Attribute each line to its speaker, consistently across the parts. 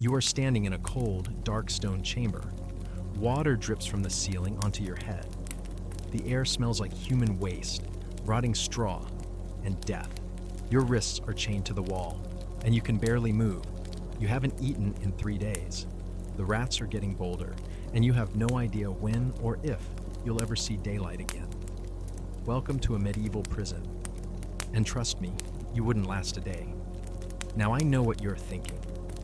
Speaker 1: You are standing in a cold, dark stone chamber. Water drips from the ceiling onto your head. The air smells like human waste, rotting straw, and death. Your wrists are chained to the wall, and you can barely move. You haven't eaten in 3 days. The rats are getting bolder, and you have no idea when or if you'll ever see daylight again. Welcome to a medieval prison. And trust me, you wouldn't last a day. Now I know what you're thinking,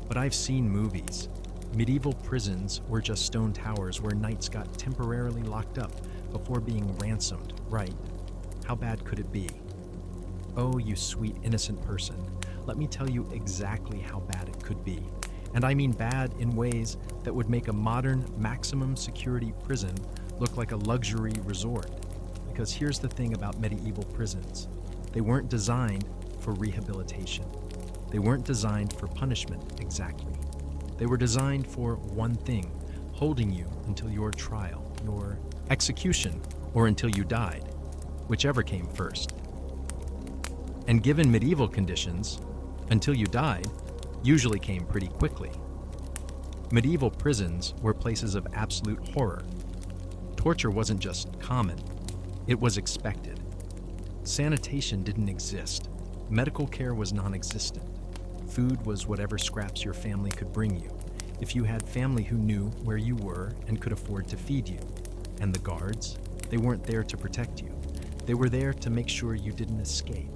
Speaker 1: but I've seen movies. Medieval prisons were just stone towers where knights got temporarily locked up before being ransomed, right? How bad could it be? Oh, you sweet, innocent person, let me tell you exactly how bad it could be. And I mean bad in ways that would make a modern maximum security prison look like a luxury resort. Because here's the thing about medieval prisons. They weren't designed for rehabilitation. They weren't designed for punishment, exactly. They were designed for one thing, holding you until your trial, your execution, or until you died, whichever came first. And given medieval conditions, until you died usually came pretty quickly. Medieval prisons were places of absolute horror. Torture wasn't just common, it was expected. Sanitation didn't exist. Medical care was non-existent. Food was whatever scraps your family could bring you, if you had family who knew where you were and could afford to feed you. And the guards, they weren't there to protect you. They were there to make sure you didn't escape.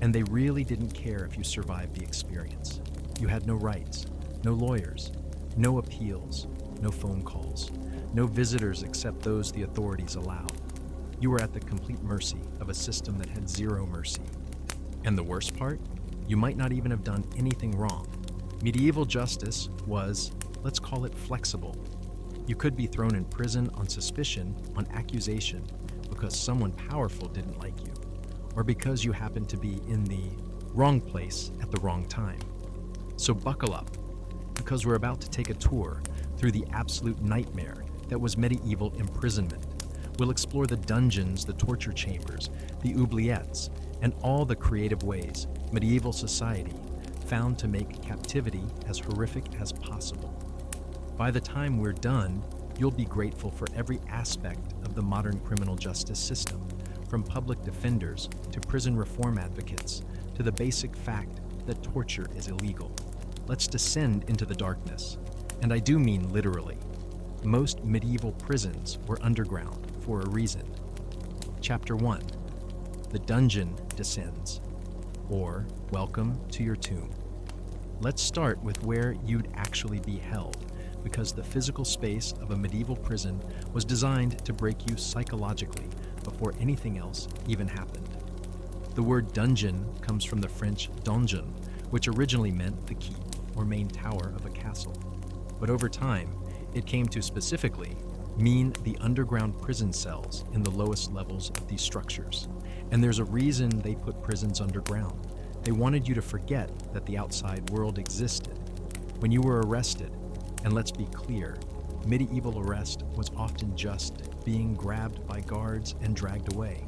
Speaker 1: And they really didn't care if you survived the experience. You had no rights, no lawyers, no appeals, no phone calls, no visitors except those the authorities allowed. You were at the complete mercy of a system that had zero mercy. And the worst part? You might not even have done anything wrong. Medieval justice was, let's call it, flexible. You could be thrown in prison on suspicion, on accusation, because someone powerful didn't like you, or because you happened to be in the wrong place at the wrong time. So buckle up, because we're about to take a tour through the absolute nightmare that was medieval imprisonment. We'll explore the dungeons, the torture chambers, the oubliettes, and all the creative ways medieval society found to make captivity as horrific as possible. By the time we're done, you'll be grateful for every aspect of the modern criminal justice system, from public defenders to prison reform advocates, to the basic fact that torture is illegal. Let's descend into the darkness, and I do mean literally. Most medieval prisons were underground for a reason. Chapter 1. The Dungeon Descends, or Welcome to Your Tomb. Let's start with where you'd actually be held, because the physical space of a medieval prison was designed to break you psychologically before anything else even happened. The word dungeon comes from the French donjon, which originally meant the keep or main tower of a castle. But over time, it came to specifically mean the underground prison cells in the lowest levels of these structures. And there's a reason they put prisons underground. They wanted you to forget that the outside world existed. When you were arrested, and let's be clear, medieval arrest was often just being grabbed by guards and dragged away.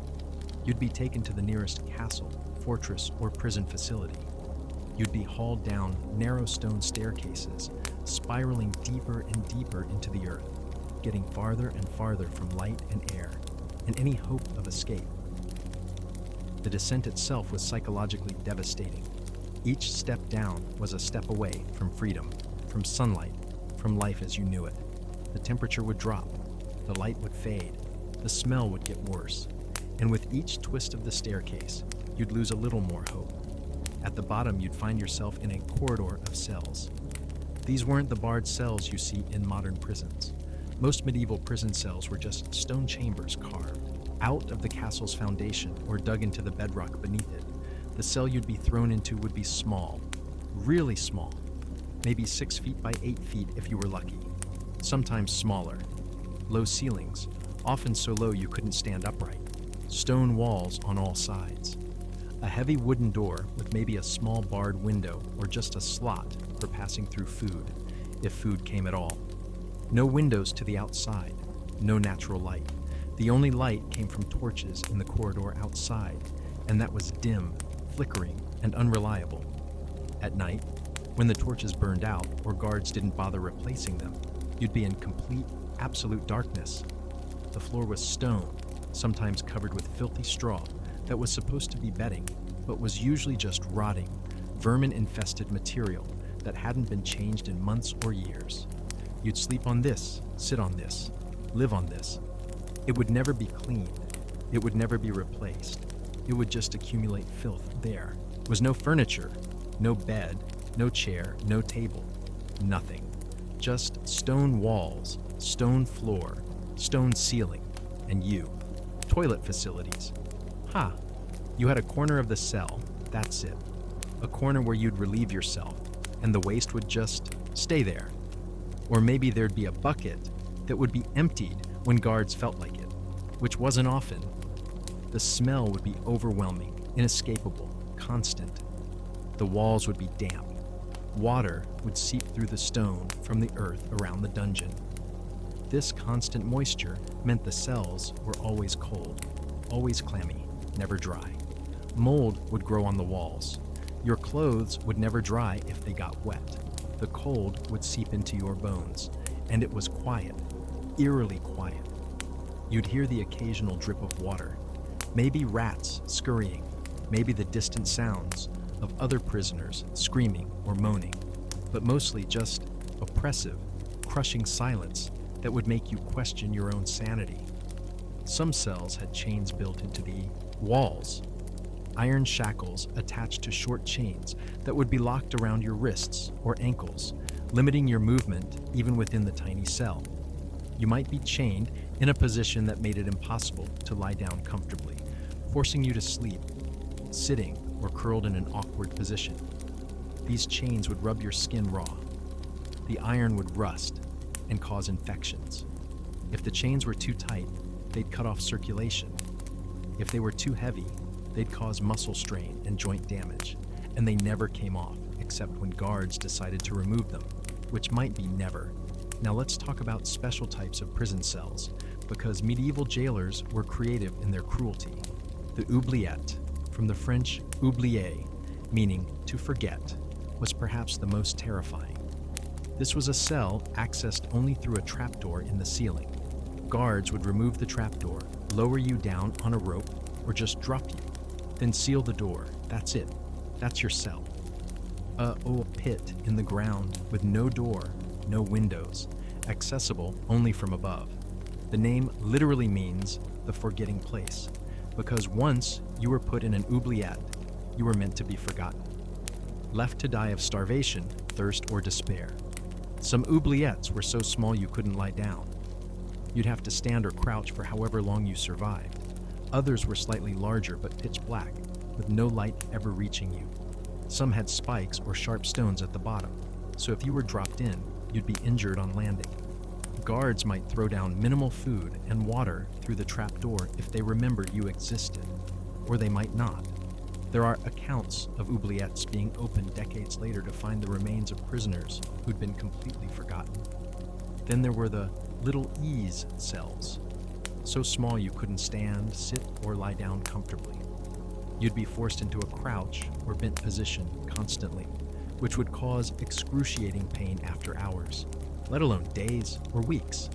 Speaker 1: You'd be taken to the nearest castle, fortress, or prison facility. You'd be hauled down narrow stone staircases, spiraling deeper and deeper into the earth, getting farther and farther from light and air, and any hope of escape. The descent itself was psychologically devastating. Each step down was a step away from freedom, from sunlight, from life as you knew it. The temperature would drop, the light would fade, the smell would get worse, and with each twist of the staircase, you'd lose a little more hope. At the bottom, you'd find yourself in a corridor of cells. These weren't the barred cells you see in modern prisons. Most medieval prison cells were just stone chambers carved out of the castle's foundation or dug into the bedrock beneath it. The cell you'd be thrown into would be small, really small, maybe 6 feet by 8 feet if you were lucky, sometimes smaller. Low ceilings, often so low you couldn't stand upright. Stone walls on all sides. A heavy wooden door with maybe a small barred window or just a slot for passing through food, if food came at all. No windows to the outside, no natural light. The only light came from torches in the corridor outside, and that was dim, flickering, and unreliable. At night, When the torches burned out or guards didn't bother replacing them, you'd be in complete, absolute darkness. The floor was stone, sometimes covered with filthy straw that was supposed to be bedding, but was usually just rotting, vermin-infested material that hadn't been changed in months or years. You'd sleep on this, sit on this, live on this. It would never be cleaned. It would never be replaced. It would just accumulate filth there. Was no furniture, no bed, no chair, no table, nothing. Just stone walls, stone floor, stone ceiling, and you. Toilet facilities. You had a corner of the cell, that's it. A corner where you'd relieve yourself, and the waste would just stay there. Or maybe there'd be a bucket that would be emptied when guards felt like it, which wasn't often. The smell would be overwhelming, inescapable, constant. The walls would be damp. Water would seep through the stone from the earth around the dungeon. This constant moisture meant the cells were always cold, always clammy, never dry. Mold would grow on the walls. Your clothes would never dry if they got wet. The cold would seep into your bones, and it was quiet, eerily quiet. You'd hear the occasional drip of water, maybe rats scurrying, maybe the distant sounds of other prisoners screaming or moaning, but mostly just oppressive, crushing silence that would make you question your own sanity. Some cells had chains built into the walls, iron shackles attached to short chains that would be locked around your wrists or ankles, limiting your movement even within the tiny cell. You might be chained in a position that made it impossible to lie down comfortably, forcing you to sleep, sitting or curled in an awkward position. These chains would rub your skin raw. The iron would rust and cause infections. If the chains were too tight, they'd cut off circulation. If they were too heavy, they'd cause muscle strain and joint damage, and they never came off except when guards decided to remove them, which might be never. Now let's talk about special types of prison cells, because medieval jailers were creative in their cruelty. The oubliette, from the French oublier, meaning to forget, was perhaps the most terrifying. This was a cell accessed only through a trapdoor in the ceiling. Guards would remove the trapdoor, lower you down on a rope, or just drop you, then seal the door. That's it. That's your cell. A pit in the ground with no door, no windows, accessible only from above. The name literally means the forgetting place, because once you were put in an oubliette, you were meant to be forgotten, left to die of starvation, thirst, or despair. Some oubliettes were so small you couldn't lie down. You'd have to stand or crouch for however long you survived. Others were slightly larger but pitch black, with no light ever reaching you. Some had spikes or sharp stones at the bottom, so if you were dropped in, you'd be injured on landing. Guards might throw down minimal food and water through the trapdoor if they remembered you existed, or they might not. There are accounts of oubliettes being opened decades later to find the remains of prisoners who'd been completely forgotten. Then there were the little ease cells, so small you couldn't stand, sit, or lie down comfortably. You'd be forced into a crouch or bent position constantly, which would cause excruciating pain after hours, let alone days or weeks.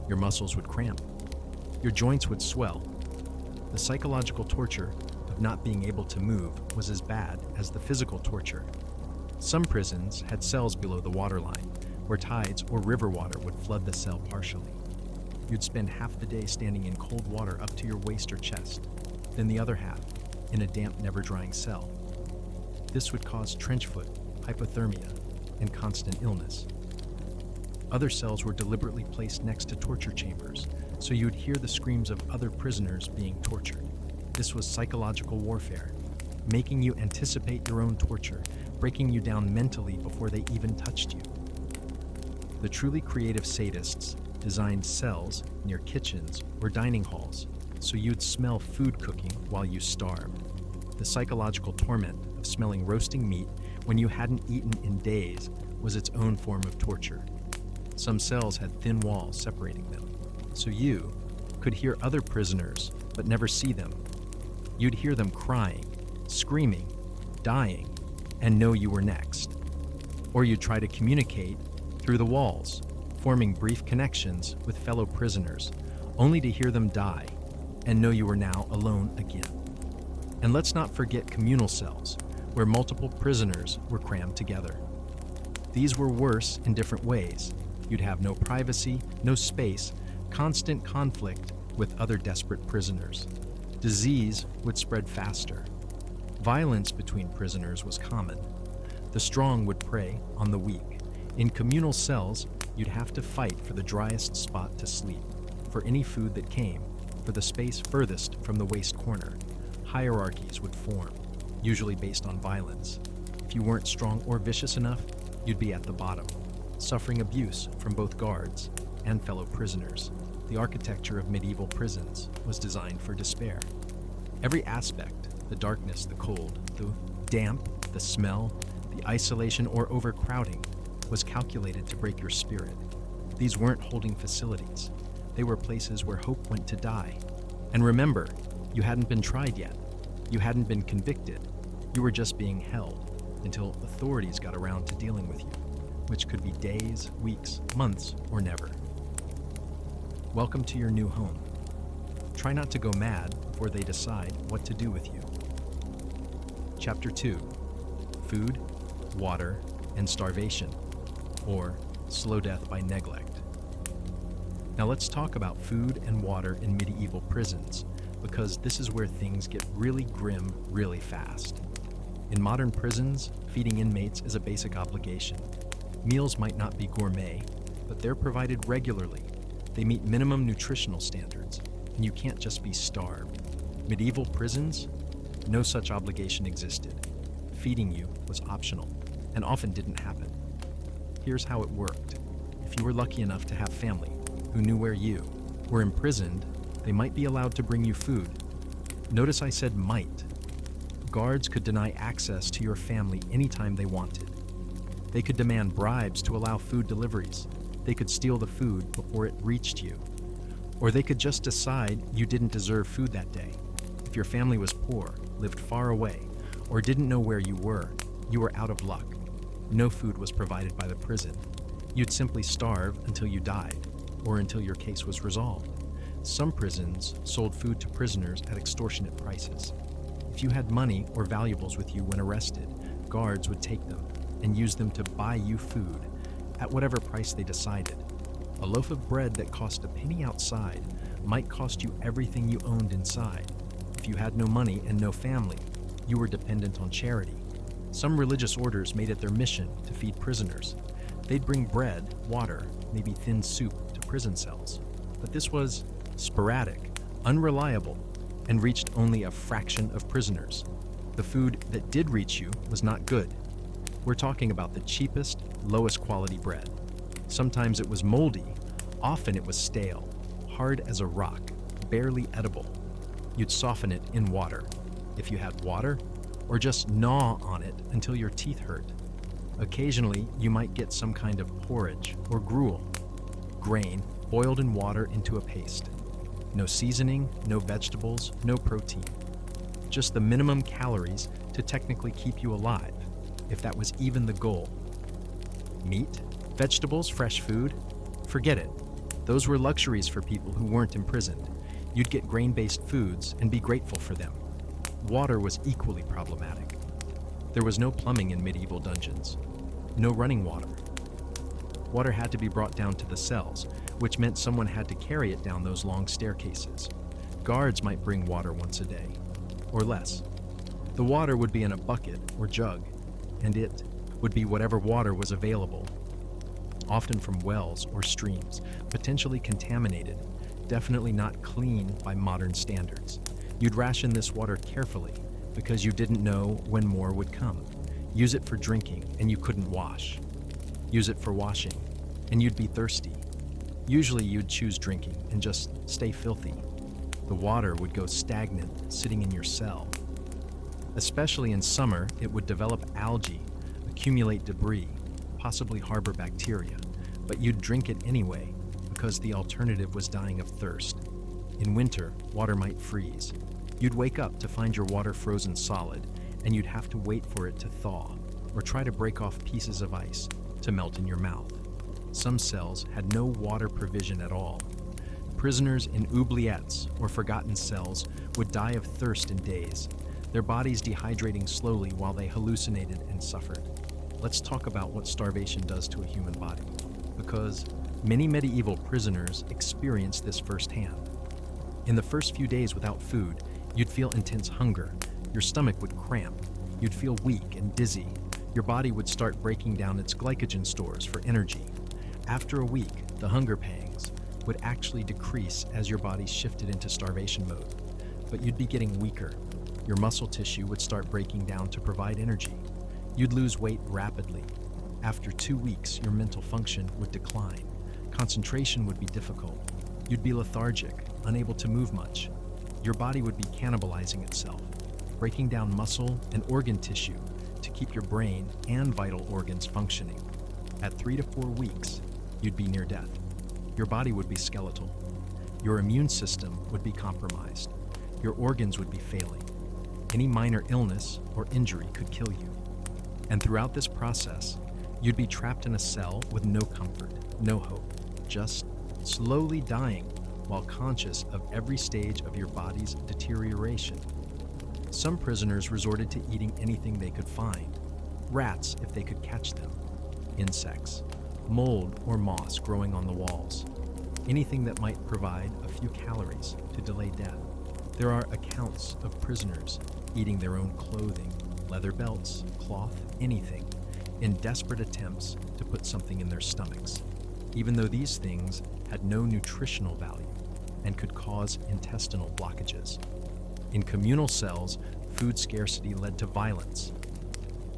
Speaker 1: Your muscles would cramp. Your joints would swell. The psychological torture of not being able to move was as bad as the physical torture. Some prisons had cells below the waterline, where tides or river water would flood the cell partially. You'd spend half the day standing in cold water up to your waist or chest, then the other half in a damp, never-drying cell. This would cause trench foot, hypothermia, and constant illness. Other cells were deliberately placed next to torture chambers, so you'd hear the screams of other prisoners being tortured. This was psychological warfare, making you anticipate your own torture, breaking you down mentally before they even touched you. The truly creative sadists designed cells near kitchens or dining halls, so you'd smell food cooking while you starved. The psychological torment of smelling roasting meat when you hadn't eaten in days was its own form of torture. Some cells had thin walls separating them, so you could hear other prisoners but never see them. You'd hear them crying, screaming, dying, and know you were next. Or you'd try to communicate through the walls, forming brief connections with fellow prisoners, only to hear them die and know you were now alone again. And let's not forget communal cells, where multiple prisoners were crammed together. These were worse in different ways. You'd have no privacy, no space, constant conflict with other desperate prisoners. Disease would spread faster. Violence between prisoners was common. The strong would prey on the weak. In communal cells, you'd have to fight for the driest spot to sleep, for any food that came, for the space furthest from the waste corner. Hierarchies would form, usually based on violence. If you weren't strong or vicious enough, you'd be at the bottom, suffering abuse from both guards and fellow prisoners. The architecture of medieval prisons was designed for despair. Every aspect, the darkness, the cold, the damp, the smell, the isolation or overcrowding, was calculated to break your spirit. These weren't holding facilities. They were places where hope went to die. And remember, you hadn't been tried yet. You hadn't been convicted. You were just being held until authorities got around to dealing with you, which could be days, weeks, months, or never. Welcome to your new home. Try not to go mad before they decide what to do with you. Chapter 2: Food, Water, and Starvation, or Slow Death by Neglect. Now let's talk about food and water in medieval prisons, because this is where things get really grim really fast. In modern prisons, feeding inmates is a basic obligation. Meals might not be gourmet, but they're provided regularly. They meet minimum nutritional standards, and you can't just be starved. Medieval prisons, no such obligation existed. Feeding you was optional, and often didn't happen. Here's how it worked. If you were lucky enough to have family who knew where you were imprisoned, they might be allowed to bring you food. Notice I said might. Guards could deny access to your family anytime they wanted. They could demand bribes to allow food deliveries. They could steal the food before it reached you. Or they could just decide you didn't deserve food that day. If your family was poor, lived far away, or didn't know where you were out of luck. No food was provided by the prison. You'd simply starve until you died, or until your case was resolved. Some prisons sold food to prisoners at extortionate prices. If you had money or valuables with you when arrested, guards would take them and use them to buy you food at whatever price they decided. A loaf of bread that cost a penny outside might cost you everything you owned inside. If you had no money and no family, you were dependent on charity. Some religious orders made it their mission to feed prisoners. They'd bring bread, water, maybe thin soup to prison cells. But this was sporadic, unreliable, and reached only a fraction of prisoners. The food that did reach you was not good. We're talking about the cheapest, lowest quality bread. Sometimes it was moldy, often it was stale, hard as a rock, barely edible. You'd soften it in water, if you had water, or just gnaw on it until your teeth hurt. Occasionally, you might get some kind of porridge or gruel, grain boiled in water into a paste. No seasoning, no vegetables, no protein. Just the minimum calories to technically keep you alive, if that was even the goal. Meat, vegetables, fresh food? Forget it. Those were luxuries for people who weren't imprisoned. You'd get grain-based foods and be grateful for them. Water was equally problematic. There was no plumbing in medieval dungeons. No running water. Water had to be brought down to the cells, which meant someone had to carry it down those long staircases. Guards might bring water once a day, or less. The water would be in a bucket or jug, and it would be whatever water was available, often from wells or streams, potentially contaminated, definitely not clean by modern standards. You'd ration this water carefully because you didn't know when more would come. Use it for drinking and you couldn't wash. Use it for washing and you'd be thirsty. Usually you'd choose drinking and just stay filthy. The water would go stagnant sitting in your cell. Especially in summer, it would develop algae, accumulate debris, possibly harbor bacteria, but you'd drink it anyway because the alternative was dying of thirst. In winter, water might freeze. You'd wake up to find your water frozen solid, and you'd have to wait for it to thaw. or try to break off pieces of ice to melt in your mouth. Some cells had no water provision at all. Prisoners in oubliettes, or forgotten cells, would die of thirst in days, their bodies dehydrating slowly while they hallucinated and suffered. Let's talk about what starvation does to a human body, because many medieval prisoners experienced this firsthand. In the first few days without food, you'd feel intense hunger, your stomach would cramp, you'd feel weak and dizzy, your body would start breaking down its glycogen stores for energy. After a week, the hunger pangs would actually decrease as your body shifted into starvation mode, but you'd be getting weaker. Your muscle tissue would start breaking down to provide energy. You'd lose weight rapidly. After 2 weeks, your mental function would decline. Concentration would be difficult. You'd be lethargic, unable to move much. Your body would be cannibalizing itself, breaking down muscle and organ tissue to keep your brain and vital organs functioning. At 3 to 4 weeks, you'd be near death. Your body would be skeletal. Your immune system would be compromised. Your organs would be failing. Any minor illness or injury could kill you. And throughout this process, you'd be trapped in a cell with no comfort, no hope, just slowly dying while conscious of every stage of your body's deterioration. Some prisoners resorted to eating anything they could find, rats if they could catch them, insects, mold or moss growing on the walls, anything that might provide a few calories to delay death. There are accounts of prisoners eating their own clothing, leather belts, cloth, anything, in desperate attempts to put something in their stomachs, even though these things had no nutritional value and could cause intestinal blockages. In communal cells, food scarcity led to violence.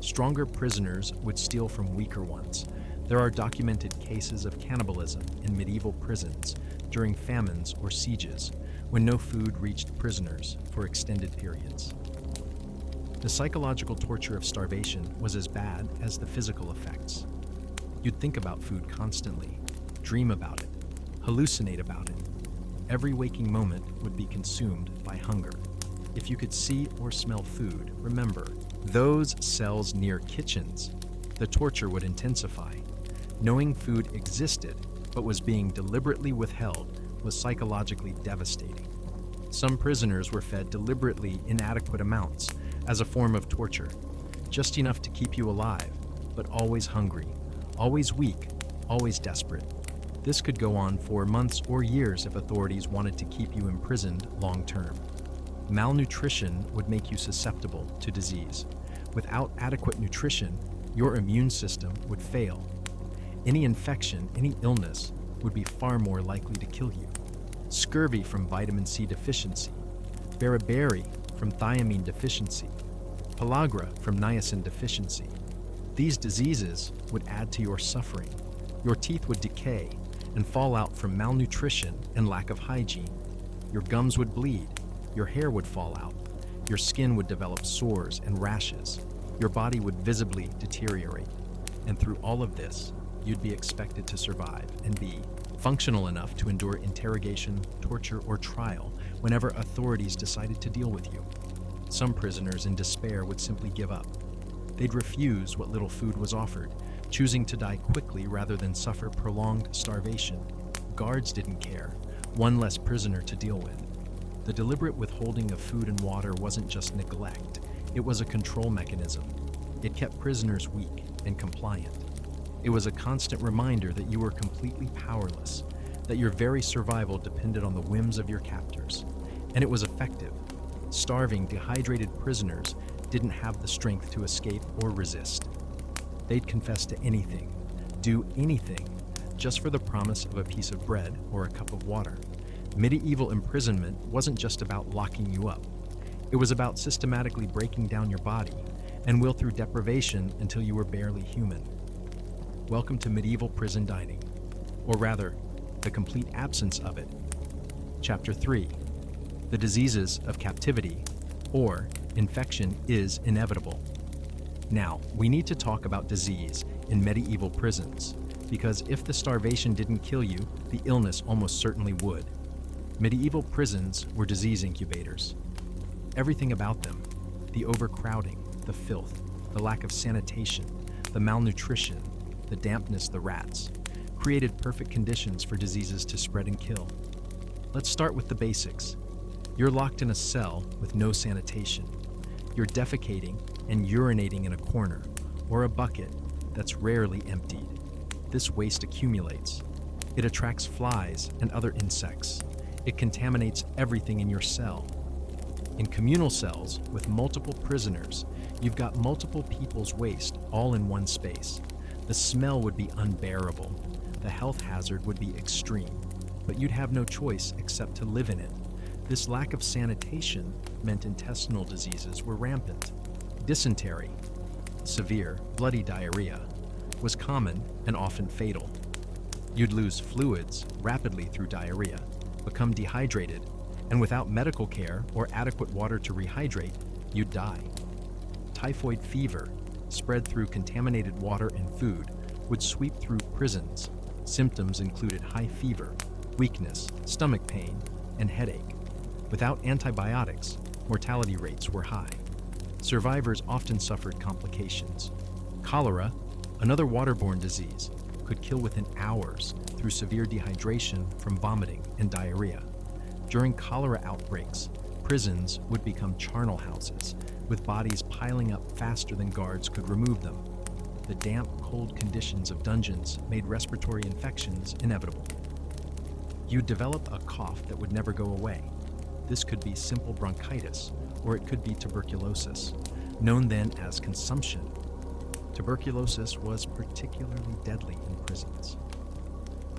Speaker 1: Stronger prisoners would steal from weaker ones. There are documented cases of cannibalism in medieval prisons during famines or sieges when no food reached prisoners for extended periods. The psychological torture of starvation was as bad as the physical effects. You'd think about food constantly, dream about it, hallucinate about it. Every waking moment would be consumed by hunger. If you could see or smell food, remember, those cells near kitchens, the torture would intensify. Knowing food existed but was being deliberately withheld was psychologically devastating. Some prisoners were fed deliberately inadequate amounts as a form of torture, just enough to keep you alive, but always hungry, always weak, always desperate. This could go on for months or years if authorities wanted to keep you imprisoned long term. Malnutrition would make you susceptible to disease. Without adequate nutrition, your immune system would fail. Any infection, any illness would be far more likely to kill you. Scurvy from vitamin C deficiency, beriberi from thiamine deficiency, pellagra from niacin deficiency. These diseases would add to your suffering. Your teeth would decay and fall out from malnutrition and lack of hygiene. Your gums would bleed, your hair would fall out, your skin would develop sores and rashes, your body would visibly deteriorate. And through all of this, you'd be expected to survive and be functional enough to endure interrogation, torture, or trial whenever authorities decided to deal with you. Some prisoners in despair would simply give up. They'd refuse what little food was offered, choosing to die quickly rather than suffer prolonged starvation. Guards didn't care, one less prisoner to deal with. The deliberate withholding of food and water wasn't just neglect, it was a control mechanism. It kept prisoners weak and compliant. It was a constant reminder that you were completely powerless, that your very survival depended on the whims of your captors. And it was effective. Starving, dehydrated prisoners didn't have the strength to escape or resist. They'd confess to anything, do anything, just for the promise of a piece of bread or a cup of water. Medieval imprisonment wasn't just about locking you up. It was about systematically breaking down your body and will through deprivation until you were barely human. Welcome to medieval prison dining, or rather, the complete absence of it. Chapter 3, The Diseases of Captivity, or Infection is Inevitable. Now, we need to talk about disease in medieval prisons, because if the starvation didn't kill you, the illness almost certainly would. Medieval prisons were disease incubators. Everything about them, the overcrowding, the filth, the lack of sanitation, the malnutrition, the dampness, the rats, created perfect conditions for diseases to spread and kill. Let's start with the basics. You're locked in a cell with no sanitation. You're defecating and urinating in a corner or a bucket that's rarely emptied. This waste accumulates. It attracts flies and other insects. It contaminates everything in your cell. In communal cells with multiple prisoners, you've got multiple people's waste all in one space. The smell would be unbearable. The health hazard would be extreme, but you'd have no choice except to live in it. This lack of sanitation meant intestinal diseases were rampant. Dysentery, severe, bloody diarrhea, was common and often fatal. You'd lose fluids rapidly through diarrhea, become dehydrated, and without medical care or adequate water to rehydrate, you'd die. Typhoid fever, spread through contaminated water and food, would sweep through prisons. Symptoms included high fever, weakness, stomach pain, and headache. Without antibiotics, mortality rates were high. Survivors often suffered complications. Cholera, another waterborne disease, could kill within hours through severe dehydration from vomiting and diarrhea. During cholera outbreaks, prisons would become charnel houses, with bodies piling up faster than guards could remove them. The damp, cold conditions of dungeons made respiratory infections inevitable. You'd develop a cough that would never go away. This could be simple bronchitis, or it could be tuberculosis, known then as consumption. Tuberculosis was particularly deadly in prisons.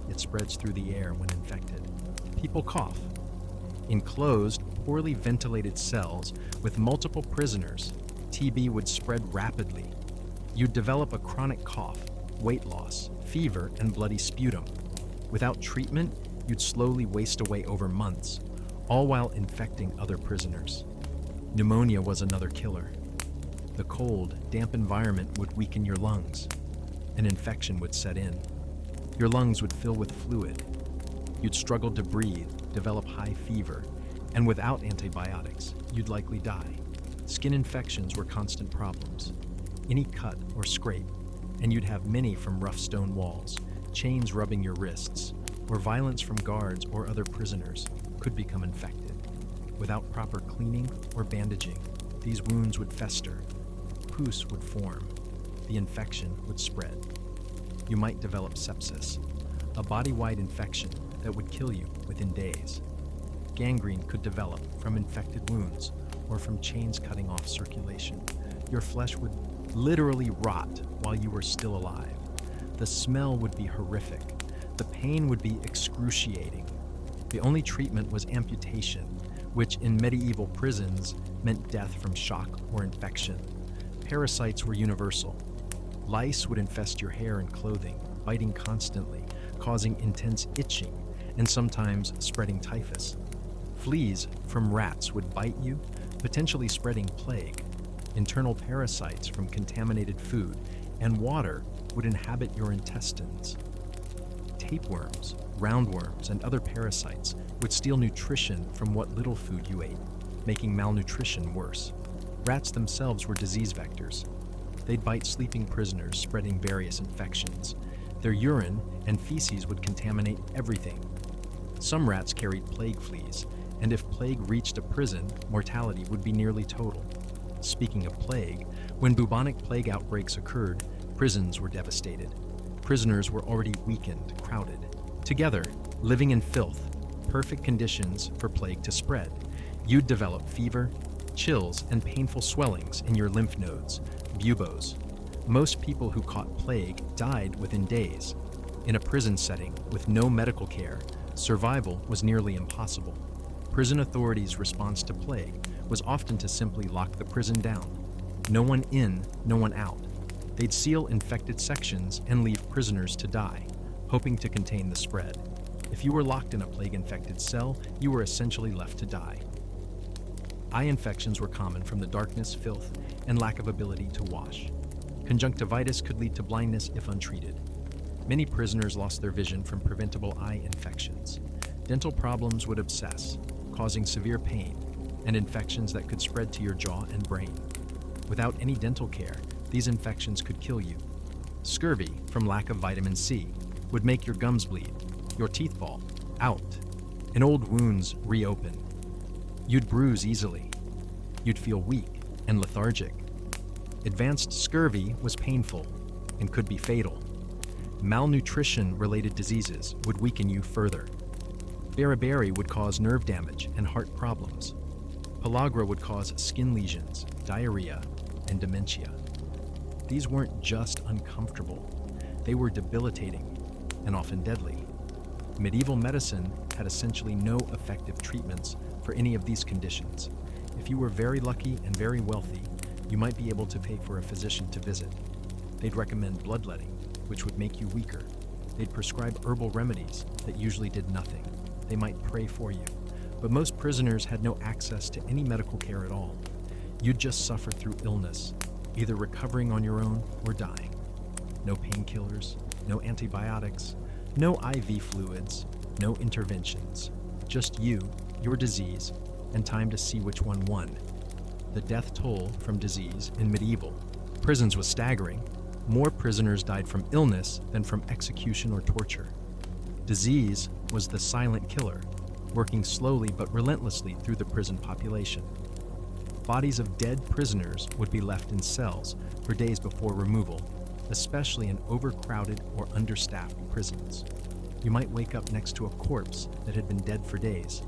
Speaker 1: It spreads through the air when infected. People cough. In closed, poorly ventilated cells with multiple prisoners, TB would spread rapidly. You'd develop a chronic cough, weight loss, fever, and bloody sputum. Without treatment, you'd slowly waste away over months, all while infecting other prisoners. Pneumonia was another killer. The cold, damp environment would weaken your lungs. An infection would set in. Your lungs would fill with fluid. You'd struggle to breathe, develop high fever, and without antibiotics, you'd likely die. Skin infections were constant problems. Any cut or scrape, and you'd have many from rough stone walls, chains rubbing your wrists, or violence from guards or other prisoners could become infected. Without proper cleaning or bandaging, these wounds would fester. Pus would form. The infection would spread. You might develop sepsis, a body-wide infection that would kill you within days. Gangrene could develop from infected wounds or from chains cutting off circulation. Your flesh would literally rot while you were still alive. The smell would be horrific. The pain would be excruciating. The only treatment was amputation, which in medieval prisons meant death from shock or infection. Parasites were universal. Lice would infest your hair and clothing, biting constantly, causing intense itching, and sometimes spreading typhus. Fleas from rats would bite you, potentially spreading plague. Internal parasites from contaminated food and water would inhabit your intestines. Tapeworms, roundworms, and other parasites would steal nutrition from what little food you ate, making malnutrition worse. Rats themselves were disease vectors. They'd bite sleeping prisoners, spreading various infections. Their urine and feces would contaminate everything. Some rats carried plague fleas, and if plague reached a prison, mortality would be nearly total. Speaking of plague, when bubonic plague outbreaks occurred, prisons were devastated. Prisoners were already weakened, crowded. Together, living in filth, perfect conditions for plague to spread. You'd develop fever, chills, and painful swellings in your lymph nodes, buboes. Most people who caught plague died within days. In a prison setting with no medical care, survival was nearly impossible. Prison authorities' response to plague was often to simply lock the prison down. No one in, no one out. They'd seal infected sections and leave prisoners to die, hoping to contain the spread. If you were locked in a plague-infected cell, you were essentially left to die. Eye infections were common from the darkness, filth, and lack of ability to wash. Conjunctivitis could lead to blindness if untreated. Many prisoners lost their vision from preventable eye infections. Dental problems would obsess, causing severe pain and infections that could spread to your jaw and brain. Without any dental care, these infections could kill you. Scurvy, from lack of vitamin C, would make your gums bleed, your teeth fall out, and old wounds reopen. You'd bruise easily. You'd feel weak and lethargic. Advanced scurvy was painful and could be fatal. Malnutrition-related diseases would weaken you further. Beriberi would cause nerve damage and heart problems. Pellagra would cause skin lesions, diarrhea, and dementia. These weren't just uncomfortable, they were debilitating and often deadly. Medieval medicine had essentially no effective treatments for any of these conditions. If you were very lucky and very wealthy, you might be able to pay for a physician to visit. They'd recommend bloodletting, which would make you weaker. They'd prescribe herbal remedies that usually did nothing. They might pray for you. But most prisoners had no access to any medical care at all. You'd just suffer through illness, either recovering on your own or dying. No painkillers, no antibiotics, no IV fluids, no interventions. Just you, your disease, and time to see which one won. The death toll from disease in medieval prisons was staggering. More prisoners died from illness than from execution or torture. Disease was the silent killer, working slowly but relentlessly through the prison population. Bodies of dead prisoners would be left in cells for days before removal, especially in overcrowded or understaffed prisons. You might wake up next to a corpse that had been dead for days.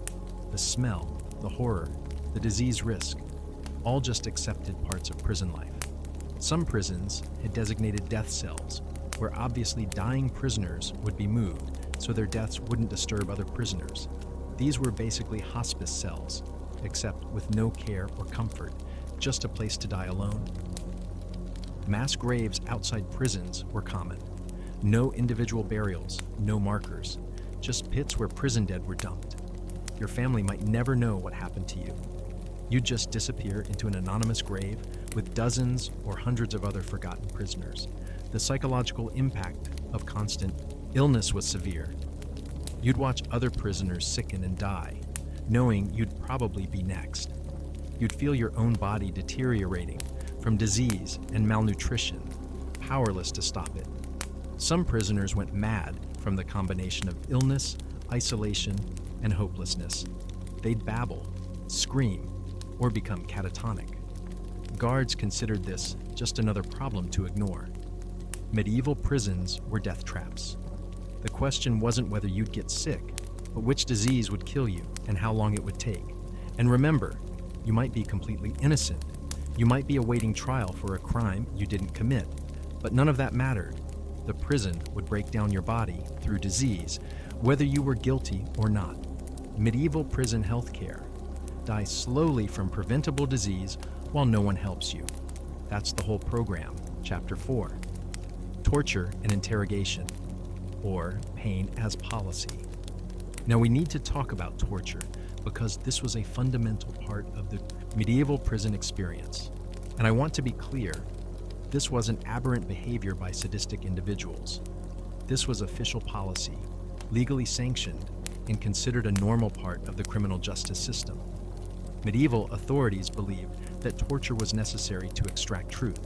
Speaker 1: The smell, the horror, the disease risk, all just accepted parts of prison life. Some prisons had designated death cells, where obviously dying prisoners would be moved so their deaths wouldn't disturb other prisoners. These were basically hospice cells, except with no care or comfort, just a place to die alone. Mass graves outside prisons were common. No individual burials, no markers, just pits where prison dead were dumped. Your family might never know what happened to you. You'd just disappear into an anonymous grave with dozens or hundreds of other forgotten prisoners. The psychological impact of constant illness was severe. You'd watch other prisoners sicken and die, knowing you'd probably be next. You'd feel your own body deteriorating from disease and malnutrition, powerless to stop it. Some prisoners went mad from the combination of illness, isolation, and hopelessness. They'd babble, scream, or become catatonic. Guards considered this just another problem to ignore. Medieval prisons were death traps. The question wasn't whether you'd get sick, but which disease would kill you and how long it would take. And remember, you might be completely innocent. You might be awaiting trial for a crime you didn't commit, but none of that mattered. The prison would break down your body through disease, whether you were guilty or not. Medieval prison healthcare. Die slowly from preventable disease while no one helps you. That's the whole program, Chapter 4. Torture and interrogation, or pain as policy. Now we need to talk about torture because this was a fundamental part of the medieval prison experience. And I want to be clear, this wasn't aberrant behavior by sadistic individuals. This was official policy, legally sanctioned, and considered a normal part of the criminal justice system. Medieval authorities believed that torture was necessary to extract truth.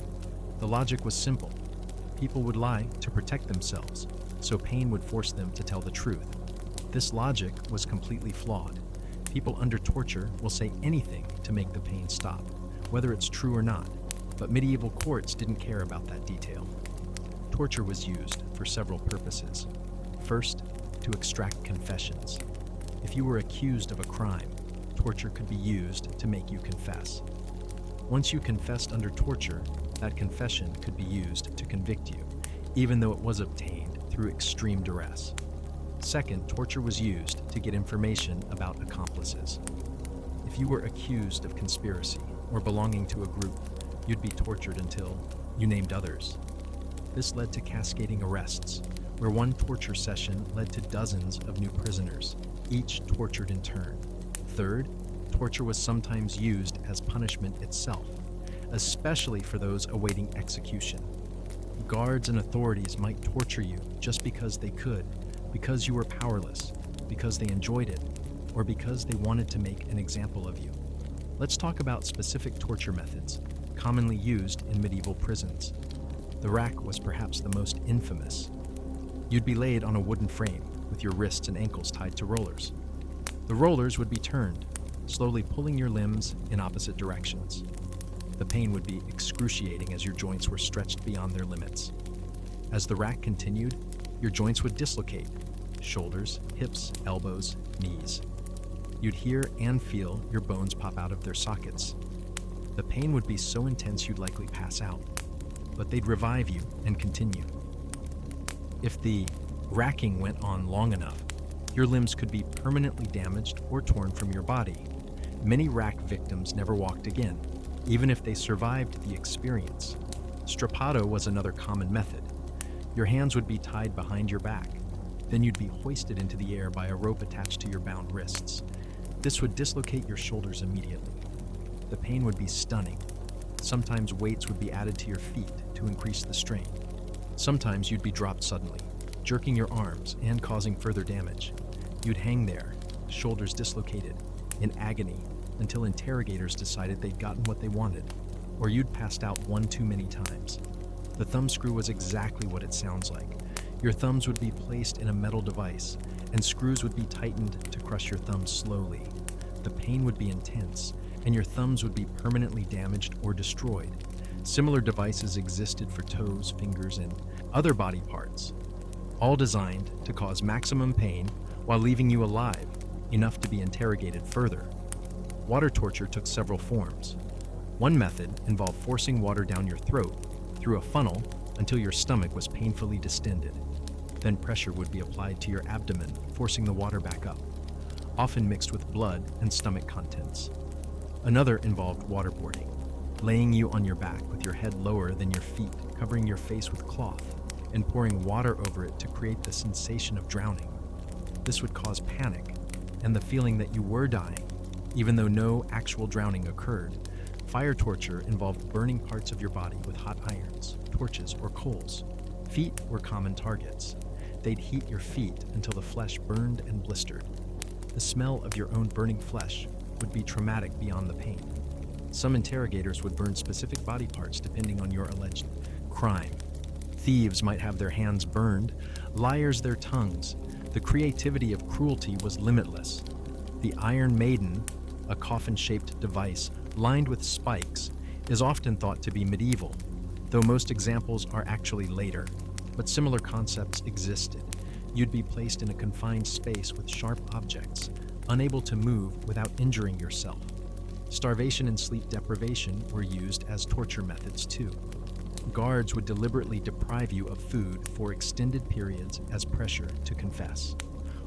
Speaker 1: The logic was simple. People would lie to protect themselves, so pain would force them to tell the truth. This logic was completely flawed. People under torture will say anything to make the pain stop, whether it's true or not, but medieval courts didn't care about that detail. Torture was used for several purposes. First, to extract confessions. If you were accused of a crime, torture could be used to make you confess. Once you confessed under torture, that confession could be used to convict you, even though it was obtained through extreme duress. Second, torture was used to get information about accomplices. If you were accused of conspiracy or belonging to a group, you'd be tortured until you named others. This led to cascading arrests, where one torture session led to dozens of new prisoners, each tortured in turn. Third, torture was sometimes used as punishment itself, especially for those awaiting execution. Guards and authorities might torture you just because they could, because you were powerless, because they enjoyed it, or because they wanted to make an example of you. Let's talk about specific torture methods. commonly used in medieval prisons. The rack was perhaps the most infamous. You'd be laid on a wooden frame with your wrists and ankles tied to rollers. The rollers would be turned, slowly pulling your limbs in opposite directions. The pain would be excruciating as your joints were stretched beyond their limits. As the rack continued, your joints would dislocate: shoulders, hips, elbows, knees. You'd hear and feel your bones pop out of their sockets. The pain would be so intense you'd likely pass out, but they'd revive you and continue. If the racking went on long enough, your limbs could be permanently damaged or torn from your body. Many rack victims never walked again, even if they survived the experience. Strappado was another common method. Your hands would be tied behind your back. Then you'd be hoisted into the air by a rope attached to your bound wrists. This would dislocate your shoulders immediately. The pain would be stunning. Sometimes weights would be added to your feet to increase the strain. Sometimes you'd be dropped suddenly, jerking your arms and causing further damage. You'd hang there, shoulders dislocated, in agony, until interrogators decided they'd gotten what they wanted, or you'd passed out one too many times. The thumb screw was exactly what it sounds like. Your thumbs would be placed in a metal device, and screws would be tightened to crush your thumbs slowly. The pain would be intense, and your thumbs would be permanently damaged or destroyed. Similar devices existed for toes, fingers, and other body parts, all designed to cause maximum pain while leaving you alive, enough to be interrogated further. Water torture took several forms. One method involved forcing water down your throat through a funnel until your stomach was painfully distended. Then pressure would be applied to your abdomen, forcing the water back up, often mixed with blood and stomach contents. Another involved waterboarding, laying you on your back with your head lower than your feet, covering your face with cloth, and pouring water over it to create the sensation of drowning. This would cause panic and the feeling that you were dying, even though no actual drowning occurred. Fire torture involved burning parts of your body with hot irons, torches, or coals. Feet were common targets. They'd heat your feet until the flesh burned and blistered. The smell of your own burning flesh would be traumatic beyond the pain. Some interrogators would burn specific body parts depending on your alleged crime. Thieves might have their hands burned, liars their tongues. The creativity of cruelty was limitless. The iron maiden, a coffin-shaped device lined with spikes, is often thought to be medieval, though most examples are actually later. But similar concepts existed. You'd be placed in a confined space with sharp objects, unable to move without injuring yourself. Starvation and sleep deprivation were used as torture methods too. Guards would deliberately deprive you of food for extended periods as pressure to confess.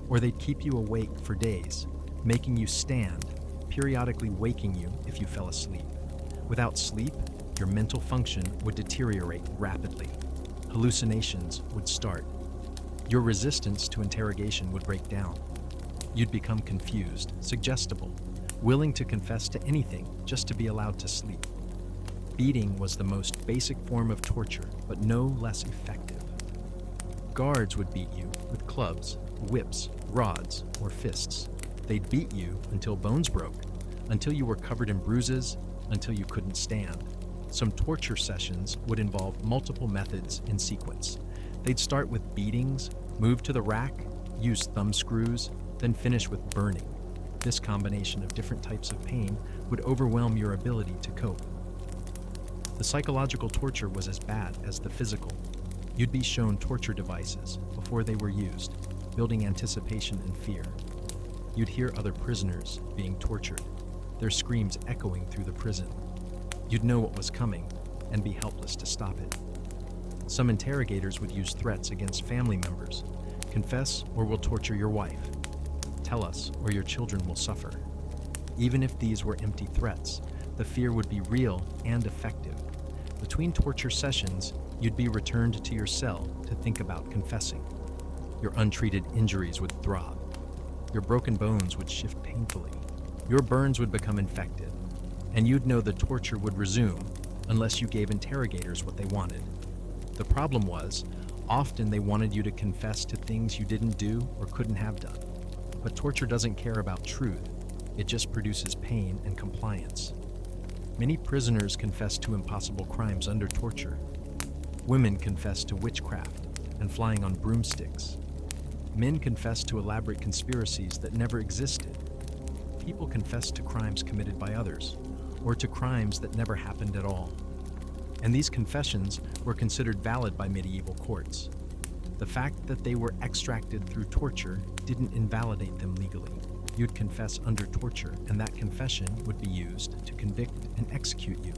Speaker 1: Or they'd keep you awake for days, making you stand, periodically waking you if you fell asleep. Without sleep, your mental function would deteriorate rapidly. Hallucinations would start. Your resistance to interrogation would break down. You'd become confused, suggestible, willing to confess to anything just to be allowed to sleep. Beating was the most basic form of torture, but no less effective. Guards would beat you with clubs, whips, rods, or fists. They'd beat you until bones broke, until you were covered in bruises, until you couldn't stand. Some torture sessions would involve multiple methods in sequence. They'd start with beatings, move to the rack, use thumb screws, then finish with burning. This combination of different types of pain would overwhelm your ability to cope. The psychological torture was as bad as the physical. You'd be shown torture devices before they were used, building anticipation and fear. You'd hear other prisoners being tortured, their screams echoing through the prison. You'd know what was coming and be helpless to stop it. Some interrogators would use threats against family members. Confess or we'll torture your wife. Tell us or your children will suffer. Even if these were empty threats, the fear would be real and effective. Between torture sessions, you'd be returned to your cell to think about confessing. Your untreated injuries would throb. Your broken bones would shift painfully. Your burns would become infected, and you'd know the torture would resume unless you gave interrogators what they wanted. The problem was, often they wanted you to confess to things you didn't do or couldn't have done. But torture doesn't care about truth. It just produces pain and compliance. Many prisoners confessed to impossible crimes under torture. Women confessed to witchcraft and flying on broomsticks. Men confessed to elaborate conspiracies that never existed. People confessed to crimes committed by others, or to crimes that never happened at all. And these confessions were considered valid by medieval courts. The fact that they were extracted through torture didn't invalidate them legally. You'd confess under torture, and that confession would be used to convict and execute you.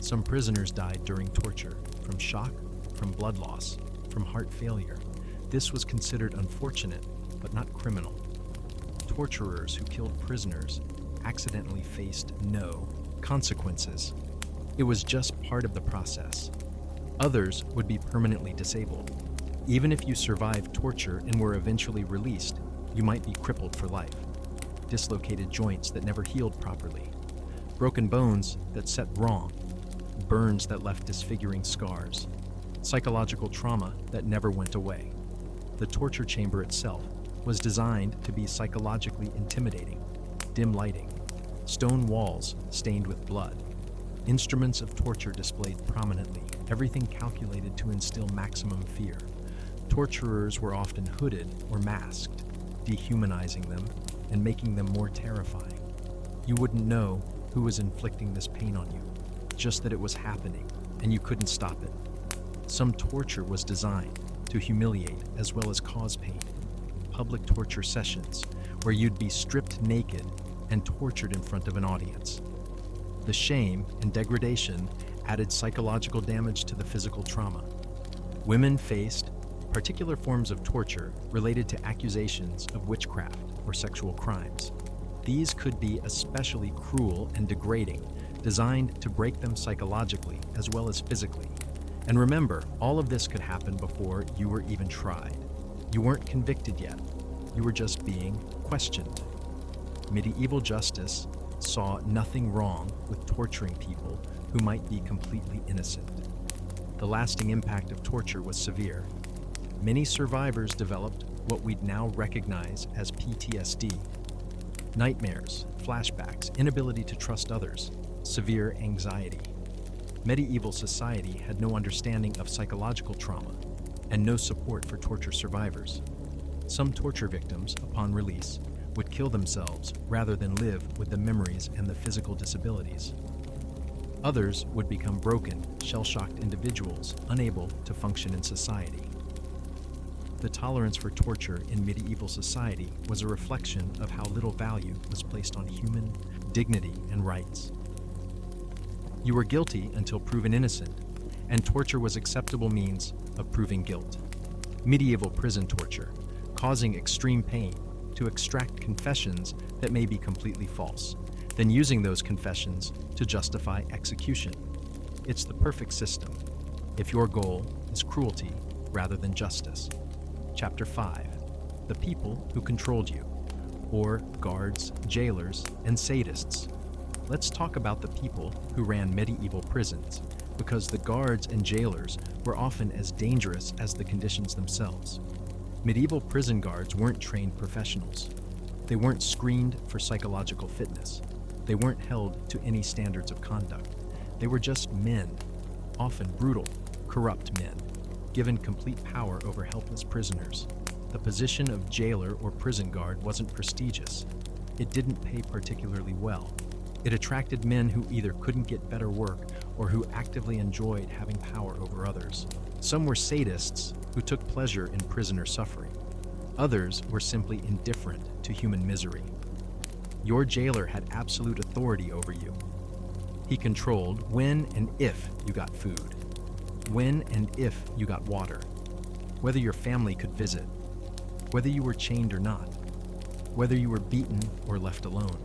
Speaker 1: Some prisoners died during torture, from shock, from blood loss, from heart failure. This was considered unfortunate, but not criminal. Torturers who killed prisoners accidentally faced no consequences. It was just part of the process. Others would be permanently disabled. Even if you survived torture and were eventually released, you might be crippled for life. Dislocated joints that never healed properly. Broken bones that set wrong. Burns that left disfiguring scars. Psychological trauma that never went away. The torture chamber itself was designed to be psychologically intimidating. Dim lighting. Stone walls stained with blood. Instruments of torture displayed prominently, everything calculated to instill maximum fear. Torturers were often hooded or masked, dehumanizing them and making them more terrifying. You wouldn't know who was inflicting this pain on you, just that it was happening and you couldn't stop it. Some torture was designed to humiliate as well as cause pain. Public torture sessions where you'd be stripped naked and tortured in front of an audience. The shame and degradation added psychological damage to the physical trauma. Women faced particular forms of torture related to accusations of witchcraft or sexual crimes. These could be especially cruel and degrading, designed to break them psychologically as well as physically. And remember, all of this could happen before you were even tried. You weren't convicted yet. You were just being questioned. Medieval justice saw nothing wrong with torturing people who might be completely innocent. The lasting impact of torture was severe. Many survivors developed what we'd now recognize as PTSD. Nightmares, flashbacks, inability to trust others, severe anxiety. Medieval society had no understanding of psychological trauma and no support for torture survivors. Some torture victims, upon release, would kill themselves rather than live with the memories and the physical disabilities. Others would become broken, shell-shocked individuals unable to function in society. The tolerance for torture in medieval society was a reflection of how little value was placed on human dignity and rights. You were guilty until proven innocent, and torture was acceptable means of proving guilt. Medieval prison torture, causing extreme pain to extract confessions that may be completely false, then using those confessions to justify execution. It's the perfect system, if your goal is cruelty rather than justice. Chapter 5. The people who controlled you, or guards, jailers, and sadists. Let's talk about the people who ran medieval prisons, because the guards and jailers were often as dangerous as the conditions themselves. Medieval prison guards weren't trained professionals. They weren't screened for psychological fitness. They weren't held to any standards of conduct. They were just men, often brutal, corrupt men, given complete power over helpless prisoners. The position of jailer or prison guard wasn't prestigious. It didn't pay particularly well. It attracted men who either couldn't get better work or who actively enjoyed having power over others. Some were sadists who took pleasure in prisoner suffering. Others were simply indifferent to human misery. Your jailer had absolute authority over you. He controlled when and if you got food, when and if you got water, whether your family could visit, whether you were chained or not, whether you were beaten or left alone.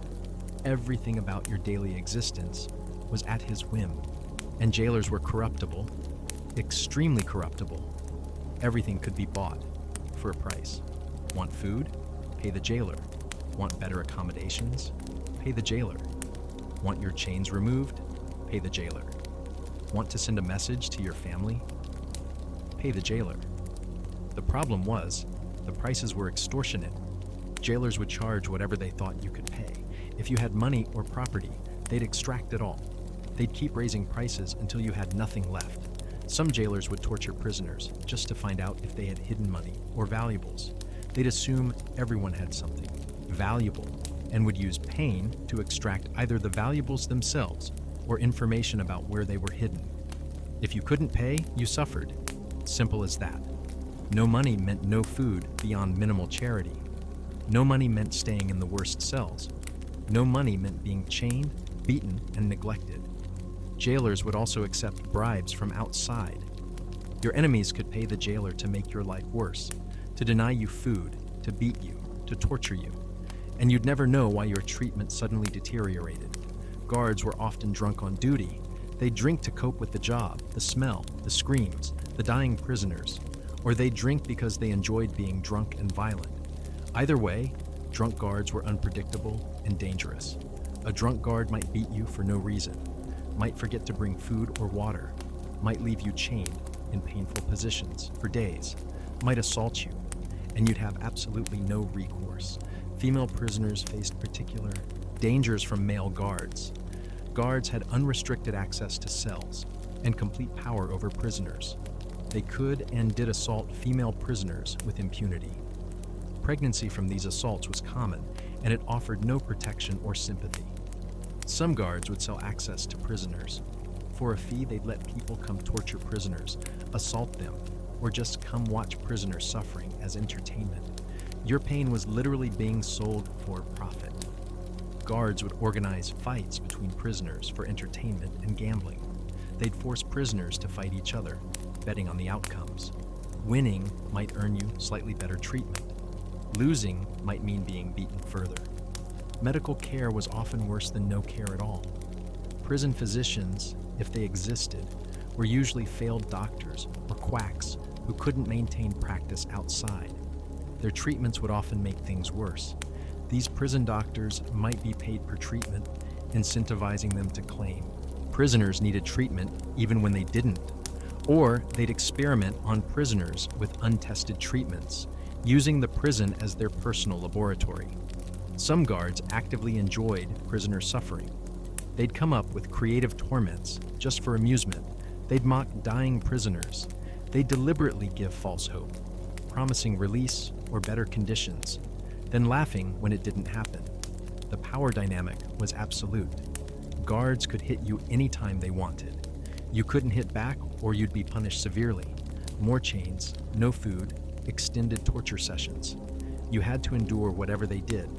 Speaker 1: Everything about your daily existence was at his whim, and jailers were corruptible, extremely corruptible. Everything could be bought for a price. Want food? Pay the jailer. Want better accommodations? Pay the jailer. Want your chains removed? Pay the jailer. Want to send a message to your family? Pay the jailer. The problem was, the prices were extortionate. Jailers would charge whatever they thought you could pay. If you had money or property, they'd extract it all. They'd keep raising prices until you had nothing left. Some jailers would torture prisoners just to find out if they had hidden money or valuables. They'd assume everyone had something valuable and would use pain to extract either the valuables themselves or information about where they were hidden. If you couldn't pay, you suffered. Simple as that. No money meant no food beyond minimal charity. No money meant staying in the worst cells. No money meant being chained, beaten, and neglected. Jailers would also accept bribes from outside. Your enemies could pay the jailer to make your life worse, to deny you food, to beat you, to torture you. And you'd never know why your treatment suddenly deteriorated. Guards were often drunk on duty. They'd drink to cope with the job, the smell, the screams, the dying prisoners. Or they'd drink because they enjoyed being drunk and violent. Either way, drunk guards were unpredictable and dangerous. A drunk guard might beat you for no reason, might forget to bring food or water, might leave you chained in painful positions for days, might assault you, and you'd have absolutely no recourse. Female prisoners faced particular dangers from male guards. Guards had unrestricted access to cells and complete power over prisoners. They could and did assault female prisoners with impunity. Pregnancy from these assaults was common, and it offered no protection or sympathy. Some guards would sell access to prisoners. For a fee, they'd let people come torture prisoners, assault them, or just come watch prisoners suffering as entertainment. Your pain was literally being sold for profit. Guards would organize fights between prisoners for entertainment and gambling. They'd force prisoners to fight each other, betting on the outcomes. Winning might earn you slightly better treatment. Losing might mean being beaten further. Medical care was often worse than no care at all. Prison physicians, if they existed, were usually failed doctors or quacks who couldn't maintain practice outside. Their treatments would often make things worse. These prison doctors might be paid per treatment, incentivizing them to claim. Prisoners needed treatment even when they didn't. Or they'd experiment on prisoners with untested treatments, using the prison as their personal laboratory. Some guards actively enjoyed prisoner suffering. They'd come up with creative torments just for amusement. They'd mock dying prisoners. They'd deliberately give false hope, promising release or better conditions, then laughing when it didn't happen. The power dynamic was absolute. Guards could hit you anytime they wanted. You couldn't hit back or you'd be punished severely. More chains, no food, extended torture sessions. You had to endure whatever they did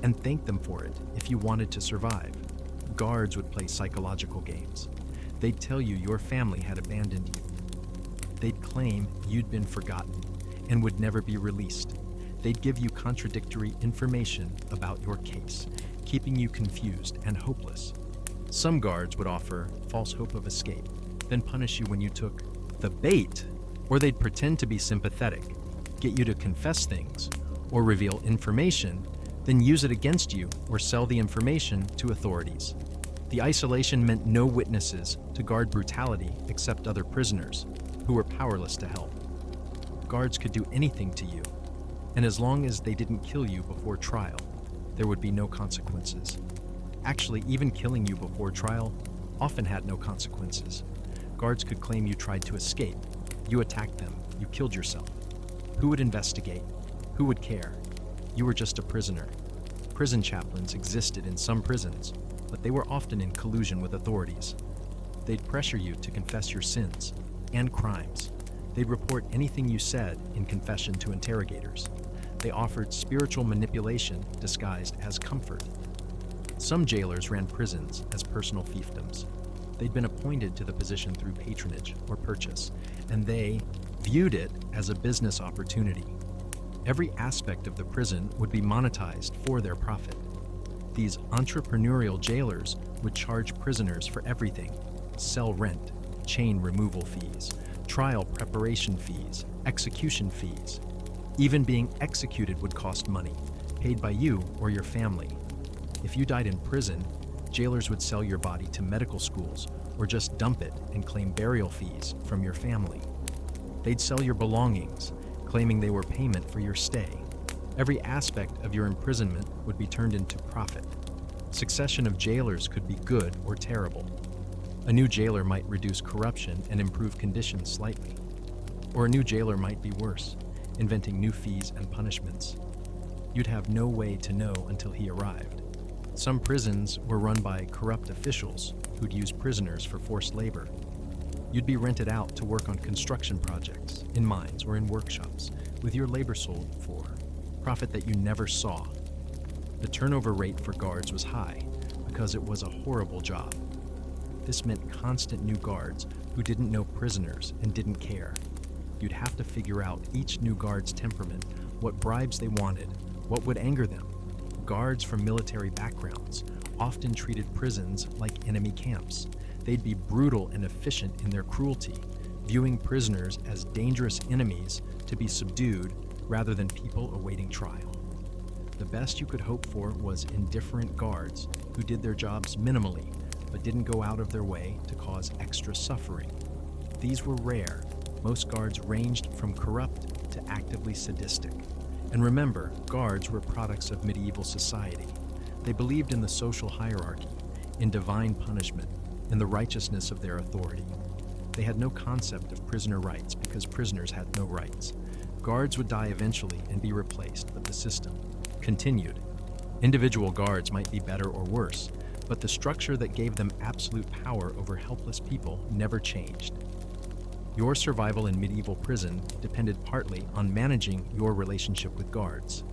Speaker 1: and thank them for it if you wanted to survive. Guards would play psychological games. They'd tell you your family had abandoned you. They'd claim you'd been forgotten and would never be released. They'd give you contradictory information about your case, keeping you confused and hopeless. Some guards would offer false hope of escape, then punish you when you took the bait, or they'd pretend to be sympathetic, get you to confess things, or reveal information, then use it against you or sell the information to authorities. The isolation meant no witnesses to guard brutality except other prisoners, who were powerless to help. Guards could do anything to you, and as long as they didn't kill you before trial, there would be no consequences. Actually, even killing you before trial often had no consequences. Guards could claim you tried to escape. You attacked them. You killed yourself. Who would investigate? Who would care? You were just a prisoner. Prison chaplains existed in some prisons, but they were often in collusion with authorities. They'd pressure you to confess your sins and crimes. They'd report anything you said in confession to interrogators. They offered spiritual manipulation disguised as comfort. Some jailers ran prisons as personal fiefdoms. They'd been appointed to the position through patronage or purchase, and they viewed it as a business opportunity. Every aspect of the prison would be monetized for their profit. These entrepreneurial jailers would charge prisoners for everything: cell rent, chain removal fees, trial preparation fees, execution fees. Even being executed would cost money, paid by you or your family. If you died in prison, jailers would sell your body to medical schools or just dump it and claim burial fees from your family. They'd sell your belongings, claiming they were payment for your stay. Every aspect of your imprisonment would be turned into profit. Succession of jailers could be good or terrible. A new jailer might reduce corruption and improve conditions slightly. Or a new jailer might be worse, inventing new fees and punishments. You'd have no way to know until he arrived. Some prisons were run by corrupt officials who'd use prisoners for forced labor. You'd be rented out to work on construction projects, in mines or in workshops, with your labor sold for profit that you never saw. The turnover rate for guards was high because it was a horrible job. This meant constant new guards who didn't know prisoners and didn't care. You'd have to figure out each new guard's temperament, what bribes they wanted, what would anger them. Guards from military backgrounds often treated prisons like enemy camps. They'd be brutal and efficient in their cruelty, viewing prisoners as dangerous enemies to be subdued rather than people awaiting trial. The best you could hope for was indifferent guards who did their jobs minimally but didn't go out of their way to cause extra suffering. These were rare. Most guards ranged from corrupt to actively sadistic. And remember, guards were products of medieval society. They believed in the social hierarchy, in divine punishment, in the righteousness of their authority. They had no concept of prisoner rights because prisoners had no rights. Guards would die eventually and be replaced, but the system continued. Individual guards might be better or worse, but the structure that gave them absolute power over helpless people never changed. Your survival in medieval prison depended partly on managing your relationship with guards,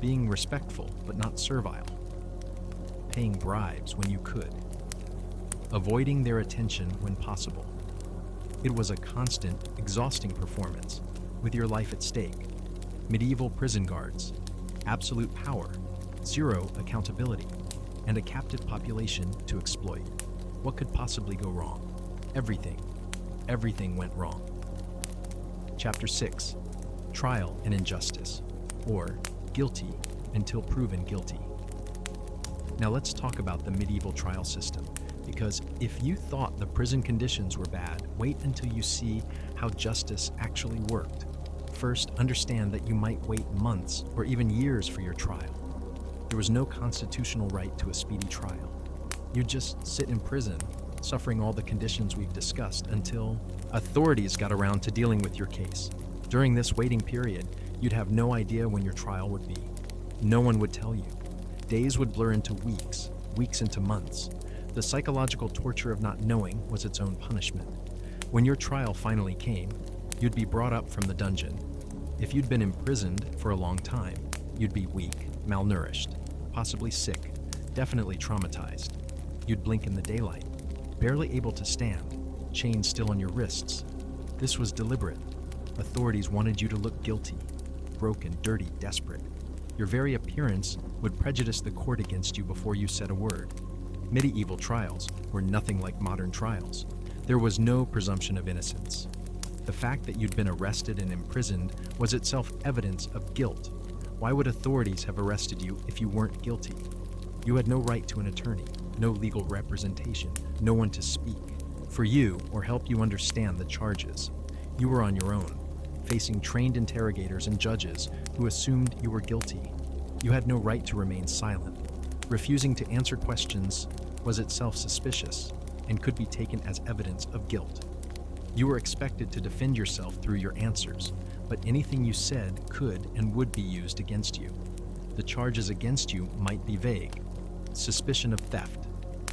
Speaker 1: being respectful but not servile, paying bribes when you could, avoiding their attention when possible. It was a constant, exhausting performance, with your life at stake. Medieval prison guards, absolute power, zero accountability, and a captive population to exploit. What could possibly go wrong? Everything went wrong. Chapter 6, Trial and Injustice, or Guilty Until Proven Guilty. Now let's talk about the medieval trial system, because if you thought the prison conditions were bad, wait until you see how justice actually worked. First, understand that you might wait months or even years for your trial. There was no constitutional right to a speedy trial. You'd just sit in prison, suffering all the conditions we've discussed until authorities got around to dealing with your case. During this waiting period, you'd have no idea when your trial would be. No one would tell you. Days would blur into weeks, weeks into months. The psychological torture of not knowing was its own punishment. When your trial finally came, you'd be brought up from the dungeon. If you'd been imprisoned for a long time, you'd be weak, malnourished, possibly sick, definitely traumatized. You'd blink in the daylight, barely able to stand, chains still on your wrists. This was deliberate. Authorities wanted you to look guilty, broken, dirty, desperate. Your very appearance would prejudice the court against you before you said a word. Medieval trials were nothing like modern trials. There was no presumption of innocence. The fact that you'd been arrested and imprisoned was itself evidence of guilt. Why would authorities have arrested you if you weren't guilty? You had no right to an attorney, no legal representation, no one to speak for you or help you understand the charges. You were on your own, facing trained interrogators and judges who assumed you were guilty. You had no right to remain silent. Refusing to answer questions was itself suspicious and could be taken as evidence of guilt. You were expected to defend yourself through your answers, but anything you said could and would be used against you. The charges against you might be vague: suspicion of theft,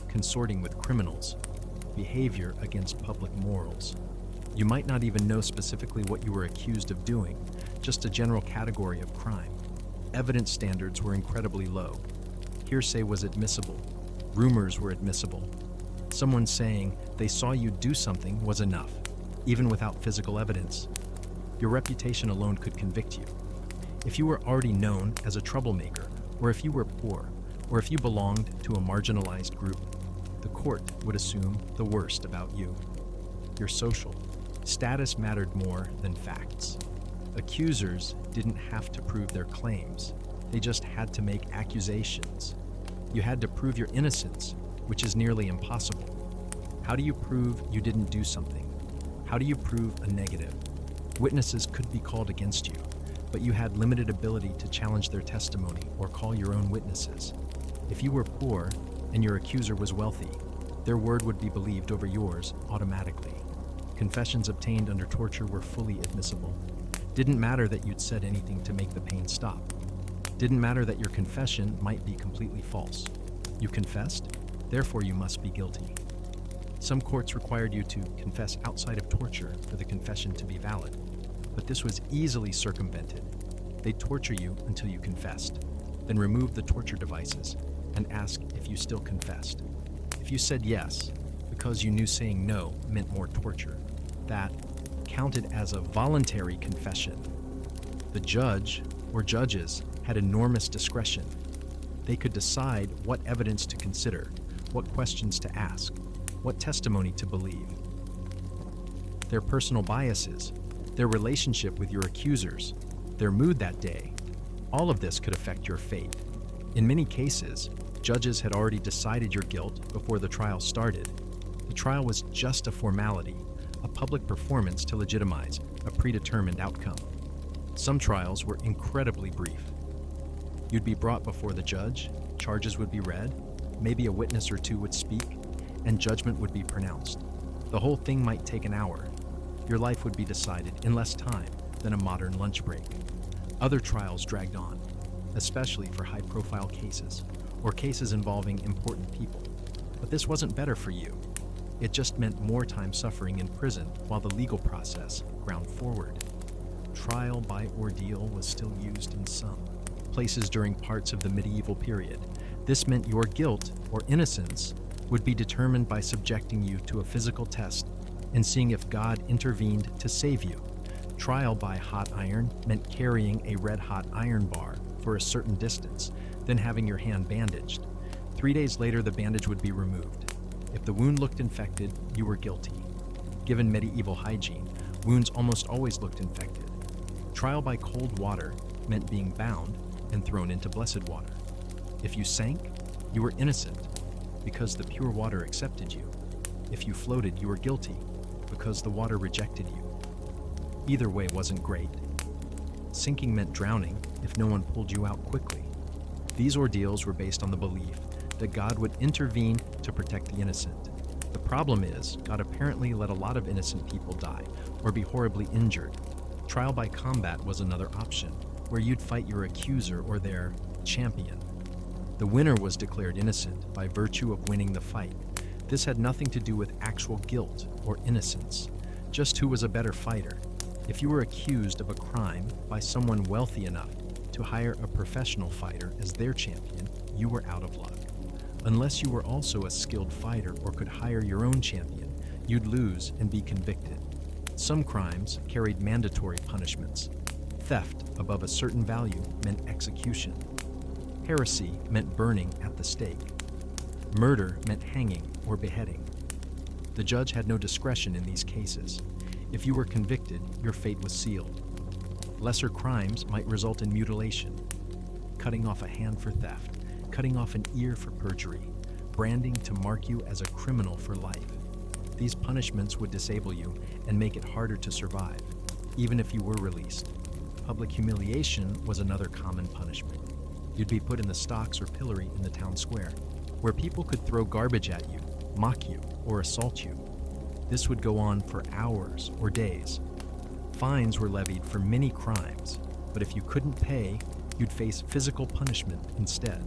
Speaker 1: consorting with criminals, behavior against public morals. You might not even know specifically what you were accused of doing, just a general category of crime. Evidence standards were incredibly low. Hearsay was admissible. Rumors were admissible. Someone saying they saw you do something was enough, even without physical evidence. Your reputation alone could convict you. If you were already known as a troublemaker, or if you were poor, or if you belonged to a marginalized group, the court would assume the worst about you. Your social status mattered more than facts. Accusers didn't have to prove their claims. They just had to make accusations. You had to prove your innocence, which is nearly impossible. How do you prove you didn't do something? How do you prove a negative? Witnesses could be called against you, but you had limited ability to challenge their testimony or call your own witnesses. If you were poor and your accuser was wealthy, Their word would be believed over yours automatically. Confessions obtained under torture were fully admissible. Didn't matter that you'd said anything to make the pain stop. Didn't matter that your confession might be completely false. You confessed, therefore you must be guilty. Some courts required you to confess outside of torture for the confession to be valid, but this was easily circumvented. They'd torture you until you confessed, then remove the torture devices and ask if you still confessed. If you said yes, because you knew saying no meant more torture, that counted as a voluntary confession. The judge or judges had enormous discretion. They could decide what evidence to consider, what questions to ask, what testimony to believe. Their personal biases, their relationship with your accusers, their mood that day, all of this could affect your fate. In many cases, judges had already decided your guilt before the trial started. The trial was just a formality, a public performance to legitimize a predetermined outcome. Some trials were incredibly brief. You'd be brought before the judge, charges would be read, maybe a witness or two would speak, and judgment would be pronounced. The whole thing might take an hour. Your life would be decided in less time than a modern lunch break. Other trials dragged on, especially for high-profile cases or cases involving important people. But this wasn't better for you. It just meant more time suffering in prison while the legal process ground forward. Trial by ordeal was still used in some places during parts of the medieval period. This meant your guilt or innocence would be determined by subjecting you to a physical test and seeing if God intervened to save you. Trial by hot iron meant carrying a red-hot iron bar for a certain distance, then having your hand bandaged. 3 days later, the bandage would be removed. If the wound looked infected, you were guilty. Given medieval hygiene, wounds almost always looked infected. Trial by cold water meant being bound and thrown into blessed water. If you sank, you were innocent because the pure water accepted you. If you floated, you were guilty because the water rejected you. Either way wasn't great. Sinking meant drowning if no one pulled you out quickly. These ordeals were based on the belief that God would intervene to protect the innocent. The problem is, God apparently let a lot of innocent people die or be horribly injured. Trial by combat was another option, where you'd fight your accuser or their champion. The winner was declared innocent by virtue of winning the fight. This had nothing to do with actual guilt or innocence, just who was a better fighter. If you were accused of a crime by someone wealthy enough to hire a professional fighter as their champion, you were out of luck. Unless you were also a skilled fighter or could hire your own champion, you'd lose and be convicted. Some crimes carried mandatory punishments. Theft above a certain value meant execution. Heresy meant burning at the stake. Murder meant hanging or beheading. The judge had no discretion in these cases. If you were convicted, your fate was sealed. Lesser crimes might result in mutilation, cutting off a hand for theft, cutting off an ear for perjury, branding to mark you as a criminal for life. These punishments would disable you and make it harder to survive, even if you were released. Public humiliation was another common punishment. You'd be put in the stocks or pillory in the town square, where people could throw garbage at you, mock you, or assault you. This would go on for hours or days. Fines were levied for many crimes, but if you couldn't pay, you'd face physical punishment instead,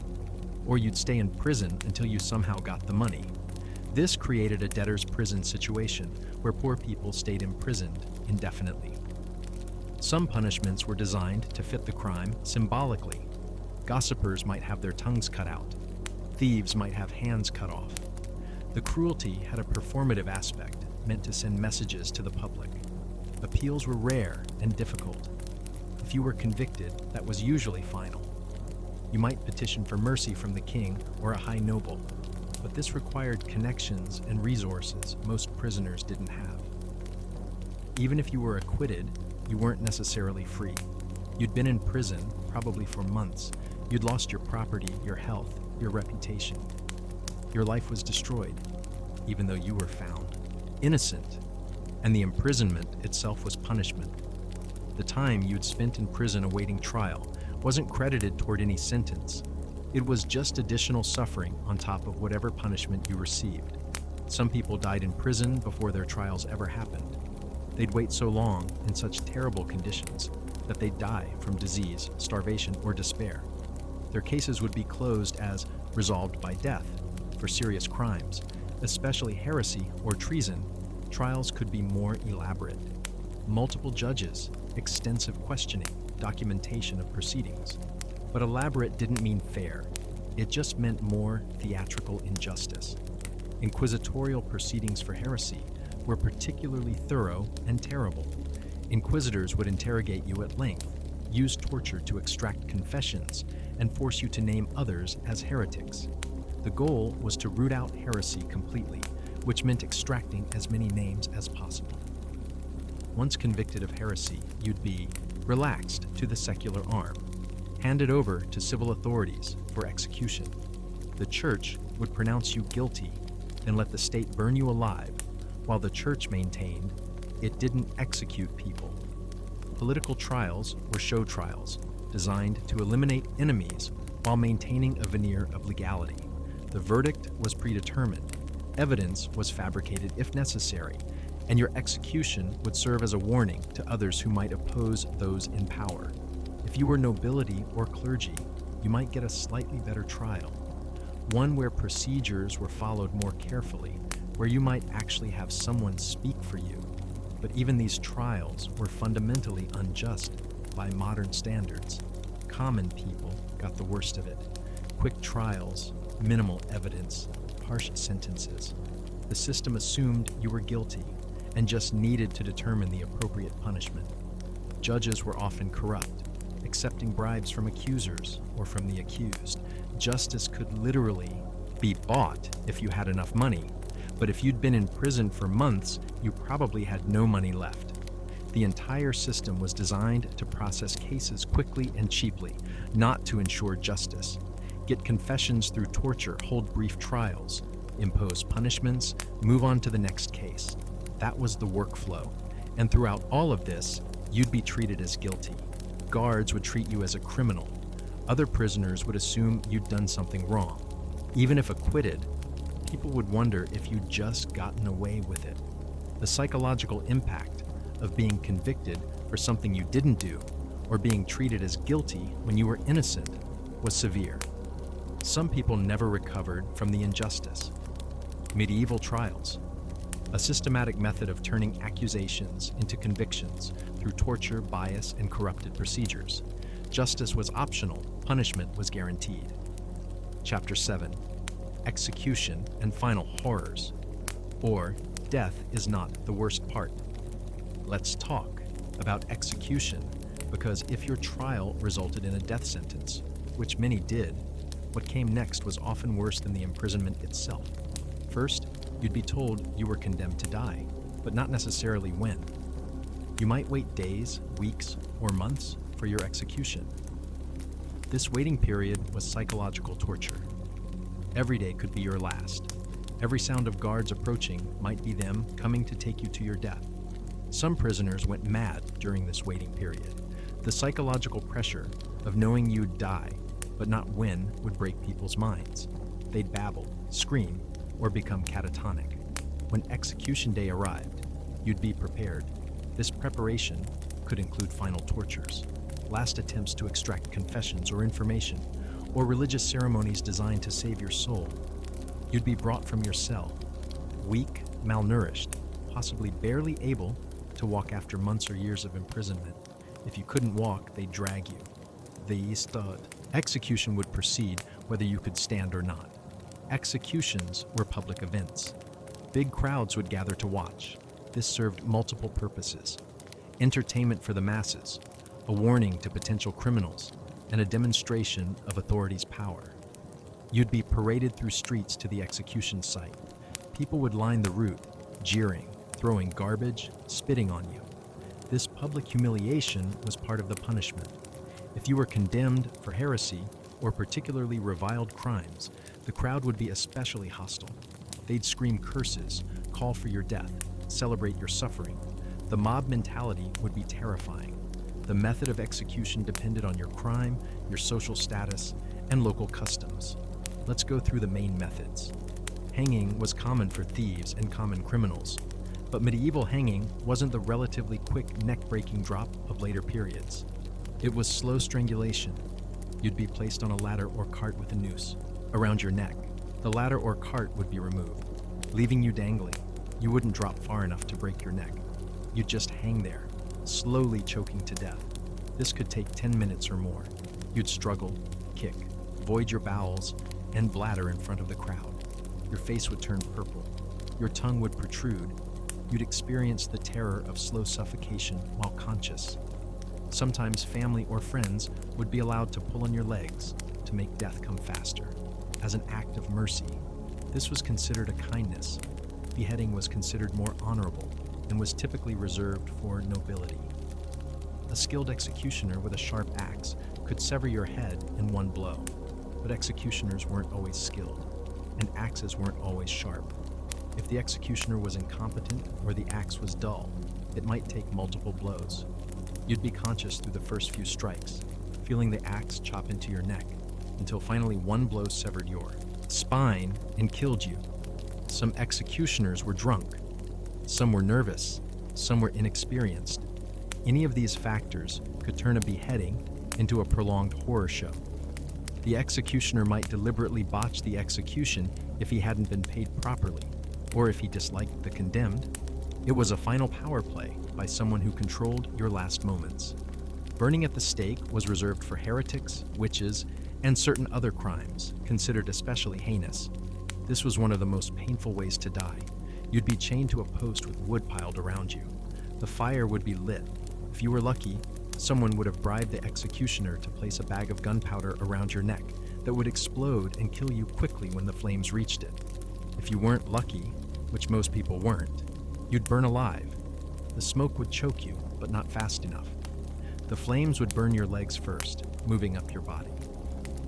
Speaker 1: or you'd stay in prison until you somehow got the money. This created a debtor's prison situation where poor people stayed imprisoned indefinitely. Some punishments were designed to fit the crime symbolically. Gossipers might have their tongues cut out. Thieves might have hands cut off. The cruelty had a performative aspect, meant to send messages to the public. Appeals were rare and difficult. If you were convicted, that was usually final. You might petition for mercy from the king or a high noble, but this required connections and resources most prisoners didn't have. Even if you were acquitted, you weren't necessarily free. You'd been in prison, probably for months. You'd lost your property, your health, your reputation. Your life was destroyed, even though you were found innocent, and the imprisonment itself was punishment. The time you'd spent in prison awaiting trial wasn't credited toward any sentence. It was just additional suffering on top of whatever punishment you received. Some people died in prison before their trials ever happened. They'd wait so long in such terrible conditions that they'd die from disease, starvation, or despair. Their cases would be closed as resolved by death. For serious crimes, especially heresy or treason, trials could be more elaborate. Multiple judges, extensive questioning, documentation of proceedings. But elaborate didn't mean fair. It just meant more theatrical injustice. Inquisitorial proceedings for heresy were particularly thorough and terrible. Inquisitors would interrogate you at length, use torture to extract confessions, and force you to name others as heretics. The goal was to root out heresy completely, which meant extracting as many names as possible. Once convicted of heresy, you'd be relaxed to the secular arm, handed over to civil authorities for execution. The church would pronounce you guilty and let the state burn you alive, while the church maintained it didn't execute people. Political trials were show trials, designed to eliminate enemies while maintaining a veneer of legality. The verdict was predetermined, evidence was fabricated if necessary, and your execution would serve as a warning to others who might oppose those in power. If you were nobility or clergy, you might get a slightly better trial, one where procedures were followed more carefully, where you might actually have someone speak for you. But even these trials were fundamentally unjust by modern standards. Common people got the worst of it. Quick trials, minimal evidence, harsh sentences. The system assumed you were guilty and just needed to determine the appropriate punishment. Judges were often corrupt, accepting bribes from accusers or from the accused. Justice could literally be bought if you had enough money, but if you'd been in prison for months, you probably had no money left. The entire system was designed to process cases quickly and cheaply, not to ensure justice. Get confessions through torture, hold brief trials, impose punishments, move on to the next case. That was the workflow. And throughout all of this, you'd be treated as guilty. Guards would treat you as a criminal. Other prisoners would assume you'd done something wrong. Even if acquitted, people would wonder if you'd just gotten away with it. The psychological impact of being convicted for something you didn't do or being treated as guilty when you were innocent was severe. Some people never recovered from the injustice. Medieval trials, a systematic method of turning accusations into convictions through torture, bias, and corrupted procedures. Justice was optional, punishment was guaranteed. Chapter 7. Execution and final horrors. Or, death is not the worst part. Let's talk about execution, because if your trial resulted in a death sentence, which many did, what came next was often worse than the imprisonment itself. First, you'd be told you were condemned to die, but not necessarily when. You might wait days, weeks, or months for your execution. This waiting period was psychological torture. Every day could be your last. Every sound of guards approaching might be them coming to take you to your death. Some prisoners went mad during this waiting period. The psychological pressure of knowing you'd die, but not when, would break people's minds. They'd babble, scream, or become catatonic. When execution day arrived, you'd be prepared. This preparation could include final tortures, last attempts to extract confessions or information, or religious ceremonies designed to save your soul. You'd be brought from your cell, weak, malnourished, possibly barely able to walk after months or years of imprisonment. If you couldn't walk, they'd drag you. The execution would proceed whether you could stand or not. Executions were public events. Big crowds would gather to watch. This served multiple purposes: entertainment for the masses, a warning to potential criminals, and a demonstration of authority's power. You'd be paraded through streets to the execution site. People would line the route, jeering, throwing garbage, spitting on you. This public humiliation was part of the punishment. If you were condemned for heresy or particularly reviled crimes, the crowd would be especially hostile. They'd scream curses, call for your death, celebrate your suffering. The mob mentality would be terrifying. The method of execution depended on your crime, your social status, and local customs. Let's go through the main methods. Hanging was common for thieves and common criminals, but medieval hanging wasn't the relatively quick neck-breaking drop of later periods. It was slow strangulation. You'd be placed on a ladder or cart with a noose around your neck. The ladder or cart would be removed, leaving you dangling. You wouldn't drop far enough to break your neck. You'd just hang there, slowly choking to death. This could take 10 minutes or more. You'd struggle, kick, void your bowels, and bladder in front of the crowd. Your face would turn purple. Your tongue would protrude. You'd experience the terror of slow suffocation while conscious. Sometimes family or friends would be allowed to pull on your legs to make death come faster. As an act of mercy, this was considered a kindness. Beheading was considered more honorable and was typically reserved for nobility. A skilled executioner with a sharp axe could sever your head in one blow, but executioners weren't always skilled, and axes weren't always sharp. If the executioner was incompetent or the axe was dull, it might take multiple blows. You'd be conscious through the first few strikes, feeling the axe chop into your neck, until finally one blow severed your spine and killed you. Some executioners were drunk. Some were nervous. Some were inexperienced. Any of these factors could turn a beheading into a prolonged horror show. The executioner might deliberately botch the execution if he hadn't been paid properly, or if he disliked the condemned. It was a final power play by someone who controlled your last moments. Burning at the stake was reserved for heretics, witches, and certain other crimes considered especially heinous. This was one of the most painful ways to die. You'd be chained to a post with wood piled around you. The fire would be lit. If you were lucky, someone would have bribed the executioner to place a bag of gunpowder around your neck that would explode and kill you quickly when the flames reached it. If you weren't lucky, which most people weren't, you'd burn alive. The smoke would choke you, but not fast enough. The flames would burn your legs first, moving up your body.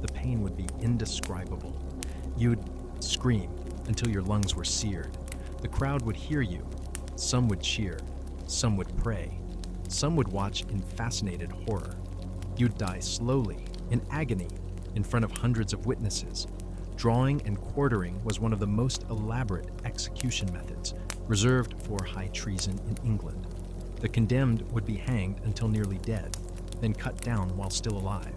Speaker 1: The pain would be indescribable. You'd scream until your lungs were seared. The crowd would hear you. Some would cheer. Some would pray. Some would watch in fascinated horror. You'd die slowly, in agony, in front of hundreds of witnesses. Drawing and quartering was one of the most elaborate execution methods, reserved for high treason in England. The condemned would be hanged until nearly dead, then cut down while still alive.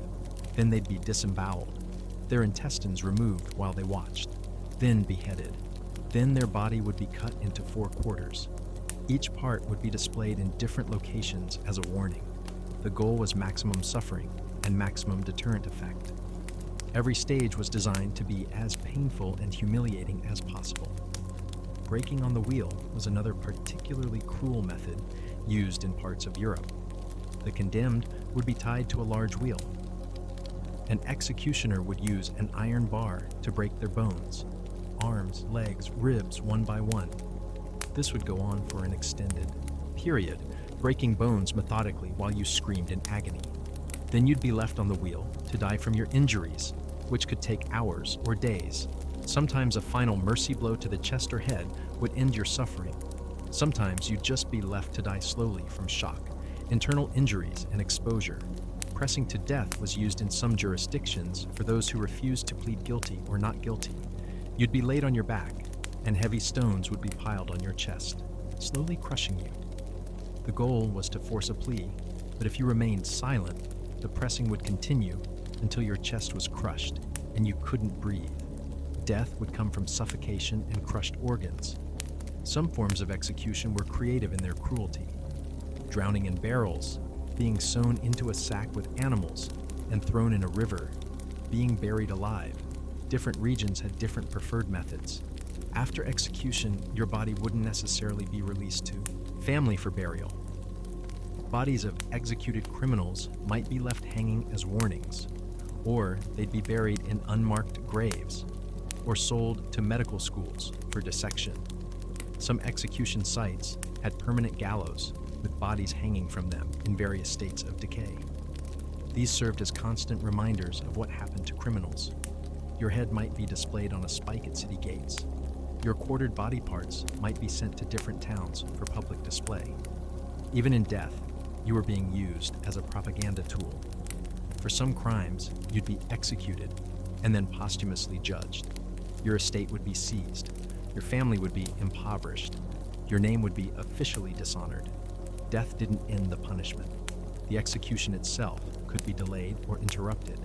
Speaker 1: Then they'd be disemboweled, their intestines removed while they watched, then beheaded. Then their body would be cut into 4 quarters. Each part would be displayed in different locations as a warning. The goal was maximum suffering and maximum deterrent effect. Every stage was designed to be as painful and humiliating as possible. Breaking on the wheel was another particularly cruel method used in parts of Europe. The condemned would be tied to a large wheel. An executioner would use an iron bar to break their bones, arms, legs, ribs, one by one. This would go on for an extended period, breaking bones methodically while you screamed in agony. Then you'd be left on the wheel to die from your injuries, which could take hours or days. Sometimes a final mercy blow to the chest or head would end your suffering. Sometimes you'd just be left to die slowly from shock, internal injuries, and exposure. Pressing to death was used in some jurisdictions for those who refused to plead guilty or not guilty. You'd be laid on your back, and heavy stones would be piled on your chest, slowly crushing you. The goal was to force a plea, but if you remained silent, the pressing would continue until your chest was crushed and you couldn't breathe. Death would come from suffocation and crushed organs. Some forms of execution were creative in their cruelty. Drowning in barrels, being sewn into a sack with animals and thrown in a river, being buried alive. Different regions had different preferred methods. After execution, your body wouldn't necessarily be released to family for burial. Bodies of executed criminals might be left hanging as warnings, or they'd be buried in unmarked graves, or sold to medical schools for dissection. Some execution sites had permanent gallows with bodies hanging from them in various states of decay. These served as constant reminders of what happened to criminals. Your head might be displayed on a spike at city gates. Your quartered body parts might be sent to different towns for public display. Even in death, you were being used as a propaganda tool. For some crimes, you'd be executed and then posthumously judged. Your estate would be seized. Your family would be impoverished. Your name would be officially dishonored. Death didn't end the punishment. The execution itself could be delayed or interrupted.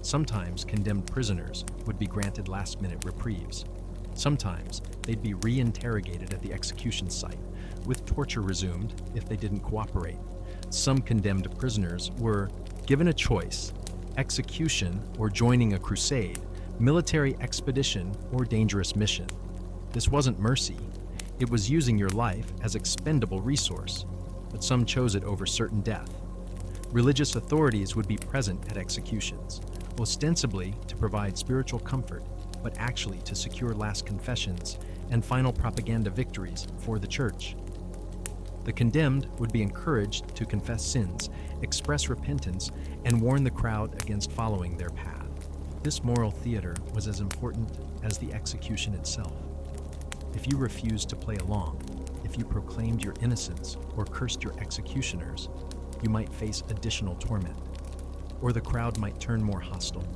Speaker 1: Sometimes condemned prisoners would be granted last-minute reprieves. Sometimes they'd be re-interrogated at the execution site, with torture resumed if they didn't cooperate. Some condemned prisoners were given a choice: execution or joining a crusade, military expedition or dangerous mission. This wasn't mercy. It was using your life as expendable resource, but some chose it over certain death. Religious authorities would be present at executions, ostensibly to provide spiritual comfort, but actually to secure last confessions and final propaganda victories for the church. The condemned would be encouraged to confess sins, express repentance, and warn the crowd against following their path. This moral theater was as important as the execution itself. If you refused to play along, if you proclaimed your innocence or cursed your executioners, you might face additional torment, or the crowd might turn more hostile.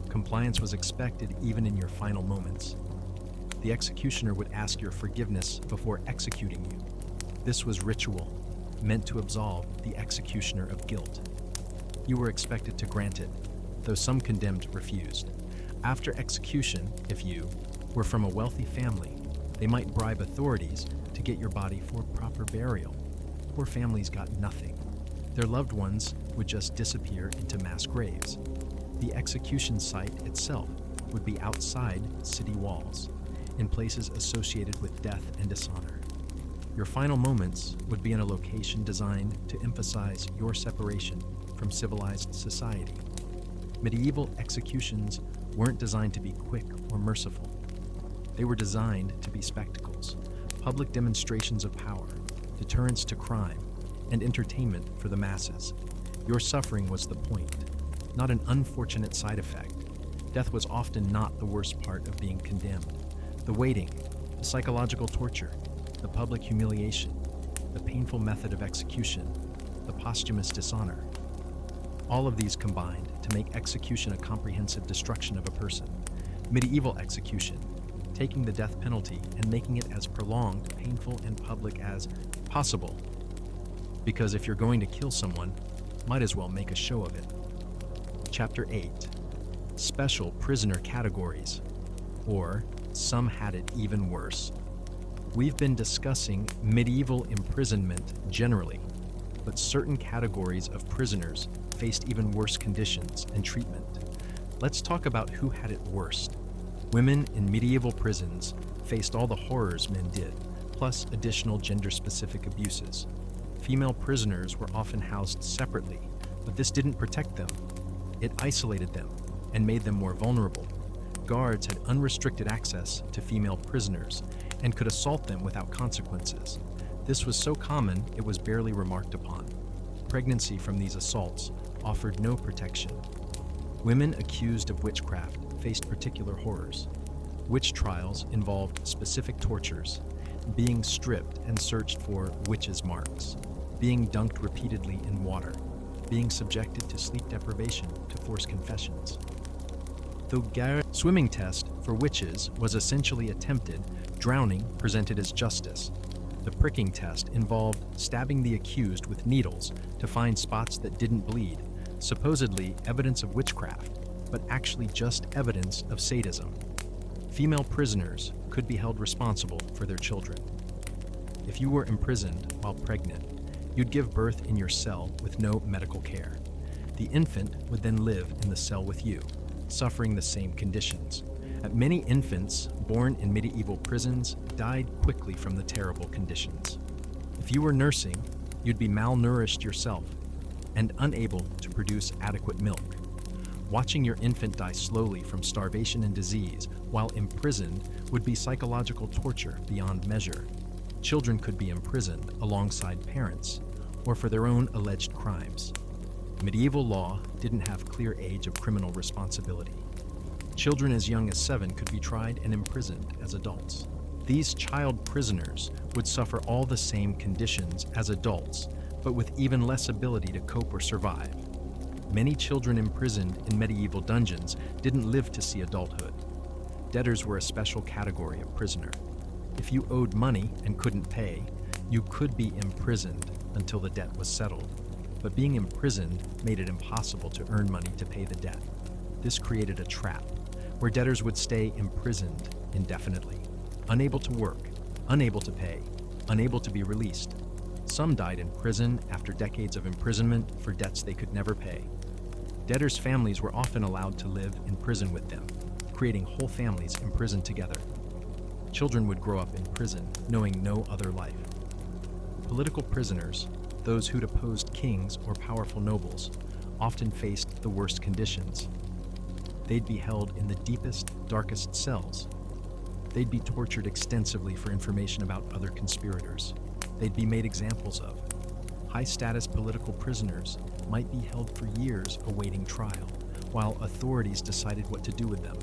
Speaker 1: Compliance was expected even in your final moments. The executioner would ask your forgiveness before executing you. This was ritual, meant to absolve the executioner of guilt. You were expected to grant it, though some condemned refused. After execution, if you were from a wealthy family, they might bribe authorities to get your body for proper burial. Poor families got nothing. Their loved ones would just disappear into mass graves. The execution site itself would be outside city walls, in places associated with death and dishonor. Your final moments would be in a location designed to emphasize your separation from civilized society. Medieval executions weren't designed to be quick or merciful. They were designed to be spectacles, public demonstrations of power, deterrence to crime, and entertainment for the masses. Your suffering was the point, not an unfortunate side effect. Death was often not the worst part of being condemned. The waiting, the psychological torture, the public humiliation, the painful method of execution, the posthumous dishonor. All of these combined to make execution a comprehensive destruction of a person. Medieval execution, taking the death penalty and making it as prolonged, painful, and public as possible. Because if you're going to kill someone, might as well make a show of it. Chapter 8. Special prisoner categories, or some had it even worse. We've been discussing medieval imprisonment generally, but certain categories of prisoners faced even worse conditions and treatment. Let's talk about who had it worst. Women in medieval prisons faced all the horrors men did, plus additional gender-specific abuses. Female prisoners were often housed separately, but this didn't protect them. It isolated them and made them more vulnerable. Guards had unrestricted access to female prisoners and could assault them without consequences. This was so common it was barely remarked upon. Pregnancy from these assaults offered no protection. Women accused of witchcraft faced particular horrors. Witch trials involved specific tortures, being stripped and searched for witches' marks, being dunked repeatedly in water, being subjected to sleep deprivation to force confessions. Though swimming test for witches was essentially attempted, drowning presented as justice. The pricking test involved stabbing the accused with needles to find spots that didn't bleed, supposedly evidence of witchcraft, but actually just evidence of sadism. Female prisoners could be held responsible for their children. If you were imprisoned while pregnant, you'd give birth in your cell with no medical care. The infant would then live in the cell with you, suffering the same conditions. Many infants born in medieval prisons died quickly from the terrible conditions. If you were nursing, you'd be malnourished yourself and unable to produce adequate milk. Watching your infant die slowly from starvation and disease while imprisoned would be psychological torture beyond measure. Children could be imprisoned alongside parents or for their own alleged crimes. Medieval law didn't have clear age of criminal responsibility. Children as young as 7 could be tried and imprisoned as adults. These child prisoners would suffer all the same conditions as adults, but with even less ability to cope or survive. Many children imprisoned in medieval dungeons didn't live to see adulthood. Debtors were a special category of prisoner. If you owed money and couldn't pay, you could be imprisoned until the debt was settled. But being imprisoned made it impossible to earn money to pay the debt. This created a trap where debtors would stay imprisoned indefinitely, unable to work, unable to pay, unable to be released. Some died in prison after decades of imprisonment for debts they could never pay. Debtors' families were often allowed to live in prison with them, creating whole families imprisoned together. Children would grow up in prison, knowing no other life. Political prisoners, those who'd opposed kings or powerful nobles, often faced the worst conditions. They'd be held in the deepest, darkest cells. They'd be tortured extensively for information about other conspirators. They'd be made examples of. High-status political prisoners might be held for years awaiting trial, while authorities decided what to do with them.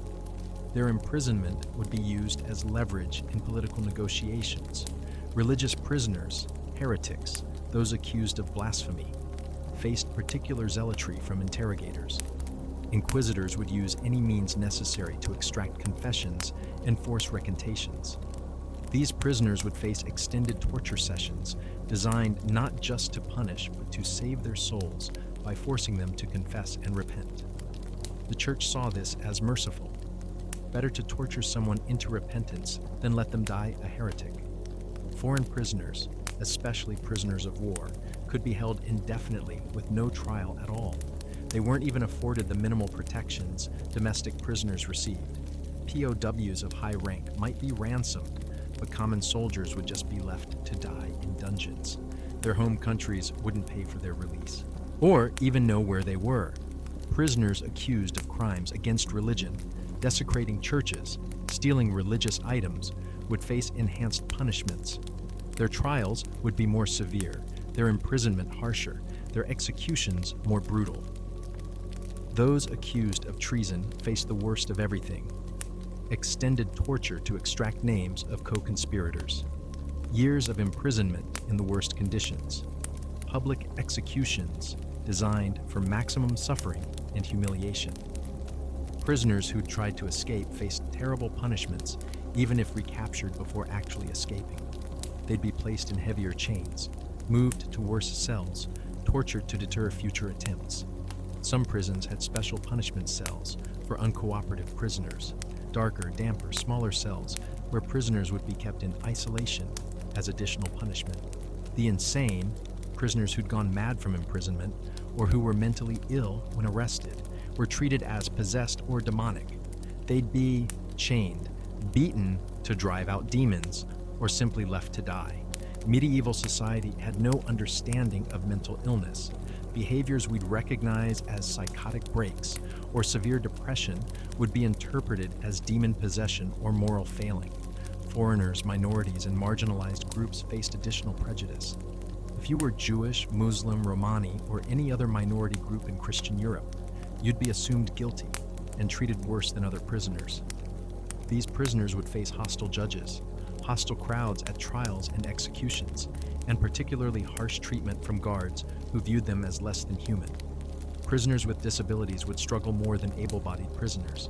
Speaker 1: Their imprisonment would be used as leverage in political negotiations. Religious prisoners, heretics, those accused of blasphemy, faced particular zealotry from interrogators. Inquisitors would use any means necessary to extract confessions and force recantations. These prisoners would face extended torture sessions designed not just to punish, but to save their souls by forcing them to confess and repent. The church saw this as merciful. Better to torture someone into repentance than let them die a heretic. Foreign prisoners, especially prisoners of war, could be held indefinitely with no trial at all. They weren't even afforded the minimal protections domestic prisoners received. POWs of high rank might be ransomed, but common soldiers would just be left to die in dungeons. Their home countries wouldn't pay for their release, or even know where they were. Prisoners accused of crimes against religion, desecrating churches, stealing religious items, would face enhanced punishments. Their trials would be more severe, their imprisonment harsher, their executions more brutal. Those accused of treason faced the worst of everything: extended torture to extract names of co-conspirators, years of imprisonment in the worst conditions, public executions designed for maximum suffering and humiliation. Prisoners who'd tried to escape faced terrible punishments, even if recaptured before actually escaping. They'd be placed in heavier chains, moved to worse cells, tortured to deter future attempts. Some prisons had special punishment cells for uncooperative prisoners, darker, damper, smaller cells where prisoners would be kept in isolation as additional punishment. The insane, prisoners who'd gone mad from imprisonment or who were mentally ill when arrested, were treated as possessed or demonic. They'd be chained, beaten to drive out demons, or simply left to die. Medieval society had no understanding of mental illness. Behaviors we'd recognize as psychotic breaks or severe depression would be interpreted as demon possession or moral failing. Foreigners, minorities, and marginalized groups faced additional prejudice. If you were Jewish, Muslim, Romani, or any other minority group in Christian Europe, you'd be assumed guilty and treated worse than other prisoners. These prisoners would face hostile judges, hostile crowds at trials and executions, and particularly harsh treatment from guards who viewed them as less than human. Prisoners with disabilities would struggle more than able-bodied prisoners.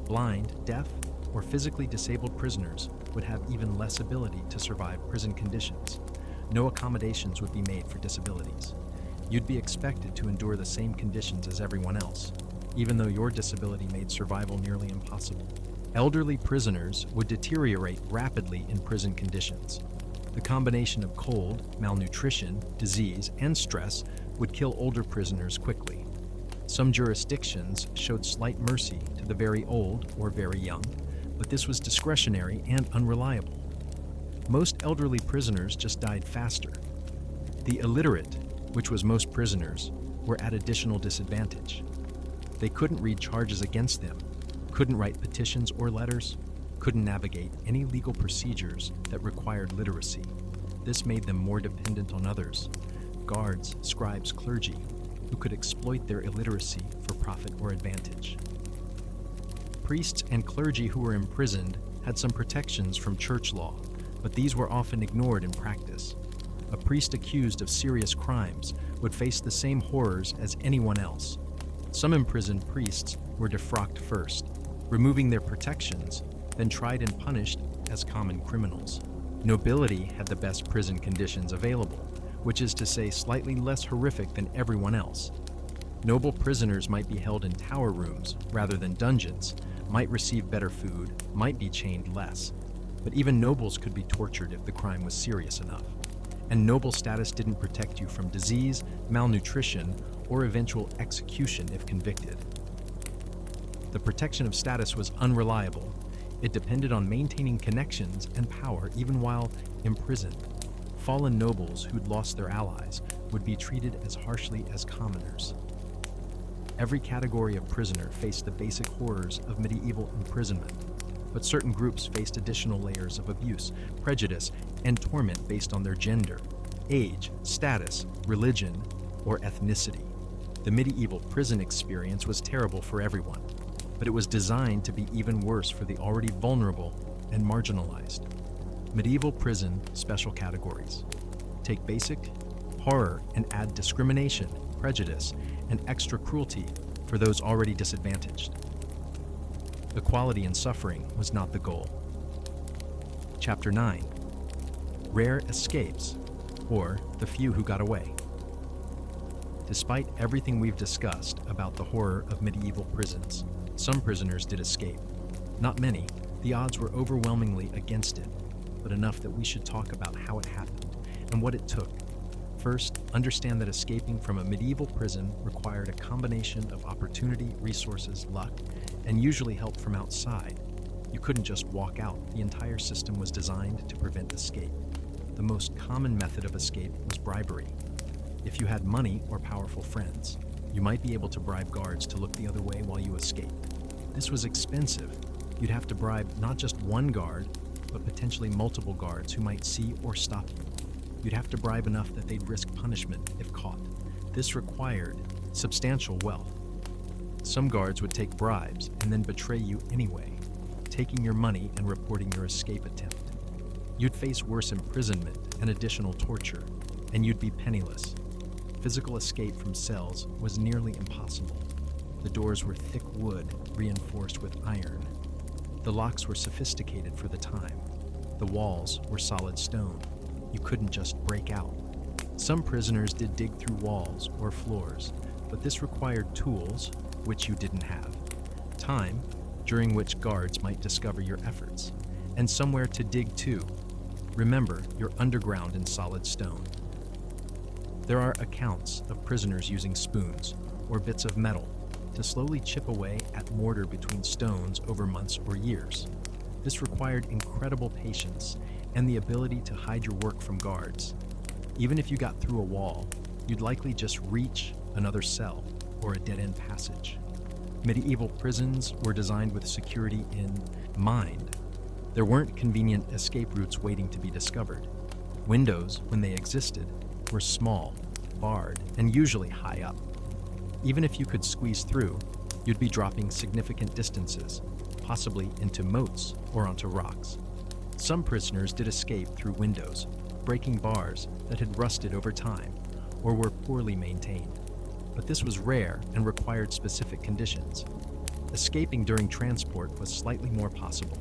Speaker 1: Blind, deaf, or physically disabled prisoners would have even less ability to survive prison conditions. No accommodations would be made for disabilities. You'd be expected to endure the same conditions as everyone else, even though your disability made survival nearly impossible. Elderly prisoners would deteriorate rapidly in prison conditions. The combination of cold, malnutrition, disease, and stress would kill older prisoners quickly. Some jurisdictions showed slight mercy to the very old or very young, but this was discretionary and unreliable. Most elderly prisoners just died faster. The illiterate, which was most prisoners, were at additional disadvantage. They couldn't read charges against them, couldn't write petitions or letters, couldn't navigate any legal procedures that required literacy. This made them more dependent on others, guards, scribes, clergy, who could exploit their illiteracy for profit or advantage. Priests and clergy who were imprisoned had some protections from church law, but these were often ignored in practice. A priest accused of serious crimes would face the same horrors as anyone else. Some imprisoned priests were defrocked first, removing their protections then tried and punished as common criminals. Nobility had the best prison conditions available, which is to say slightly less horrific than everyone else. Noble prisoners might be held in tower rooms rather than dungeons, might receive better food, might be chained less. But even nobles could be tortured if the crime was serious enough. And noble status didn't protect you from disease, malnutrition, or eventual execution if convicted. The protection of status was unreliable. It depended on maintaining connections and power even while imprisoned. Fallen nobles who'd lost their allies would be treated as harshly as commoners. Every category of prisoner faced the basic horrors of medieval imprisonment, but certain groups faced additional layers of abuse, prejudice, and torment based on their gender, age, status, religion, or ethnicity. The medieval prison experience was terrible for everyone, but it was designed to be even worse for the already vulnerable and marginalized. Medieval prison special categories. Take basic, horror, and add discrimination, prejudice, and extra cruelty for those already disadvantaged. Equality in suffering was not the goal. Chapter 9. Rare escapes, or the few who got away. Despite everything we've discussed about the horror of medieval prisons, some prisoners did escape. Not many, the odds were overwhelmingly against it, but enough that we should talk about how it happened and what it took. First, understand that escaping from a medieval prison required a combination of opportunity, resources, luck, and usually help from outside. You couldn't just walk out. The entire system was designed to prevent escape. The most common method of escape was bribery. If you had money or powerful friends, you might be able to bribe guards to look the other way while you escaped. This was expensive. You'd have to bribe not just one guard, but potentially multiple guards who might see or stop you. You'd have to bribe enough that they'd risk punishment if caught. This required substantial wealth. Some guards would take bribes and then betray you anyway, taking your money and reporting your escape attempt. You'd face worse imprisonment and additional torture, and you'd be penniless. Physical escape from cells was nearly impossible. The doors were thick wood reinforced with iron. The locks were sophisticated for the time. The walls were solid stone. You couldn't just break out. Some prisoners did dig through walls or floors, but this required tools, which you didn't have, time, during which guards might discover your efforts, and somewhere to dig to. Remember, you're underground in solid stone. There are accounts of prisoners using spoons or bits of metal to slowly chip away at mortar between stones over months or years. This required incredible patience and the ability to hide your work from guards. Even if you got through a wall, you'd likely just reach another cell or a dead-end passage. Medieval prisons were designed with security in mind. There weren't convenient escape routes waiting to be discovered. Windows, when they existed, were small, barred, and usually high up. Even if you could squeeze through, you'd be dropping significant distances, possibly into moats or onto rocks. Some prisoners did escape through windows, breaking bars that had rusted over time or were poorly maintained. But this was rare and required specific conditions. Escaping during transport was slightly more possible.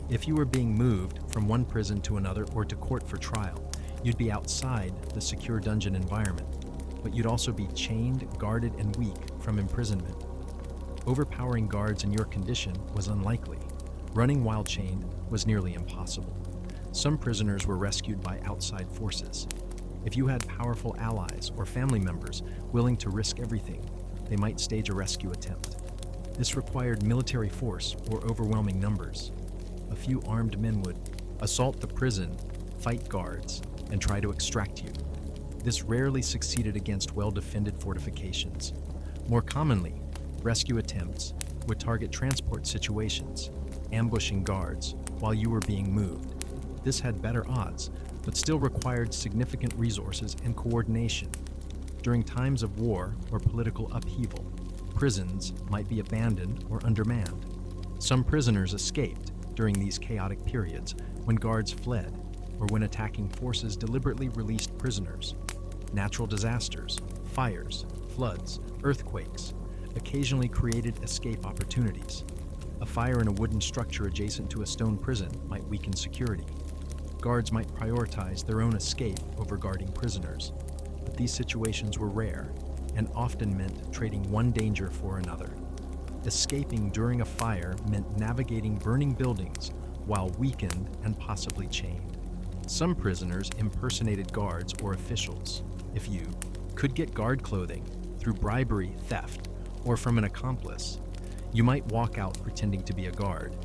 Speaker 1: If you were being moved from one prison to another or to court for trial, you'd be outside the secure dungeon environment, but you'd also be chained, guarded, and weak from imprisonment. Overpowering guards in your condition was unlikely. Running while chained was nearly impossible. Some prisoners were rescued by outside forces. If you had powerful allies or family members willing to risk everything, they might stage a rescue attempt. This required military force or overwhelming numbers. A few armed men would assault the prison, fight guards, and try to extract you. This rarely succeeded against well-defended fortifications. More commonly, rescue attempts would target transport situations, ambushing guards while you were being moved. This had better odds, but still required significant resources and coordination. During times of war or political upheaval, prisons might be abandoned or undermanned. Some prisoners escaped during these chaotic periods when guards fled or when attacking forces deliberately released prisoners. Natural disasters, fires, floods, earthquakes occasionally created escape opportunities. A fire in a wooden structure adjacent to a stone prison might weaken security. Guards might prioritize their own escape over guarding prisoners, but these situations were rare and often meant trading one danger for another. Escaping during a fire meant navigating burning buildings while weakened and possibly chained. Some prisoners impersonated guards or officials. If you could get guard clothing through bribery, theft, or from an accomplice, you might walk out pretending to be a guard.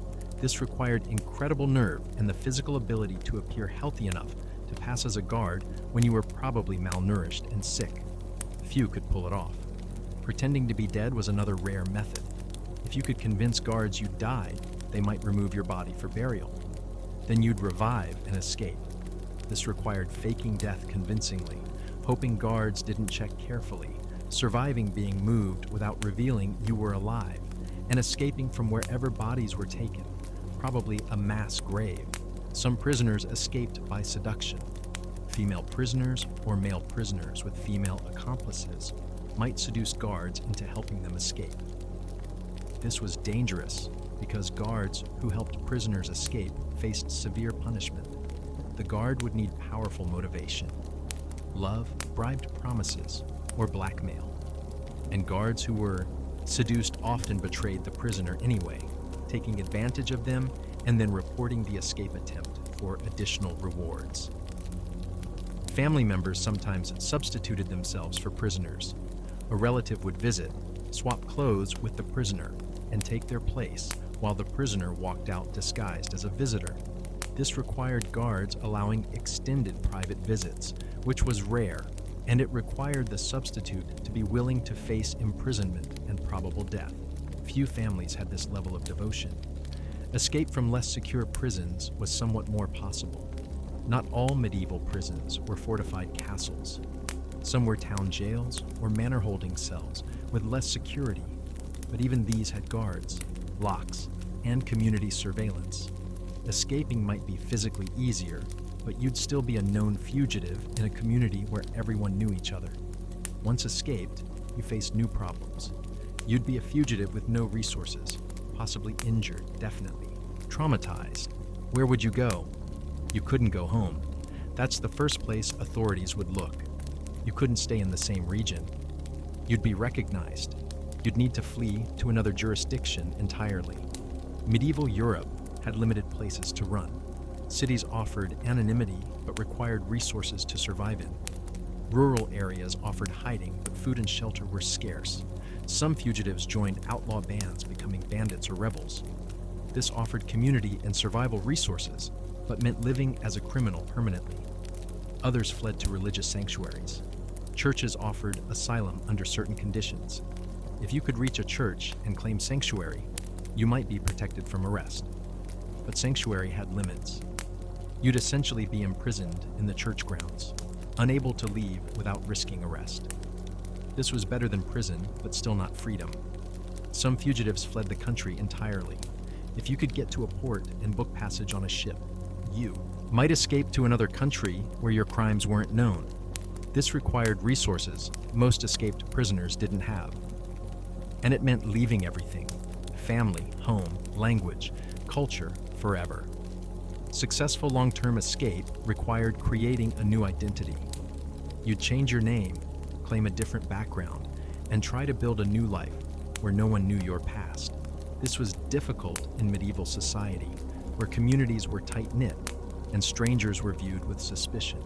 Speaker 1: This required incredible nerve and the physical ability to appear healthy enough to pass as a guard when you were probably malnourished and sick. Few could pull it off. Pretending to be dead was another rare method. If you could convince guards you died, they might remove your body for burial. Then you'd revive and escape. This required faking death convincingly, hoping guards didn't check carefully, surviving being moved without revealing you were alive, and escaping from wherever bodies were taken, probably a mass grave. Some prisoners escaped by seduction. Female prisoners or male prisoners with female accomplices might seduce guards into helping them escape. This was dangerous because guards who helped prisoners escape faced severe punishment. The guard would need powerful motivation: love, bribed promises, or blackmail. And guards who were seduced often betrayed the prisoner anyway, taking advantage of them and then reporting the escape attempt for additional rewards. Family members sometimes substituted themselves for prisoners. A relative would visit, swap clothes with the prisoner, and take their place while the prisoner walked out disguised as a visitor. This required guards allowing extended private visits, which was rare, and it required the substitute to be willing to face imprisonment and probable death. Few families had this level of devotion. Escape from less secure prisons was somewhat more possible. Not all medieval prisons were fortified castles. Some were town jails or manor-holding cells with less security, but even these had guards, locks, and community surveillance. Escaping might be physically easier, but you'd still be a known fugitive in a community where everyone knew each other. Once escaped, you faced new problems. You'd be a fugitive with no resources, possibly injured, definitely, traumatized. Where would you go? You couldn't go home. That's the first place authorities would look. You couldn't stay in the same region. You'd be recognized. You'd need to flee to another jurisdiction entirely. Medieval Europe had limited places to run. Cities offered anonymity but required resources to survive in. Rural areas offered hiding, but food and shelter were scarce. Some fugitives joined outlaw bands, becoming bandits or rebels. This offered community and survival resources, but meant living as a criminal permanently. Others fled to religious sanctuaries. Churches offered asylum under certain conditions. If you could reach a church and claim sanctuary, you might be protected from arrest. But sanctuary had limits. You'd essentially be imprisoned in the church grounds, unable to leave without risking arrest. This was better than prison, but still not freedom. Some fugitives fled the country entirely. If you could get to a port and book passage on a ship, you might escape to another country where your crimes weren't known. This required resources most escaped prisoners didn't have. And it meant leaving everything: family, home, language, culture, forever. Successful long-term escape required creating a new identity. You'd change your name, claim a different background, and try to build a new life where no one knew your past. This was difficult in medieval society, where communities were tight-knit and strangers were viewed with suspicion.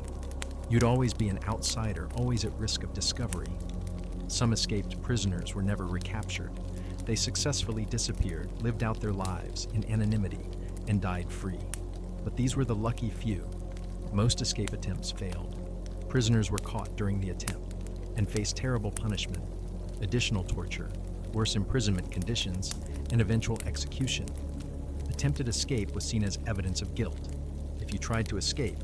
Speaker 1: You'd always be an outsider, always at risk of discovery. Some escaped prisoners were never recaptured. They successfully disappeared, lived out their lives in anonymity, and died free. But these were the lucky few. Most escape attempts failed. Prisoners were caught during the attempt and faced terrible punishment, additional torture, worse imprisonment conditions, and eventual execution. Attempted escape was seen as evidence of guilt. If you tried to escape,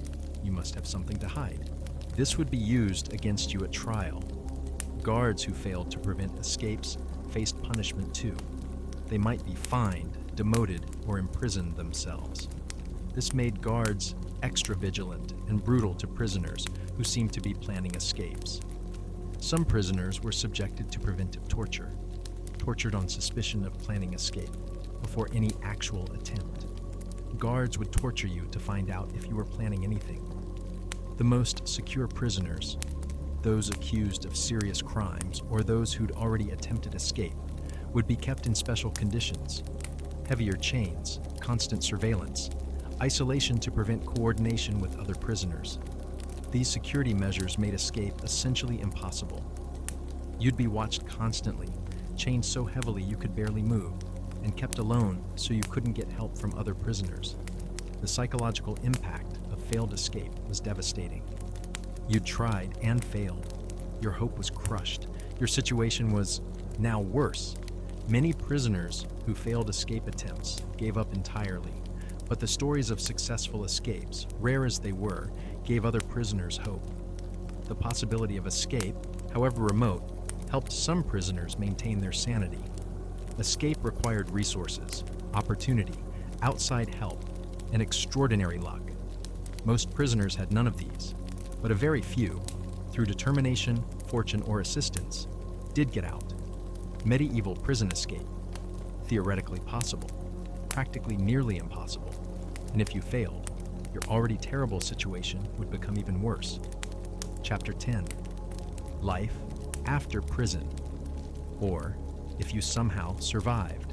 Speaker 1: you must have something to hide. This would be used against you at trial. Guards who failed to prevent escapes faced punishment too. They might be fined, demoted, or imprisoned themselves. This made guards extra vigilant and brutal to prisoners who seemed to be planning escapes. Some prisoners were subjected to preventive torture, tortured on suspicion of planning escape. before any actual attempt. Guards would torture you to find out if you were planning anything. The most secure prisoners, those accused of serious crimes or those who'd already attempted escape, would be kept in special conditions. Heavier chains, constant surveillance, isolation to prevent coordination with other prisoners. These security measures made escape essentially impossible. You'd be watched constantly, chained so heavily you could barely move, and kept alone so you couldn't get help from other prisoners. The psychological impact of failed escape was devastating. You'd tried and failed. Your hope was crushed. Your situation was now worse. Many prisoners who failed escape attempts gave up entirely, but the stories of successful escapes, rare as they were, gave other prisoners hope. The possibility of escape, however remote, helped some prisoners maintain their sanity. Escape required resources, opportunity, outside help, and extraordinary luck. Most prisoners had none of these, but a very few, through determination, fortune, or assistance, did get out. Medieval prison escape, theoretically possible, practically nearly impossible, and if you failed, your already terrible situation would become even worse. Chapter 10. Life after prison, or if you somehow survived.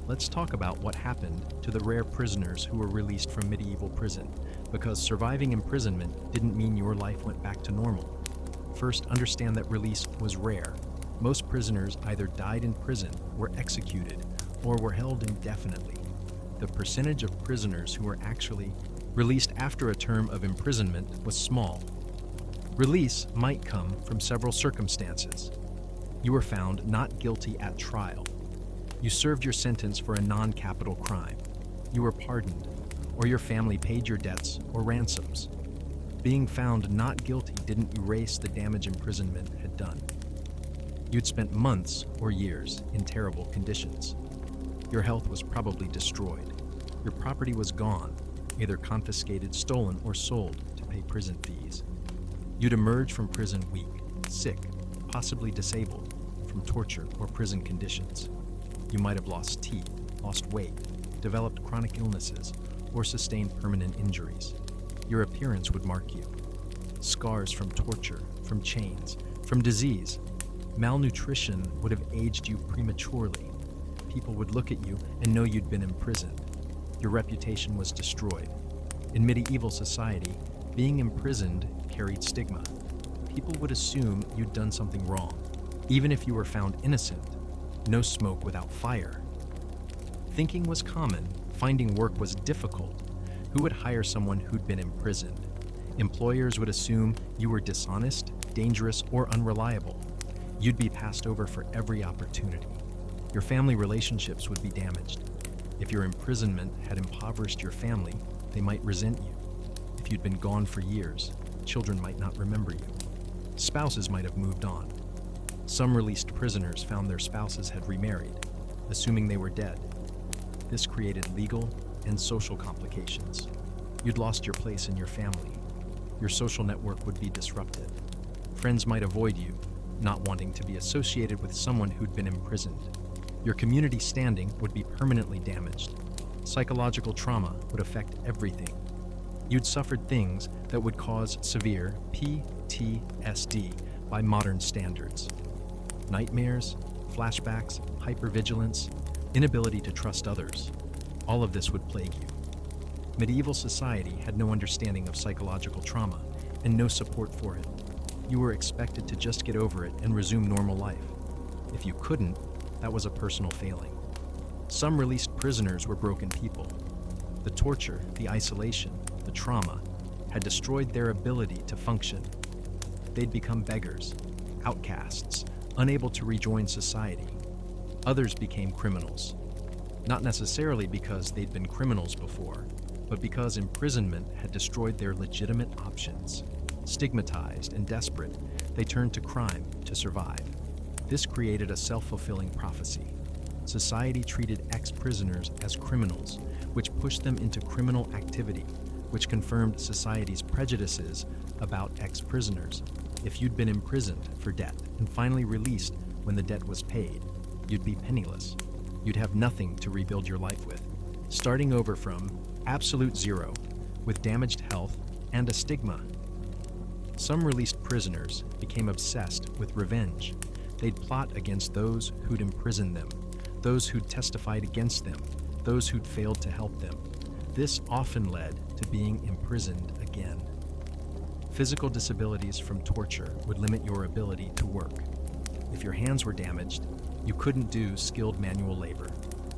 Speaker 1: Let's talk about what happened to the rare prisoners who were released from medieval prison, because surviving imprisonment didn't mean your life went back to normal. First, understand that release was rare. Most prisoners either died in prison, were executed, or were held indefinitely. The percentage of prisoners who were actually released after a term of imprisonment was small. Release might come from several circumstances. You were found not guilty at trial. You served your sentence for a non-capital crime. You were pardoned, or your family paid your debts or ransoms. Being found not guilty didn't erase the damage imprisonment had done. You'd spent months or years in terrible conditions. Your health was probably destroyed. Your property was gone, either confiscated, stolen, or sold to pay prison fees. You'd emerge from prison weak, sick, possibly disabled from torture or prison conditions. You might have lost teeth, lost weight, developed chronic illnesses, or sustained permanent injuries. Your appearance would mark you. Scars from torture, from chains, from disease. Malnutrition would have aged you prematurely. People would look at you and know you'd been imprisoned. Your reputation was destroyed. In medieval society, being imprisoned carried stigma. People would assume you'd done something wrong. Even if you were found innocent, no smoke without fire. Thinking was common, finding work was difficult. Who would hire someone who'd been imprisoned? Employers would assume you were dishonest, dangerous, or unreliable. You'd be passed over for every opportunity. Your family relationships would be damaged. If your imprisonment had impoverished your family, they might resent you. If you'd been gone for years, children might not remember you. Spouses might have moved on. Some released prisoners found their spouses had remarried, assuming they were dead. This created legal and social complications. You'd lost your place in your family. Your social network would be disrupted. Friends might avoid you, not wanting to be associated with someone who'd been imprisoned. Your community standing would be permanently damaged. Psychological trauma would affect everything. You'd suffered things that would cause severe PTSD by modern standards. Nightmares, flashbacks, hypervigilance, inability to trust others. All of this would plague you. Medieval society had no understanding of psychological trauma and no support for it. You were expected to just get over it and resume normal life. If you couldn't, that was a personal failing. Some released prisoners were broken people. The torture, the isolation, the trauma had destroyed their ability to function. They'd become beggars, outcasts, unable to rejoin society. Others became criminals, not necessarily because they'd been criminals before, but because imprisonment had destroyed their legitimate options. Stigmatized and desperate, they turned to crime to survive. This created a self-fulfilling prophecy. Society treated ex-prisoners as criminals, which pushed them into criminal activity, which confirmed society's prejudices about ex-prisoners. If you'd been imprisoned for debt and finally released when the debt was paid, you'd be penniless. You'd have nothing to rebuild your life with, starting over from absolute zero, with damaged health and a stigma. Some released prisoners became obsessed with revenge. They'd plot against those who'd imprisoned them, those who'd testified against them, those who'd failed to help them. This often led to being imprisoned again. Physical disabilities from torture would limit your ability to work. If your hands were damaged, you couldn't do skilled manual labor.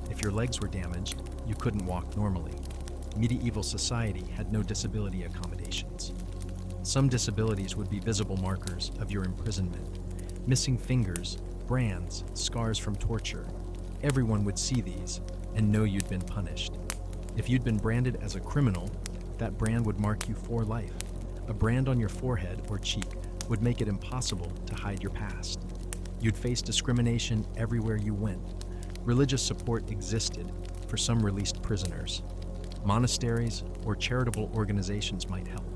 Speaker 1: If your legs were damaged, you couldn't walk normally. Medieval society had no disability accommodations. Some disabilities would be visible markers of your imprisonment. Missing fingers, brands, scars from torture. Everyone would see these and know you'd been punished. If you'd been branded as a criminal, that brand would mark you for life. A brand on your forehead or cheek would make it impossible to hide your past. You'd face discrimination everywhere you went. Religious support existed for some released prisoners. Monasteries or charitable organizations might help.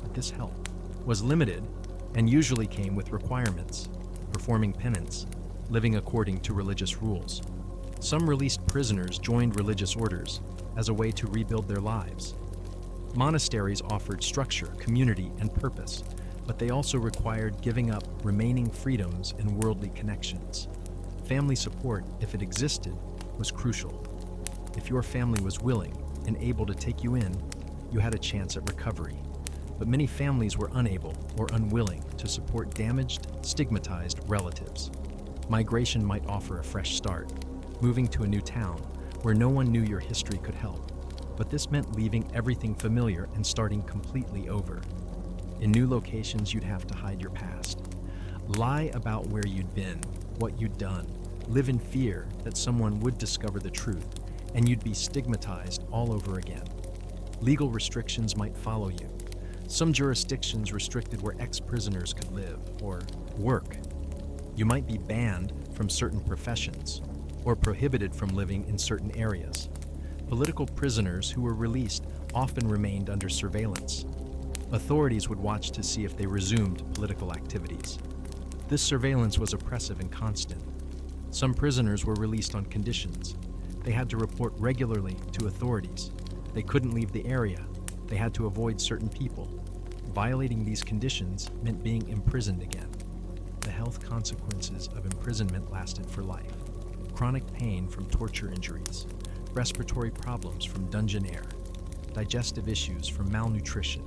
Speaker 1: But this help was limited and usually came with requirements, performing penance, living according to religious rules. Some released prisoners joined religious orders as a way to rebuild their lives. Monasteries offered structure, community, and purpose, but they also required giving up remaining freedoms and worldly connections. Family support, if it existed, was crucial. If your family was willing and able to take you in, you had a chance at recovery. But many families were unable or unwilling to support damaged, stigmatized relatives. Migration might offer a fresh start, moving to a new town where no one knew your history could help. But this meant leaving everything familiar and starting completely over. In new locations, you'd have to hide your past. Lie about where you'd been, what you'd done. Live in fear that someone would discover the truth, and you'd be stigmatized all over again. Legal restrictions might follow you. Some jurisdictions restricted where ex-prisoners could live or work. You might be banned from certain professions or prohibited from living in certain areas. Political prisoners who were released often remained under surveillance. Authorities would watch to see if they resumed political activities. This surveillance was oppressive and constant. Some prisoners were released on conditions. They had to report regularly to authorities. They couldn't leave the area. They had to avoid certain people. Violating these conditions meant being imprisoned again. The health consequences of imprisonment lasted for life. Chronic pain from torture injuries, respiratory problems from dungeon air, digestive issues from malnutrition,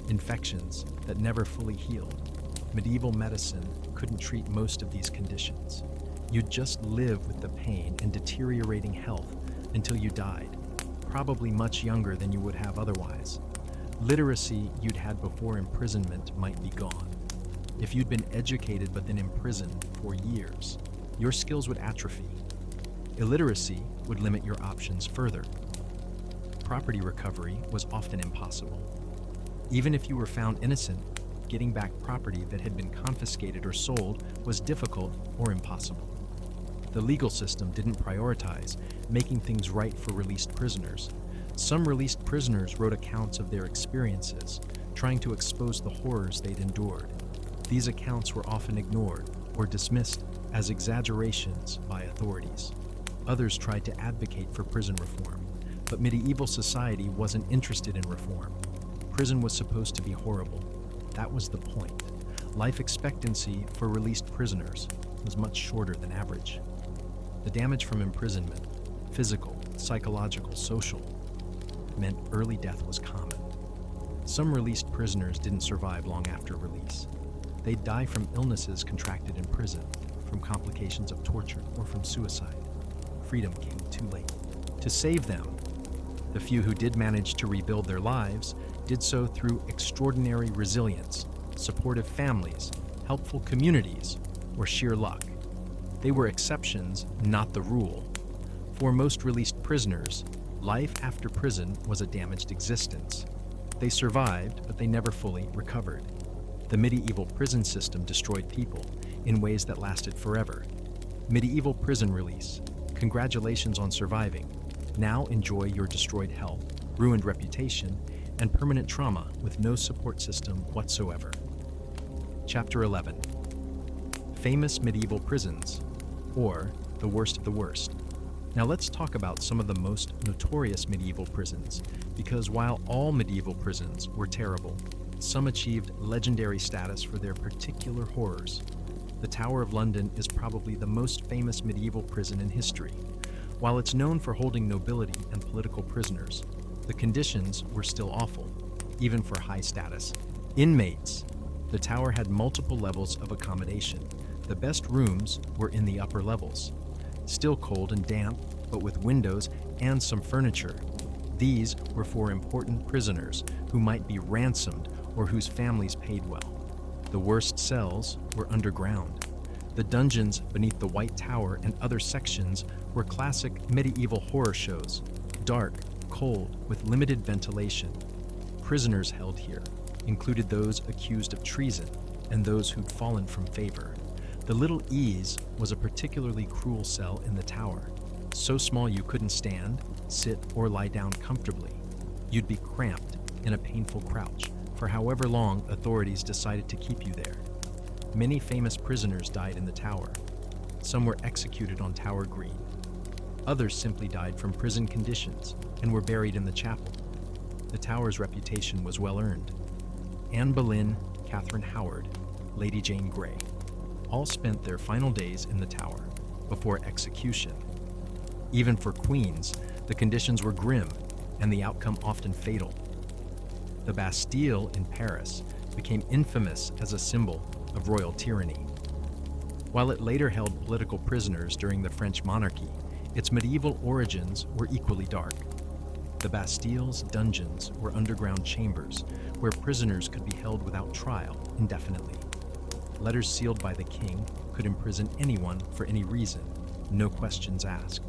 Speaker 1: infections that never fully healed. Medieval medicine couldn't treat most of these conditions. You'd just live with the pain and deteriorating health until you died, probably much younger than you would have otherwise. Literacy you'd had before imprisonment might be gone. If you'd been educated but then imprisoned for years, your skills would atrophy. Illiteracy would limit your options further. Property recovery was often impossible. Even if you were found innocent, getting back property that had been confiscated or sold was difficult or impossible. The legal system didn't prioritize making things right for released prisoners. Some released prisoners wrote accounts of their experiences, trying to expose the horrors they'd endured. These accounts were often ignored or dismissed as exaggerations by authorities. Others tried to advocate for prison reform, but medieval society wasn't interested in reform. Prison was supposed to be horrible. That was the point. Life expectancy for released prisoners was much shorter than average. The damage from imprisonment, physical, psychological, social, meant early death was common. Some released prisoners didn't survive long after release. They'd die from illnesses contracted in prison, from complications of torture, or from suicide. Freedom came too late. To save them, the few who did manage to rebuild their lives did so through extraordinary resilience, supportive families, helpful communities, or sheer luck. They were exceptions, not the rule. For most released prisoners, life after prison was a damaged existence. They survived, but they never fully recovered. The medieval prison system destroyed people in ways that lasted forever. Medieval prison release. Congratulations on surviving. Now enjoy your destroyed health, ruined reputation, and permanent trauma with no support system whatsoever. Chapter 11. Famous medieval prisons, or the worst of the worst. Now let's talk about some of the most notorious medieval prisons, because while all medieval prisons were terrible, some achieved legendary status for their particular horrors. The Tower of London is probably the most famous medieval prison in history. While it's known for holding nobility and political prisoners, the conditions were still awful, even for high-status inmates. The tower had multiple levels of accommodation. The best rooms were in the upper levels, still cold and damp, but with windows and some furniture. These were for important prisoners who might be ransomed or whose families paid well. The worst cells were underground. The dungeons beneath the White Tower and other sections were classic medieval horror shows, dark, cold, with limited ventilation. Prisoners held here included those accused of treason and those who'd fallen from favor. The Little Ease was a particularly cruel cell in the tower, so small you couldn't stand, sit, or lie down comfortably. You'd be cramped in a painful crouch for however long authorities decided to keep you there. Many famous prisoners died in the tower. Some were executed on Tower Green. Others simply died from prison conditions and were buried in the chapel. The tower's reputation was well earned. Anne Boleyn, Catherine Howard, Lady Jane Grey, all spent their final days in the tower before execution. Even for queens, the conditions were grim and the outcome often fatal. The Bastille in Paris became infamous as a symbol of royal tyranny. While it later held political prisoners during the French monarchy, its medieval origins were equally dark. The Bastille's dungeons were underground chambers where prisoners could be held without trial indefinitely. Letters sealed by the king could imprison anyone for any reason, no questions asked.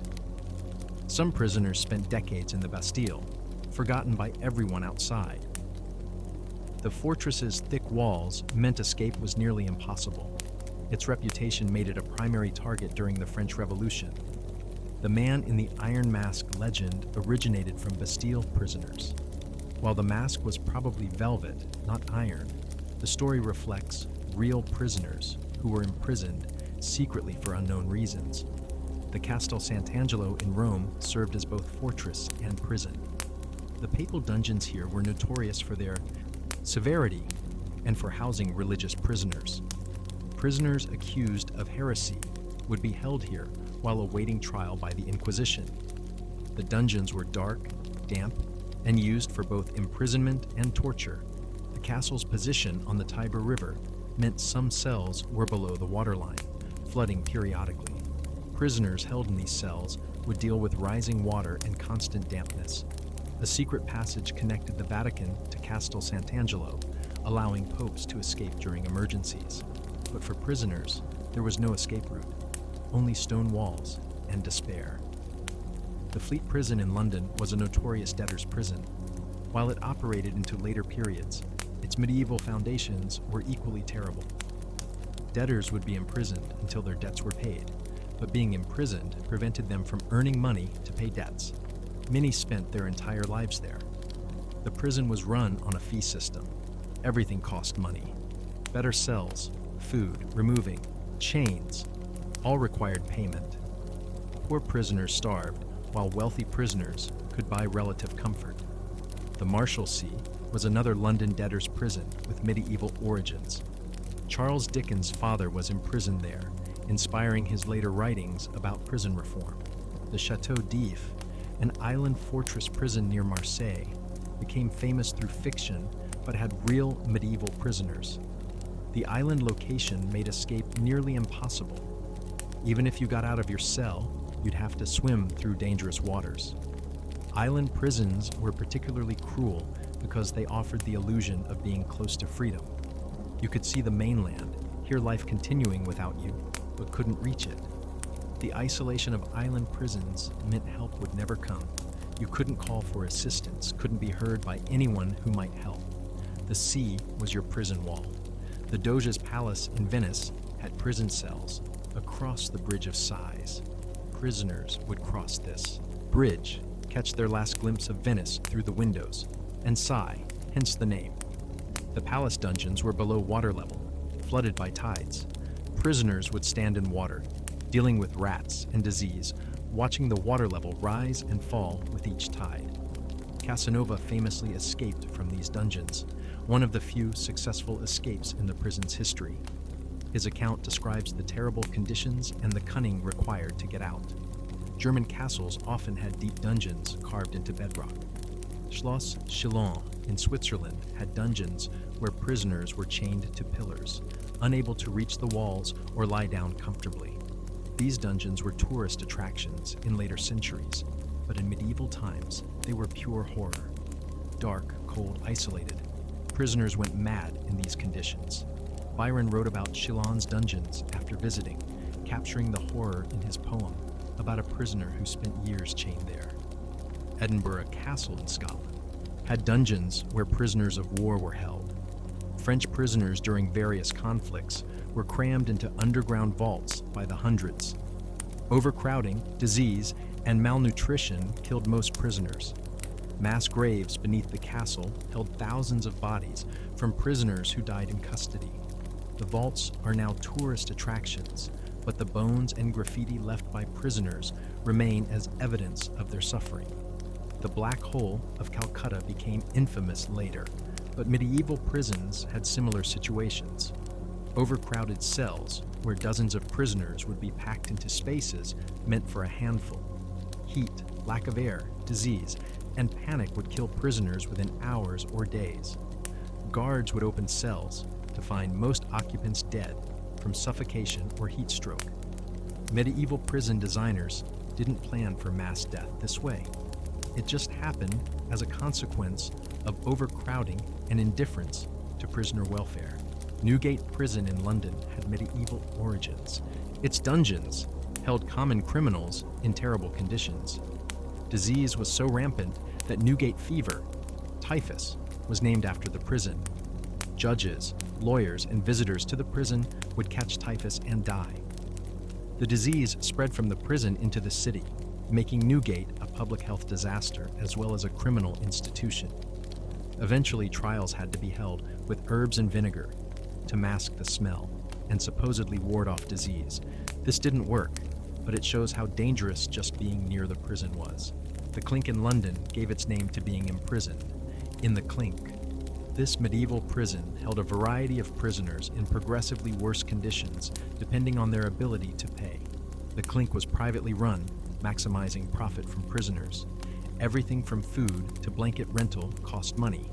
Speaker 1: Some prisoners spent decades in the Bastille, forgotten by everyone outside. The fortress's thick walls meant escape was nearly impossible. Its reputation made it a primary target during the French Revolution. The man in the Iron Mask legend originated from Bastille prisoners. While the mask was probably velvet, not iron, the story reflects real prisoners who were imprisoned secretly for unknown reasons. The Castel Sant'Angelo in Rome served as both fortress and prison. The papal dungeons here were notorious for their severity and for housing religious prisoners. Prisoners accused of heresy would be held here while awaiting trial by the Inquisition. The dungeons were dark, damp, and used for both imprisonment and torture. The castle's position on the Tiber River meant some cells were below the waterline, flooding periodically. Prisoners held in these cells would deal with rising water and constant dampness. A secret passage connected the Vatican to Castel Sant'Angelo, allowing popes to escape during emergencies. But for prisoners, there was no escape route, only stone walls and despair. The Fleet Prison in London was a notorious debtor's prison. While it operated into later periods, its medieval foundations were equally terrible. Debtors would be imprisoned until their debts were paid, but being imprisoned prevented them from earning money to pay debts. Many spent their entire lives there. The prison was run on a fee system. Everything cost money. Better cells, food, removing, chains, all required payment. Poor prisoners starved, while wealthy prisoners could buy relative comfort. The Marshalsea was another London debtor's prison with medieval origins. Charles Dickens' father was imprisoned there, inspiring his later writings about prison reform. The Chateau d'If, an island fortress prison near Marseille, became famous through fiction but had real medieval prisoners. The island location made escape nearly impossible. Even if you got out of your cell, you'd have to swim through dangerous waters. Island prisons were particularly cruel because they offered the illusion of being close to freedom. You could see the mainland, hear life continuing without you, but couldn't reach it. The isolation of island prisons meant help would never come. You couldn't call for assistance, couldn't be heard by anyone who might help. The sea was your prison wall. The Doge's Palace in Venice had prison cells across the Bridge of Sighs. Prisoners would cross this bridge, catch their last glimpse of Venice through the windows, and sigh, hence the name. The palace dungeons were below water level, flooded by tides. Prisoners would stand in water, dealing with rats and disease, watching the water level rise and fall with each tide. Casanova famously escaped from these dungeons, one of the few successful escapes in the prison's history. His account describes the terrible conditions and the cunning required to get out. German castles often had deep dungeons carved into bedrock. Schloss Chillon in Switzerland had dungeons where prisoners were chained to pillars, unable to reach the walls or lie down comfortably. These dungeons were tourist attractions in later centuries, but in medieval times, they were pure horror. Dark, cold, isolated. Prisoners went mad in these conditions. Byron wrote about Chillon's dungeons after visiting, capturing the horror in his poem about a prisoner who spent years chained there. Edinburgh Castle in Scotland had dungeons where prisoners of war were held. French prisoners during various conflicts were crammed into underground vaults by the hundreds. Overcrowding, disease, and malnutrition killed most prisoners. Mass graves beneath the castle held thousands of bodies from prisoners who died in custody. The vaults are now tourist attractions, but the bones and graffiti left by prisoners remain as evidence of their suffering. The Black Hole of Calcutta became infamous later, but medieval prisons had similar situations. Overcrowded cells, where dozens of prisoners would be packed into spaces meant for a handful. Heat, lack of air, disease, and panic would kill prisoners within hours or days. Guards would open cells to find most occupants dead from suffocation or heat stroke. Medieval prison designers didn't plan for mass death this way. It just happened as a consequence of overcrowding and indifference to prisoner welfare. Newgate Prison in London had medieval origins. Its dungeons held common criminals in terrible conditions. Disease was so rampant that Newgate fever, typhus, was named after the prison. Judges, lawyers, and visitors to the prison would catch typhus and die. The disease spread from the prison into the city, making Newgate a public health disaster as well as a criminal institution. Eventually, trials had to be held with herbs and vinegar to mask the smell and supposedly ward off disease. This didn't work, but it shows how dangerous just being near the prison was. The Clink in London gave its name to being imprisoned. In the Clink, this medieval prison held a variety of prisoners in progressively worse conditions depending on their ability to pay. The Clink was privately run, maximizing profit from prisoners. Everything from food to blanket rental cost money.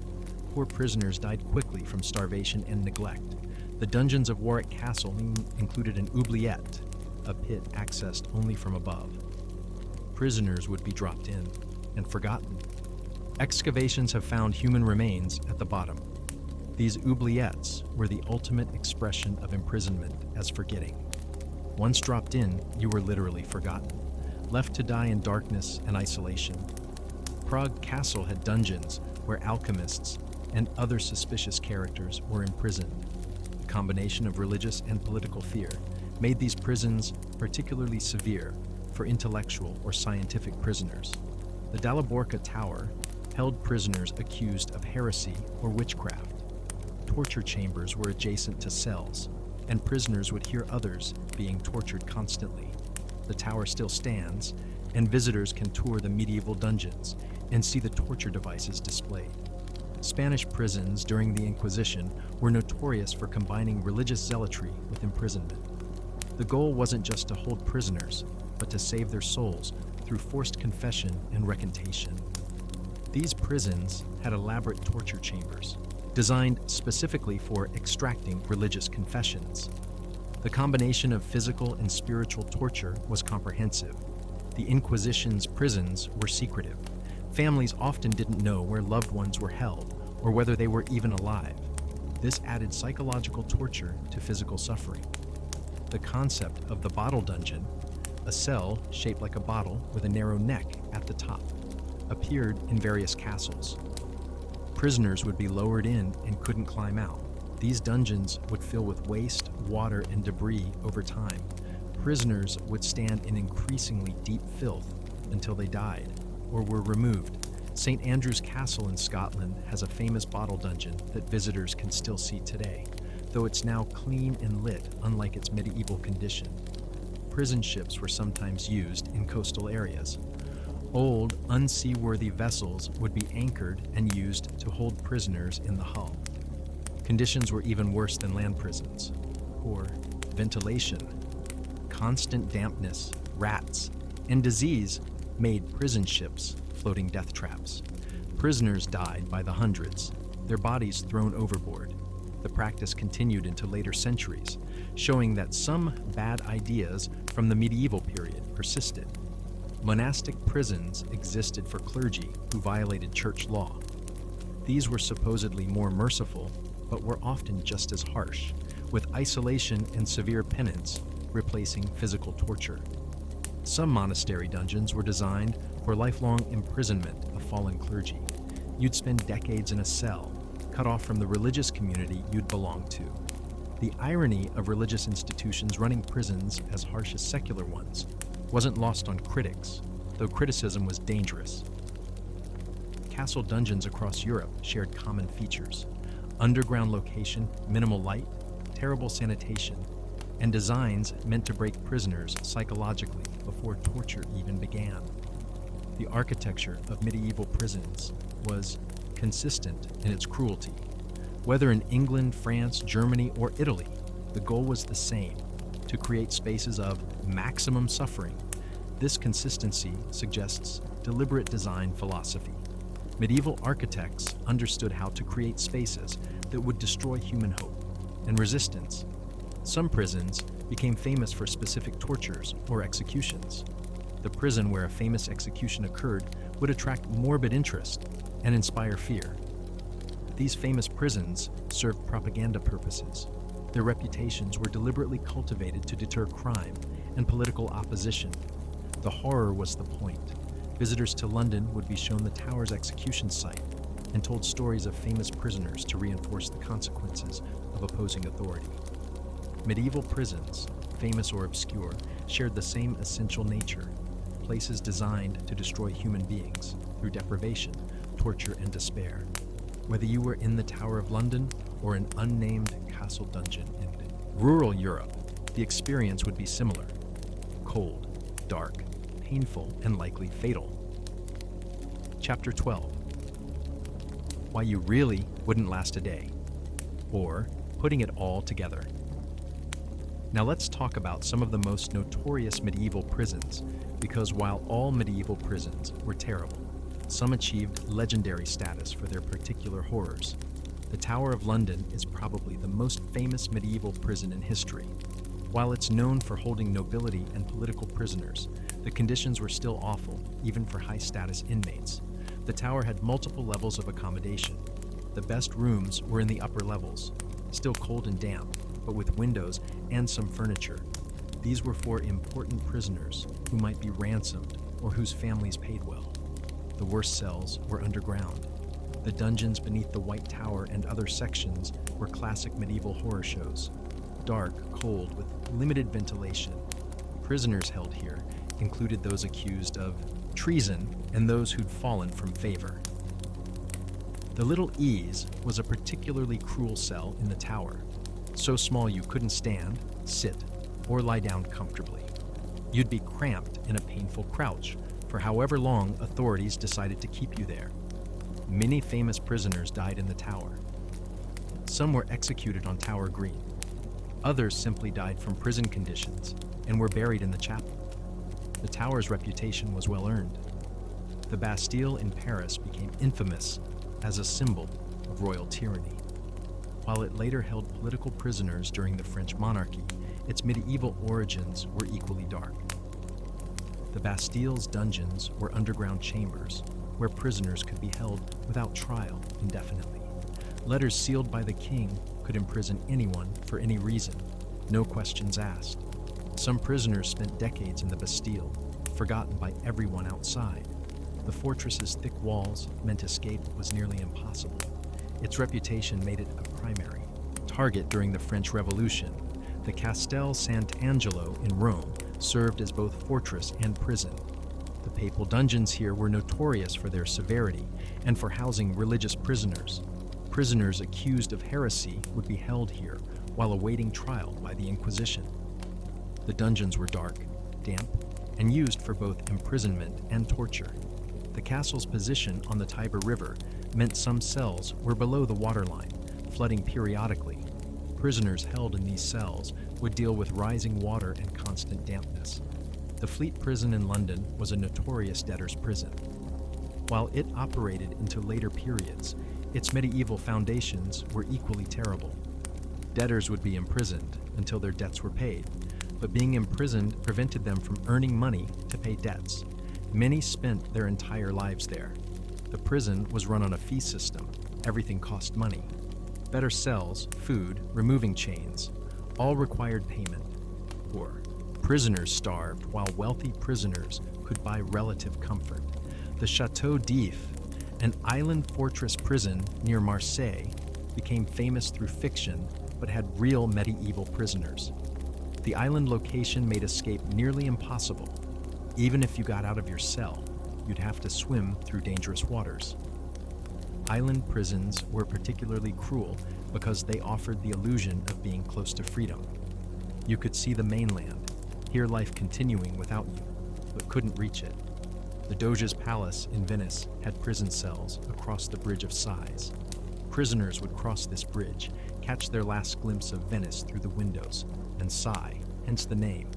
Speaker 1: Poor prisoners died quickly from starvation and neglect. The dungeons of Warwick Castle included an oubliette, a pit accessed only from above. Prisoners would be dropped in and forgotten. Excavations have found human remains at the bottom. These oubliettes were the ultimate expression of imprisonment as forgetting. Once dropped in, you were literally forgotten, left to die in darkness and isolation. Prague Castle had dungeons where alchemists and other suspicious characters were imprisoned. The combination of religious and political fear made these prisons particularly severe for intellectual or scientific prisoners. The Dalaborca Tower held prisoners accused of heresy or witchcraft. Torture chambers were adjacent to cells, and prisoners would hear others being tortured constantly. The tower still stands, and visitors can tour the medieval dungeons and see the torture devices displayed. Spanish prisons during the Inquisition were notorious for combining religious zealotry with imprisonment. The goal wasn't just to hold prisoners, but to save their souls through forced confession and recantation. These prisons had elaborate torture chambers, designed specifically for extracting religious confessions. The combination of physical and spiritual torture was comprehensive. The Inquisition's prisons were secretive. Families often didn't know where loved ones were held or whether they were even alive. This added psychological torture to physical suffering. The concept of the bottle dungeon, a cell shaped like a bottle with a narrow neck at the top, appeared in various castles. Prisoners would be lowered in and couldn't climb out. These dungeons would fill with waste, water, and debris over time. Prisoners would stand in increasingly deep filth until they died or were removed. St. Andrew's Castle in Scotland has a famous bottle dungeon that visitors can still see today, though it's now clean and lit, unlike its medieval condition. prison ships were sometimes used in coastal areas. Old, unseaworthy vessels would be anchored and used to hold prisoners in the hull. Conditions were even worse than land prisons. Poor ventilation, constant dampness, rats, and disease made prison ships floating death traps. Prisoners died by the hundreds, their bodies thrown overboard. The practice continued into later centuries, showing that some bad ideas from the medieval period persisted. Monastic prisons existed for clergy who violated church law. These were supposedly more merciful, but were often just as harsh, with isolation and severe penance replacing physical torture. Some monastery dungeons were designed for lifelong imprisonment of fallen clergy. You'd spend decades in a cell, cut off from the religious community you'd belong to. The irony of religious institutions running prisons as harsh as secular ones wasn't lost on critics, though criticism was dangerous. Castle dungeons across Europe shared common features: underground location, minimal light, terrible sanitation, and designs meant to break prisoners psychologically before torture even began. The architecture of medieval prisons was consistent in its cruelty. Whether in England, France, Germany, or Italy, the goal was the same: to create spaces of maximum suffering. This consistency suggests deliberate design philosophy. Medieval architects understood how to create spaces that would destroy human hope and resistance. Some prisons became famous for specific tortures or executions. The prison where a famous execution occurred would attract morbid interest and inspire fear. These famous prisons served propaganda purposes. Their reputations were deliberately cultivated to deter crime and political opposition. The horror was the point. Visitors to London would be shown the Tower's execution site and told stories of famous prisoners to reinforce the consequences of opposing authority. Medieval prisons, famous or obscure, shared the same essential nature: places designed to destroy human beings through deprivation, torture, and despair. Whether you were in the Tower of London or an unnamed castle dungeon in rural Europe, the experience would be similar: cold, dark, painful, and likely fatal. Chapter 12. Why you really wouldn't last a day, or putting it all together. Now let's talk about some of the most notorious medieval prisons, because while all medieval prisons were terrible, some achieved legendary status for their particular horrors. The Tower of London is probably the most famous medieval prison in history. While it's known for holding nobility and political prisoners, the conditions were still awful, even for high-status inmates. The tower had multiple levels of accommodation. The best rooms were in the upper levels, still cold and damp, but with windows and some furniture. These were for important prisoners who might be ransomed or whose families paid well. The worst cells were underground. The dungeons beneath the White Tower and other sections were classic medieval horror shows. Dark, cold, with limited ventilation. Prisoners held here included those accused of treason and those who'd fallen from favor. The Little Ease was a particularly cruel cell in the tower, so small you couldn't stand, sit, or lie down comfortably. You'd be cramped in a painful crouch for however long authorities decided to keep you there. Many famous prisoners died in the tower. Some were executed on Tower Green. Others simply died from prison conditions and were buried in the chapel. The tower's reputation was well earned. The Bastille in Paris became infamous as a symbol of royal tyranny. While it later held political prisoners during the French monarchy, its medieval origins were equally dark. The Bastille's dungeons were underground chambers where prisoners could be held without trial indefinitely. Letters sealed by the king could imprison anyone for any reason, no questions asked. Some prisoners spent decades in the Bastille, forgotten by everyone outside. The fortress's thick walls meant escape was nearly impossible. Its reputation made it a primary target during the French Revolution. The Castel Sant'Angelo in Rome served as both fortress and prison. The papal dungeons here were notorious for their severity and for housing religious prisoners. Prisoners accused of heresy would be held here while awaiting trial by the Inquisition. The dungeons were dark, damp, and used for both imprisonment and torture. The castle's position on the Tiber River meant some cells were below the waterline, flooding periodically. Prisoners held in these cells would deal with rising water and constant dampness. The Fleet Prison in London was a notorious debtor's prison. While it operated into later periods, its medieval foundations were equally terrible. Debtors would be imprisoned until their debts were paid, but being imprisoned prevented them from earning money to pay debts. Many spent their entire lives there. The prison was run on a fee system. Everything cost money. Better cells, food, removing chains, all required payment. Poor prisoners starved while wealthy prisoners could buy relative comfort. The Château d'If, an island fortress prison near Marseille, became famous through fiction but had real medieval prisoners. The island location made escape nearly impossible. Even if you got out of your cell, you'd have to swim through dangerous waters. Island prisons were particularly cruel because they offered the illusion of being close to freedom. You could see the mainland, hear life continuing without you, but couldn't reach it. The Doge's Palace in Venice had prison cells across the Bridge of Sighs. Prisoners would cross this bridge, catch their last glimpse of Venice through the windows, and sigh, hence the name.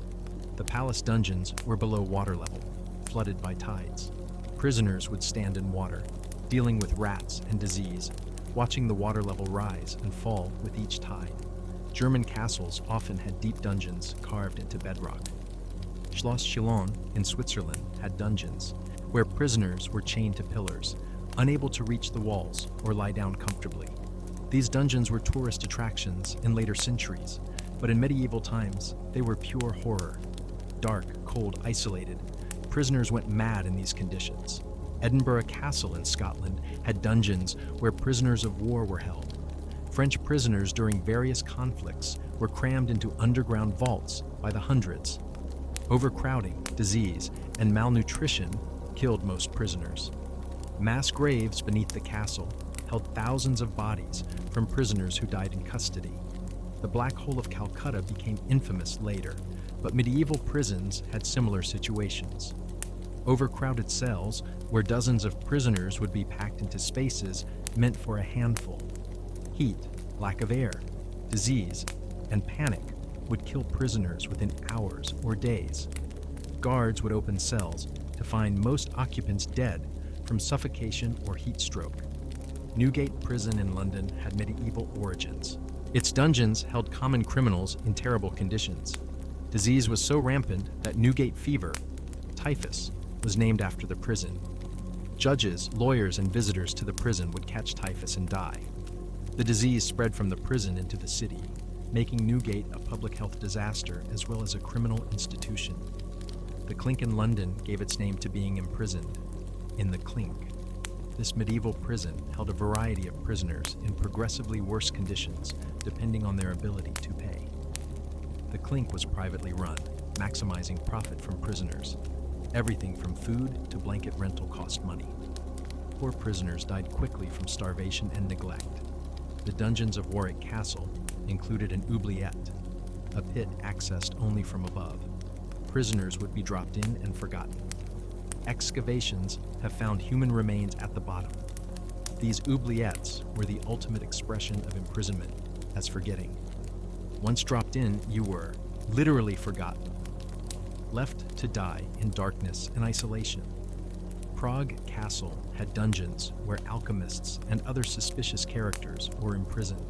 Speaker 1: The palace dungeons were below water level, flooded by tides. Prisoners would stand in water, dealing with rats and disease, watching the water level rise and fall with each tide. German castles often had deep dungeons carved into bedrock. Schloss Chillon in Switzerland had dungeons, where prisoners were chained to pillars, unable to reach the walls or lie down comfortably. These dungeons were tourist attractions in later centuries, but in medieval times, they were pure horror. Dark, cold, isolated, prisoners went mad in these conditions. Edinburgh Castle in Scotland had dungeons where prisoners of war were held. French prisoners during various conflicts were crammed into underground vaults by the hundreds. Overcrowding, disease, and malnutrition killed most prisoners. Mass graves beneath the castle held thousands of bodies from prisoners who died in custody. The Black Hole of Calcutta became infamous later, but medieval prisons had similar situations. Overcrowded cells, where dozens of prisoners would be packed into spaces meant for a handful. Heat, lack of air, disease, and panic would kill prisoners within hours or days. Guards would open cells to find most occupants dead from suffocation or heat stroke. Newgate Prison in London had medieval origins. Its dungeons held common criminals in terrible conditions. Disease was so rampant that Newgate fever, typhus, was named after the prison. Judges, lawyers, and visitors to the prison would catch typhus and die. The disease spread from the prison into the city, making Newgate a public health disaster as well as a criminal institution. The Clink in London gave its name to being imprisoned in the Clink. This medieval prison held a variety of prisoners in progressively worse conditions, depending on their ability to pay. The Clink was privately run, maximizing profit from prisoners. Everything from food to blanket rental cost money. Poor prisoners died quickly from starvation and neglect. The dungeons of Warwick Castle included an oubliette, a pit accessed only from above. Prisoners would be dropped in and forgotten. Excavations have found human remains at the bottom. These oubliettes were the ultimate expression of imprisonment, as forgetting. Once dropped in, you were literally forgotten, left to die in darkness and isolation. Prague Castle had dungeons where alchemists and other suspicious characters were imprisoned.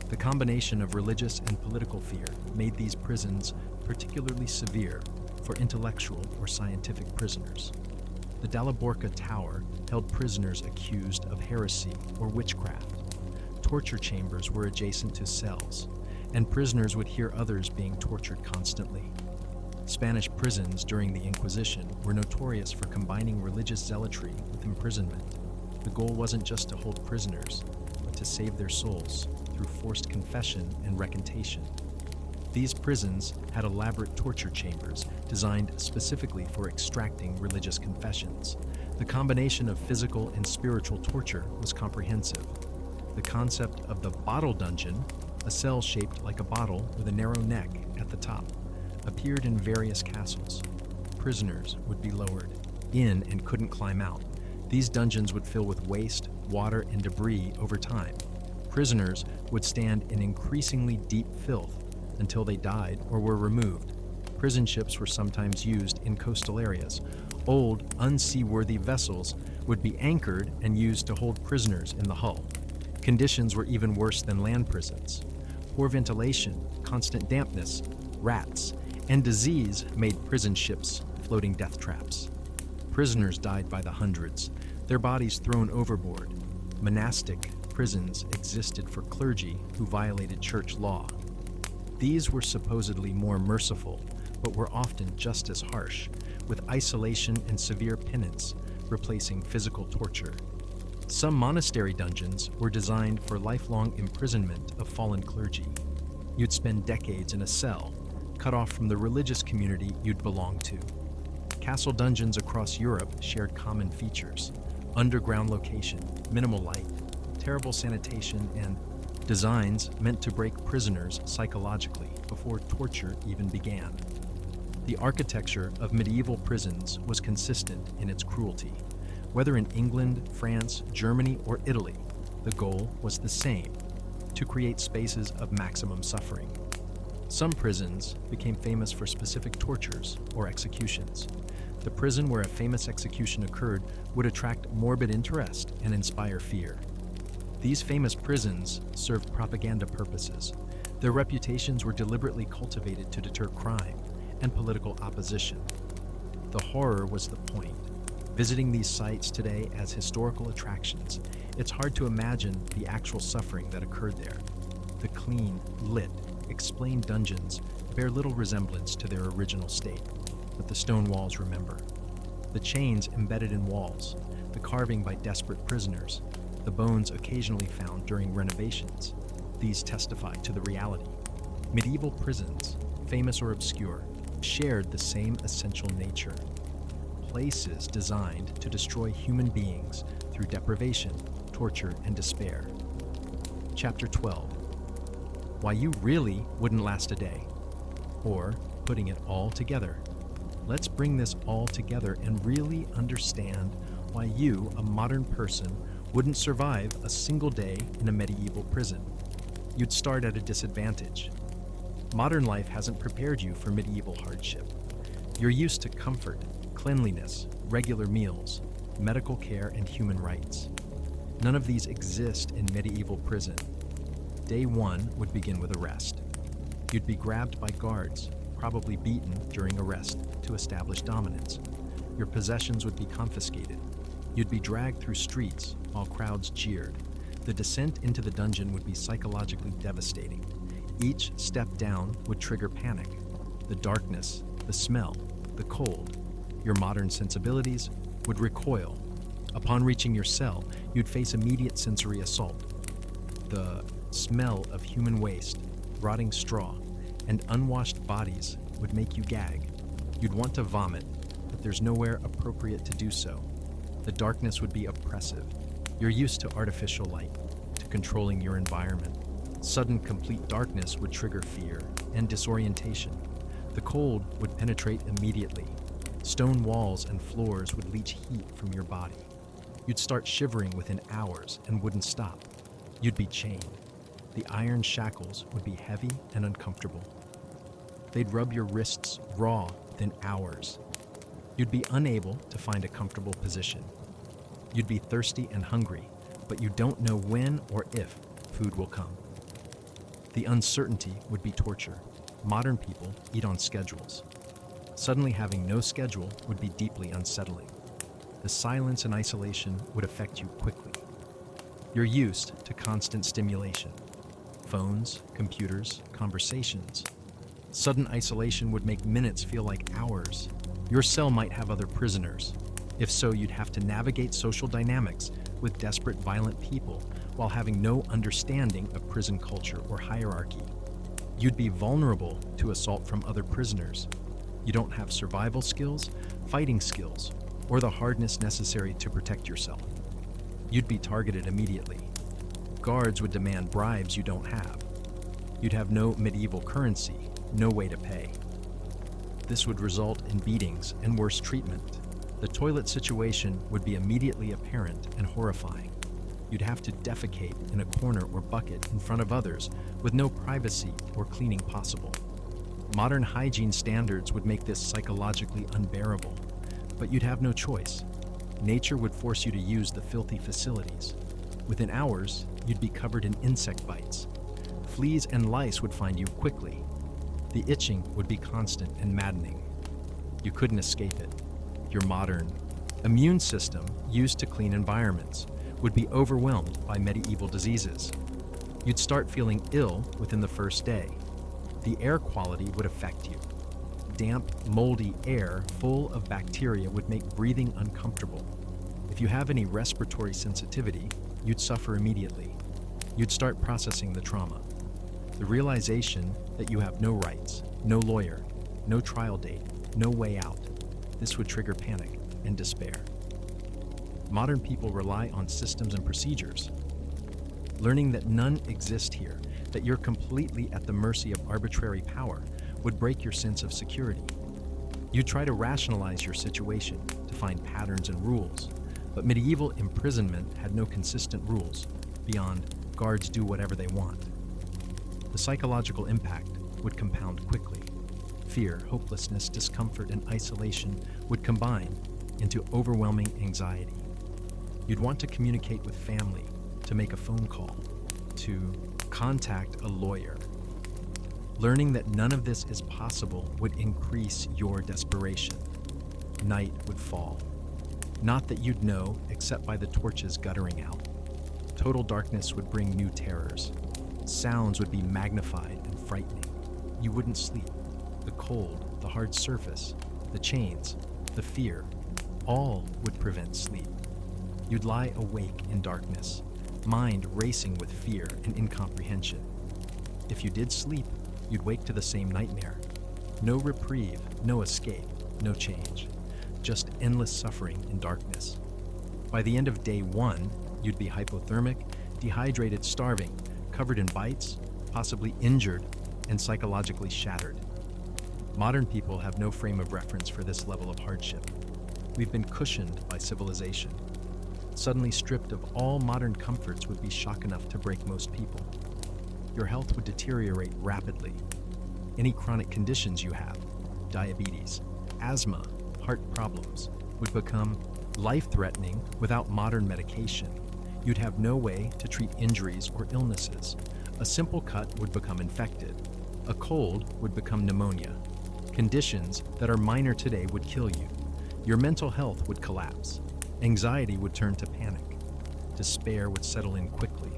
Speaker 1: The combination of religious and political fear made these prisons particularly severe for intellectual or scientific prisoners. The Dalaborca Tower held prisoners accused of heresy or witchcraft. Torture chambers were adjacent to cells, and prisoners would hear others being tortured constantly. Spanish prisons during the Inquisition were notorious for combining religious zealotry with imprisonment. The goal wasn't just to hold prisoners, but to save their souls through forced confession and recantation. These prisons had elaborate torture chambers designed specifically for extracting religious confessions. The combination of physical and spiritual torture was comprehensive. The concept of the bottle dungeon, a cell shaped like a bottle with a narrow neck at the top, appeared in various castles. Prisoners would be lowered in and couldn't climb out. These dungeons would fill with waste, water, and debris over time. Prisoners would stand in increasingly deep filth until they died or were removed. Prison ships were sometimes used in coastal areas. Old, unseaworthy vessels would be anchored and used to hold prisoners in the hull. Conditions were even worse than land prisons. Poor ventilation, constant dampness, rats, and disease made prison ships floating death traps. Prisoners died by the hundreds, their bodies thrown overboard. Monastic prisons existed for clergy who violated church law. These were supposedly more merciful, but were often just as harsh, with isolation and severe penance replacing physical torture. Some monastery dungeons were designed for lifelong imprisonment of fallen clergy. You'd spend decades in a cell, cut off from the religious community you'd belong to. Castle dungeons across Europe shared common features: underground location, minimal light, terrible sanitation, and designs meant to break prisoners psychologically before torture even began. The architecture of medieval prisons was consistent in its cruelty. Whether in England, France, Germany, or Italy, the goal was the same: to create spaces of maximum suffering. Some prisons became famous for specific tortures or executions. The prison where a famous execution occurred would attract morbid interest and inspire fear. These famous prisons served propaganda purposes. Their reputations were deliberately cultivated to deter crime and political opposition. The horror was the point. Visiting these sites today as historical attractions, it's hard to imagine the actual suffering that occurred there. The clean, lit, explained dungeons bear little resemblance to their original state, but the stone walls remember. The chains embedded in walls, the carving by desperate prisoners, the bones occasionally found during renovations, these testify to the reality. Medieval prisons, famous or obscure, shared the same essential nature. Places designed to destroy human beings through deprivation, torture, and despair. Chapter 12. Why you really wouldn't last a day. Or, putting it all together. Let's bring this all together and really understand why you, a modern person, wouldn't survive a single day in a medieval prison. You'd start at a disadvantage. Modern life hasn't prepared you for medieval hardship. You're used to comfort, cleanliness, regular meals, medical care, and human rights. None of these exist in medieval prison. Day one would begin with arrest. You'd be grabbed by guards, probably beaten during arrest to establish dominance. Your possessions would be confiscated. You'd be dragged through streets while crowds jeered. The descent into the dungeon would be psychologically devastating. Each step down would trigger panic. The darkness, the smell, the cold, your modern sensibilities would recoil. Upon reaching your cell, you'd face immediate sensory assault. The smell of human waste, rotting straw, and unwashed bodies would make you gag. You'd want to vomit, but there's nowhere appropriate to do so. The darkness would be oppressive. You're used to artificial light, to controlling your environment. Sudden complete darkness would trigger fear and disorientation. The cold would penetrate immediately. Stone walls and floors would leach heat from your body. You'd start shivering within hours and wouldn't stop. You'd be chained. The iron shackles would be heavy and uncomfortable. They'd rub your wrists raw within hours. You'd be unable to find a comfortable position. You'd be thirsty and hungry, but you don't know when or if food will come. The uncertainty would be torture. Modern people eat on schedules. Suddenly having no schedule would be deeply unsettling. The silence and isolation would affect you quickly. You're used to constant stimulation. Phones, computers, conversations. Sudden isolation would make minutes feel like hours. Your cell might have other prisoners. If so, you'd have to navigate social dynamics with desperate, violent people while having no understanding of prison culture or hierarchy. You'd be vulnerable to assault from other prisoners. You don't have survival skills, fighting skills, or the hardness necessary to protect yourself. You'd be targeted immediately. Guards would demand bribes you don't have. You'd have no medieval currency, no way to pay. This would result in beatings and worse treatment. The toilet situation would be immediately apparent and horrifying. You'd have to defecate in a corner or bucket in front of others with no privacy or cleaning possible. Modern hygiene standards would make this psychologically unbearable, but you'd have no choice. Nature would force you to use the filthy facilities. Within hours, you'd be covered in insect bites. Fleas and lice would find you quickly. The itching would be constant and maddening. You couldn't escape it. Your modern immune system, used to clean environments, would be overwhelmed by medieval diseases. You'd start feeling ill within the first day. The air quality would affect you. Damp, moldy air full of bacteria would make breathing uncomfortable. If you have any respiratory sensitivity, you'd suffer immediately. You'd start processing the trauma. The realization that you have no rights, no lawyer, no trial date, no way out. This would trigger panic and despair. Modern people rely on systems and procedures. Learning that none exist here, that you're completely at the mercy of arbitrary power, would break your sense of security. You try to rationalize your situation, to find patterns and rules, but medieval imprisonment had no consistent rules, beyond guards do whatever they want. The psychological impact would compound quickly. Fear, hopelessness, discomfort, and isolation would combine into overwhelming anxiety. You'd want to communicate with family, to make a phone call, to contact a lawyer. Learning that none of this is possible would increase your desperation. Night would fall. Not that you'd know, except by the torches guttering out. Total darkness would bring new terrors. Sounds would be magnified and frightening. You wouldn't sleep. The cold, the hard surface, the chains, the fear, all would prevent sleep. You'd lie awake in darkness, mind racing with fear and incomprehension. If you did sleep, you'd wake to the same nightmare. No reprieve, no escape, no change. Just endless suffering in darkness. By the end of day one, you'd be hypothermic, dehydrated, starving, covered in bites, possibly injured, and psychologically shattered. Modern people have no frame of reference for this level of hardship. We've been cushioned by civilization. Suddenly stripped of all modern comforts would be shock enough to break most people. Your health would deteriorate rapidly. Any chronic conditions you have, diabetes, asthma, heart problems, would become life-threatening without modern medication. You'd have no way to treat injuries or illnesses. A simple cut would become infected. A cold would become pneumonia. Conditions that are minor today would kill you. Your mental health would collapse. Anxiety would turn to panic. Despair would settle in quickly.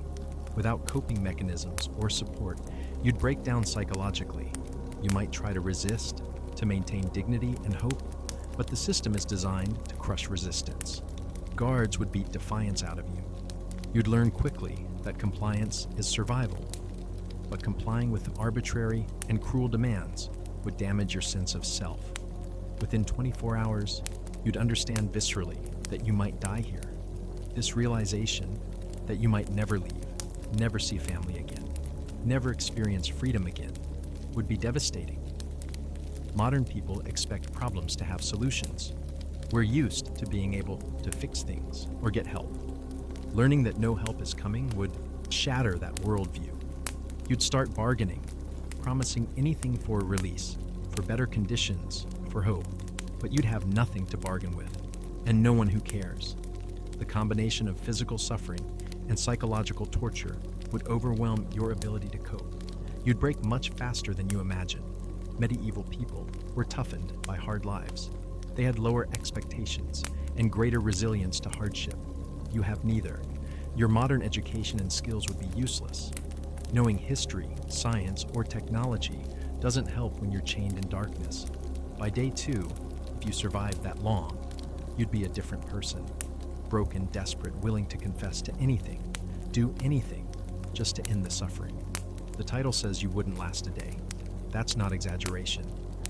Speaker 1: Without coping mechanisms or support, you'd break down psychologically. You might try to resist, to maintain dignity and hope, but the system is designed to crush resistance. Guards would beat defiance out of you. You'd learn quickly that compliance is survival, but complying with arbitrary and cruel demands would damage your sense of self. Within 24 hours, you'd understand viscerally that you might die here. This realization that you might never leave, never see family again, never experience freedom again, would be devastating. Modern people expect problems to have solutions. We're used to being able to fix things or get help. Learning that no help is coming would shatter that worldview. You'd start bargaining, promising anything for release, for better conditions, for hope, but you'd have nothing to bargain with, and no one who cares. The combination of physical suffering and psychological torture would overwhelm your ability to cope. You'd break much faster than you imagine. Medieval people were toughened by hard lives. They had lower expectations and greater resilience to hardship. You have neither. Your modern education and skills would be useless. Knowing history, science, or technology doesn't help when you're chained in darkness. By day 2, if you survived that long, you'd be a different person. Broken, desperate, willing to confess to anything, do anything, just to end the suffering. The title says you wouldn't last a day. That's not exaggeration.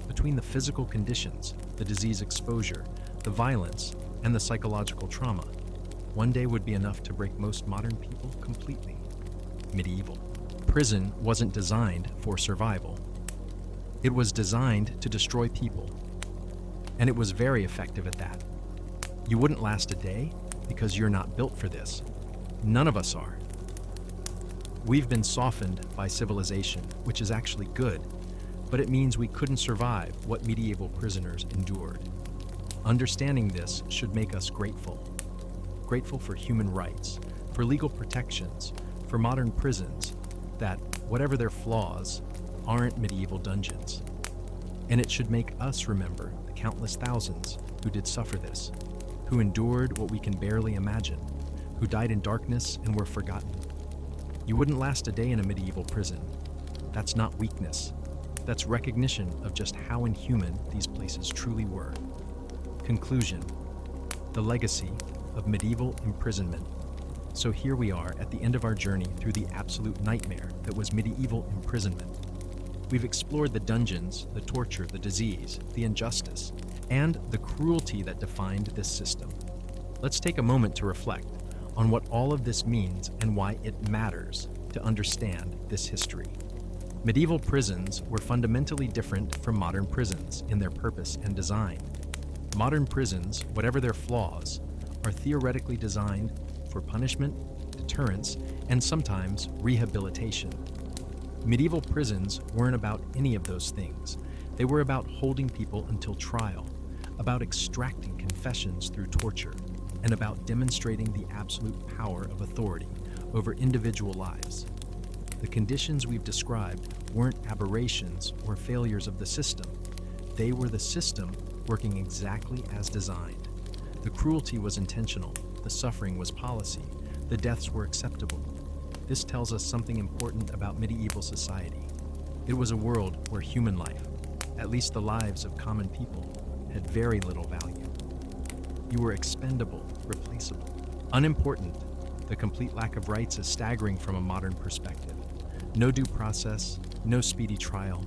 Speaker 1: Between the physical conditions, the disease exposure, the violence, and the psychological trauma, one day would be enough to break most modern people completely. Medieval. Prison wasn't designed for survival. It was designed to destroy people, and it was very effective at that. You wouldn't last a day because you're not built for this. None of us are. We've been softened by civilization, which is actually good, but it means we couldn't survive what medieval prisoners endured. Understanding this should make us grateful. Grateful for human rights, for legal protections, for modern prisons that, whatever their flaws, aren't medieval dungeons. And it should make us remember the countless thousands who did suffer this, who endured what we can barely imagine, who died in darkness and were forgotten. You wouldn't last a day in a medieval prison. That's not weakness. That's recognition of just how inhuman these places truly were. Conclusion: the legacy of medieval imprisonment. So here we are at the end of our journey through the absolute nightmare that was medieval imprisonment. We've explored the dungeons, the torture, the disease, the injustice, and the cruelty that defined this system. Let's take a moment to reflect on what all of this means and why it matters to understand this history. Medieval prisons were fundamentally different from modern prisons in their purpose and design. Modern prisons, whatever their flaws, are theoretically designed for punishment, deterrence, and sometimes rehabilitation. Medieval prisons weren't about any of those things. They were about holding people until trial, about extracting confessions through torture, and about demonstrating the absolute power of authority over individual lives. The conditions we've described weren't aberrations or failures of the system. They were the system working exactly as designed. The cruelty was intentional, the suffering was policy, the deaths were acceptable. This tells us something important about medieval society. It was a world where human life, at least the lives of common people, had very little value. You were expendable, replaceable, unimportant. The complete lack of rights is staggering from a modern perspective. No due process, no speedy trial,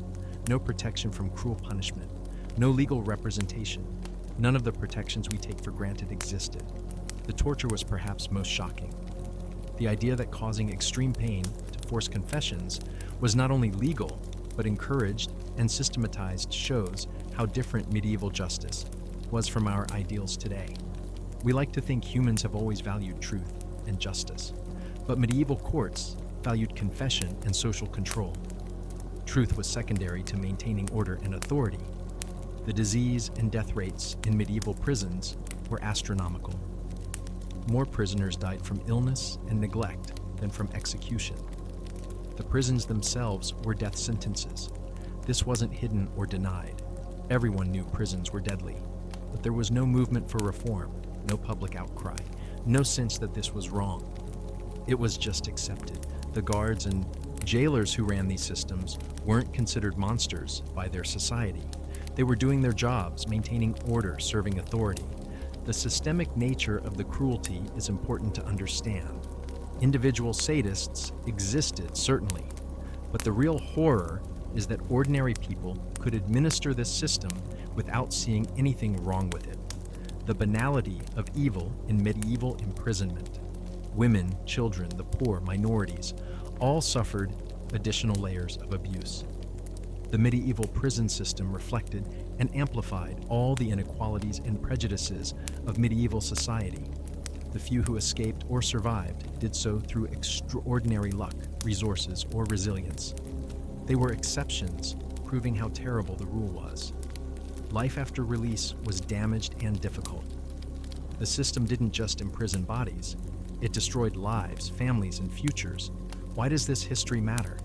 Speaker 1: no protection from cruel punishment, no legal representation. None of the protections we take for granted existed. The torture was perhaps most shocking. The idea that causing extreme pain to force confessions was not only legal, but encouraged and systematized shows how different medieval justice was from our ideals today. We like to think humans have always valued truth and justice, but medieval courts valued confession and social control. Truth was secondary to maintaining order and authority. The disease and death rates in medieval prisons were astronomical. More prisoners died from illness and neglect than from execution. The prisons themselves were death sentences. This wasn't hidden or denied. Everyone knew prisons were deadly, but there was no movement for reform, no public outcry, no sense that this was wrong. It was just accepted. The guards and jailers who ran these systems weren't considered monsters by their society. They were doing their jobs, maintaining order, serving authority. The systemic nature of the cruelty is important to understand. Individual sadists existed, certainly, but the real horror is that ordinary people could administer this system without seeing anything wrong with it. The banality of evil in medieval imprisonment. Women, children, the poor, minorities, all suffered additional layers of abuse. The medieval prison system reflected and amplified all the inequalities and prejudices of medieval society. The few who escaped or survived did so through extraordinary luck, resources, or resilience. They were exceptions, proving how terrible the rule was. Life after release was damaged and difficult. The system didn't just imprison bodies, it destroyed lives, families, and futures. Why does this history matter?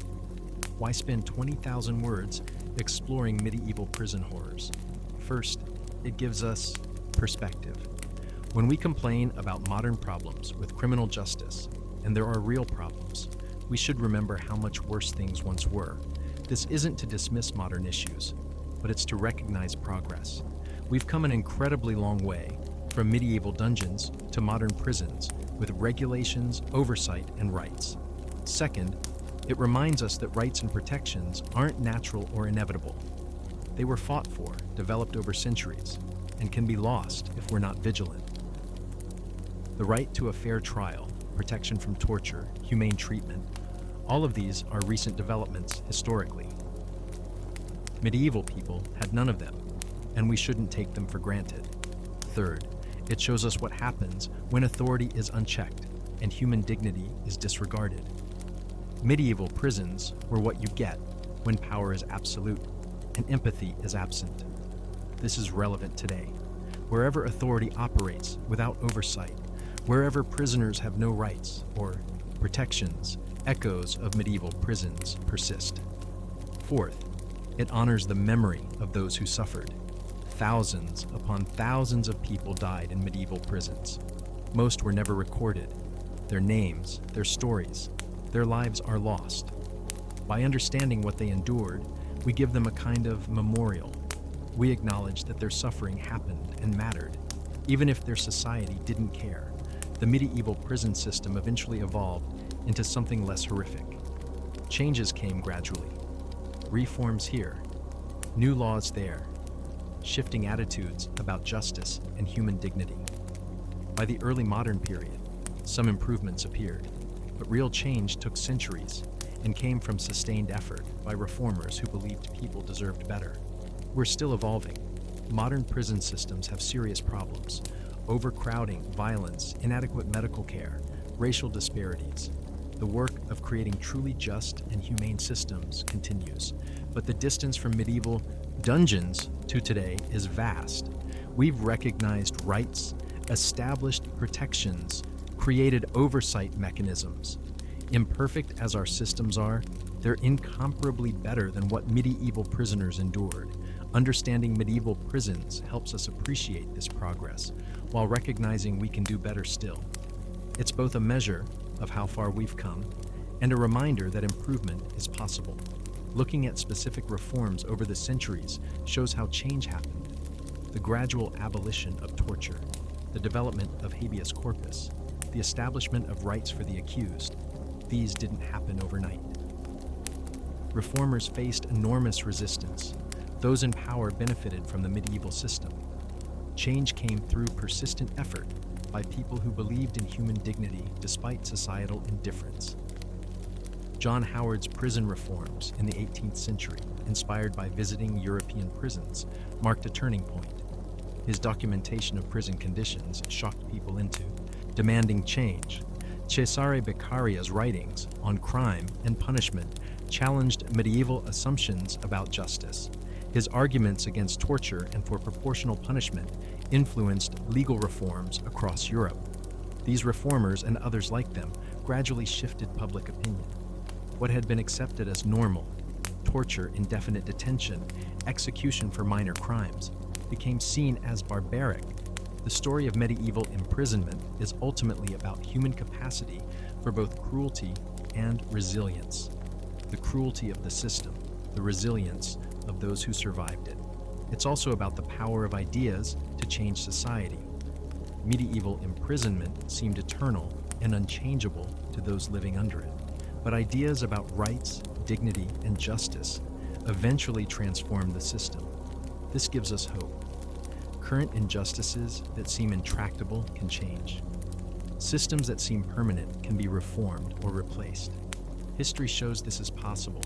Speaker 1: Why spend 20,000 words exploring medieval prison horrors? First, it gives us perspective. When we complain about modern problems with criminal justice, and there are real problems, we should remember how much worse things once were. This isn't to dismiss modern issues, but it's to recognize progress. We've come an incredibly long way from medieval dungeons to modern prisons with regulations, oversight, and rights. Second, it reminds us that rights and protections aren't natural or inevitable. They were fought for, developed over centuries, and can be lost if we're not vigilant. The right to a fair trial, protection from torture, humane treatment, all of these are recent developments historically. Medieval people had none of them, and we shouldn't take them for granted. Third, it shows us what happens when authority is unchecked and human dignity is disregarded. Medieval prisons were what you get when power is absolute and empathy is absent. This is relevant today. Wherever authority operates without oversight, wherever prisoners have no rights or protections, echoes of medieval prisons persist. Fourth, it honors the memory of those who suffered. Thousands upon thousands of people died in medieval prisons. Most were never recorded. Their names, their stories, their lives are lost. By understanding what they endured, we give them a kind of memorial. We acknowledge that their suffering happened and mattered, even if their society didn't care. The medieval prison system eventually evolved into something less horrific. Changes came gradually. Reforms here, new laws there, shifting attitudes about justice and human dignity. By the early modern period, some improvements appeared, but real change took centuries and came from sustained effort by reformers who believed people deserved better. We're still evolving. Modern prison systems have serious problems: overcrowding, violence, inadequate medical care, racial disparities. The work of creating truly just and humane systems continues, but the distance from medieval dungeons to today is vast. We've recognized rights, established protections, created oversight mechanisms. Imperfect as our systems are, they're incomparably better than what medieval prisoners endured. Understanding medieval prisons helps us appreciate this progress, while recognizing we can do better still. It's both a measure of how far we've come and a reminder that improvement is possible. Looking at specific reforms over the centuries shows how change happened. The gradual abolition of torture, the development of habeas corpus, the establishment of rights for the accused. These didn't happen overnight. Reformers faced enormous resistance. Those in power benefited from the medieval system. Change came through persistent effort by people who believed in human dignity despite societal indifference. John Howard's prison reforms in the 18th century, inspired by visiting European prisons, marked a turning point. His documentation of prison conditions shocked people into demanding change. Cesare Beccaria's writings on crime and punishment challenged medieval assumptions about justice. His arguments against torture and for proportional punishment influenced legal reforms across Europe. These reformers and others like them gradually shifted public opinion. What had been accepted as normal, torture, indefinite detention, execution for minor crimes, became seen as barbaric. The story of medieval imprisonment is ultimately about human capacity for both cruelty and resilience. The cruelty of the system, the resilience of those who survived it. It's also about the power of ideas to change society. Medieval imprisonment seemed eternal and unchangeable to those living under it, but ideas about rights, dignity, and justice eventually transformed the system. This gives us hope. Current injustices that seem intractable can change. Systems that seem permanent can be reformed or replaced. History shows this is possible,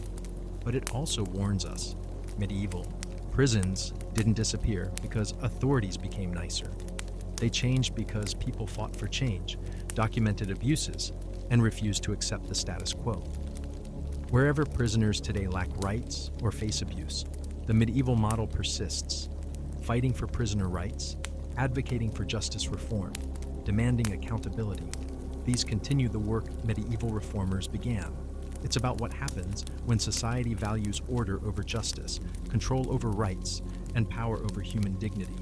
Speaker 1: but it also warns us. Medieval prisons didn't disappear because authorities became nicer. They changed because people fought for change, documented abuses, and refused to accept the status quo. Wherever prisoners today lack rights or face abuse, the medieval model persists, fighting for prisoner rights, advocating for justice reform, demanding accountability. These continue the work medieval reformers began. It's about what happens when society values order over justice, control over rights, and power over human dignity.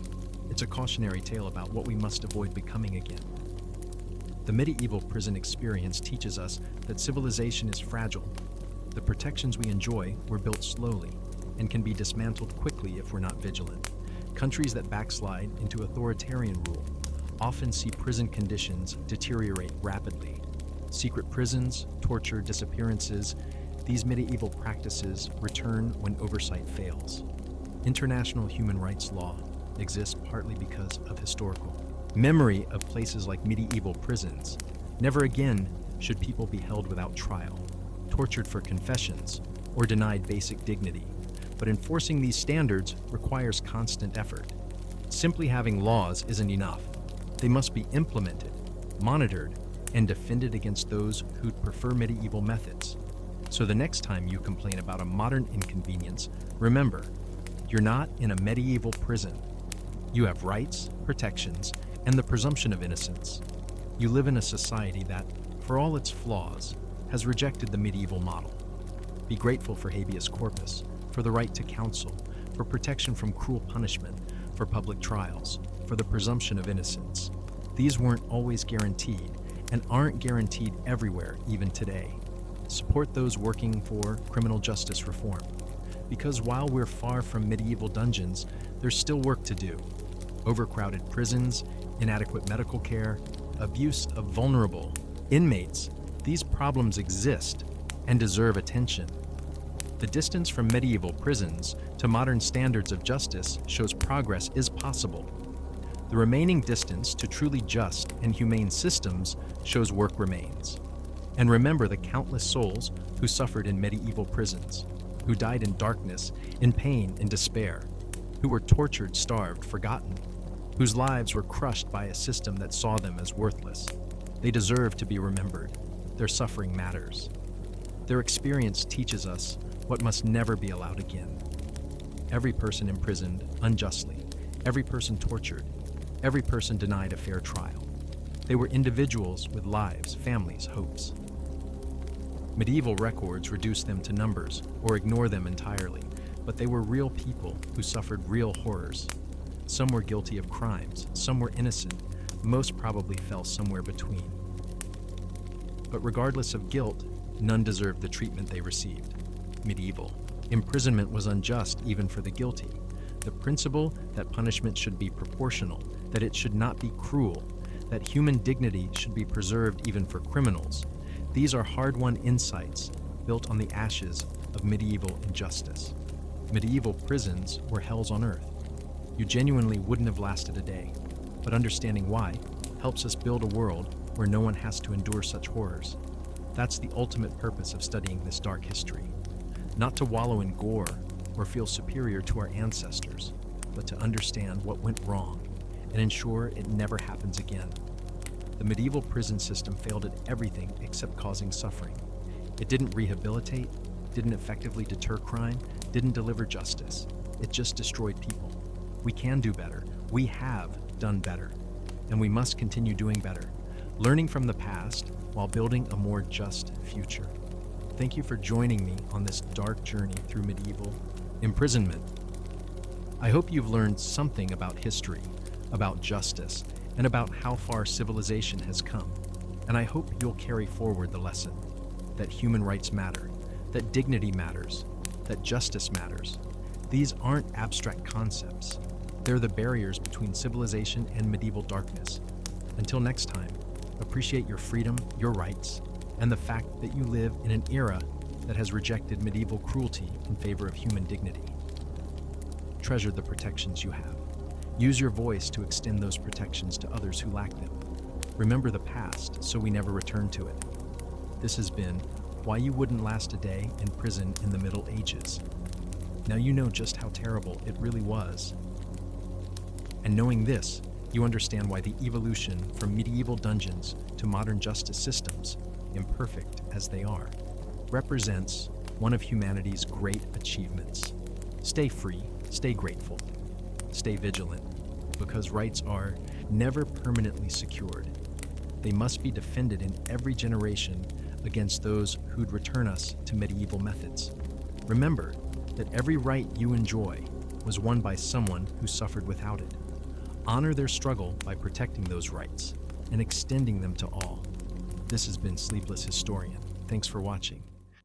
Speaker 1: It's a cautionary tale about what we must avoid becoming again. The medieval prison experience teaches us that civilization is fragile. The protections we enjoy were built slowly and can be dismantled quickly if we're not vigilant. Countries that backslide into authoritarian rule often see prison conditions deteriorate rapidly. Secret prisons, torture, disappearances, these medieval practices return when oversight fails. International human rights law exists partly because of historical memory of places like medieval prisons. Never again should people be held without trial, tortured for confessions, or denied basic dignity. but enforcing these standards requires constant effort. Simply having laws isn't enough. They must be implemented, monitored, and defended against those who'd prefer medieval methods. So the next time you complain about a modern inconvenience, remember, you're not in a medieval prison. You have rights, protections, and the presumption of innocence. You live in a society that, for all its flaws, has rejected the medieval model. Be grateful for habeas corpus, for the right to counsel, for protection from cruel punishment, for public trials, for the presumption of innocence. These weren't always guaranteed, and aren't guaranteed everywhere, even today. Support those working for criminal justice reform. Because while we're far from medieval dungeons, there's still work to do. Overcrowded prisons, inadequate medical care, abuse of vulnerable inmates, these problems exist and deserve attention. The distance from medieval prisons to modern standards of justice shows progress is possible. The remaining distance to truly just and humane systems shows work remains. And remember the countless souls who suffered in medieval prisons, who died in darkness, in pain, in despair, who were tortured, starved, forgotten, whose lives were crushed by a system that saw them as worthless. They deserve to be remembered. Their suffering matters. Their experience teaches us what must never be allowed again. Every person imprisoned unjustly, every person tortured, every person denied a fair trial. They were individuals with lives, families, hopes. Medieval records reduce them to numbers or ignore them entirely, but they were real people who suffered real horrors. Some were guilty of crimes, some were innocent, most probably fell somewhere between. But regardless of guilt, none deserved the treatment they received. Medieval imprisonment was unjust even for the guilty. The principle that punishment should be proportional, that it should not be cruel, that human dignity should be preserved even for criminals. These are hard-won insights built on the ashes of medieval injustice. Medieval prisons were hells on earth. You genuinely wouldn't have lasted a day, but understanding why helps us build a world where no one has to endure such horrors. That's the ultimate purpose of studying this dark history. Not to wallow in gore or feel superior to our ancestors, but to understand what went wrong and ensure it never happens again. The medieval prison system failed at everything except causing suffering. It didn't rehabilitate, didn't effectively deter crime, didn't deliver justice. It just destroyed people. We can do better. We have done better. And we must continue doing better, learning from the past while building a more just future. Thank you for joining me on this dark journey through medieval imprisonment. I hope you've learned something about history, about justice, and about how far civilization has come. And I hope you'll carry forward the lesson that human rights matter, that dignity matters, that justice matters. These aren't abstract concepts. They're the barriers between civilization and medieval darkness. Until next time, appreciate your freedom, your rights, and the fact that you live in an era that has rejected medieval cruelty in favor of human dignity. Treasure the protections you have. Use your voice to extend those protections to others who lack them. Remember the past so we never return to it. This has been Why You Wouldn't Last a Day in Prison in the Middle Ages. Now you know just how terrible it really was. And knowing this, you understand why the evolution from medieval dungeons to modern justice systems, imperfect as they are, represents one of humanity's great achievements. Stay free, stay grateful, stay vigilant, because rights are never permanently secured. They must be defended in every generation against those who'd return us to medieval methods. Remember that every right you enjoy was won by someone who suffered without it. Honor their struggle by protecting those rights and extending them to all. This has been Sleepless Historian. Thanks for watching.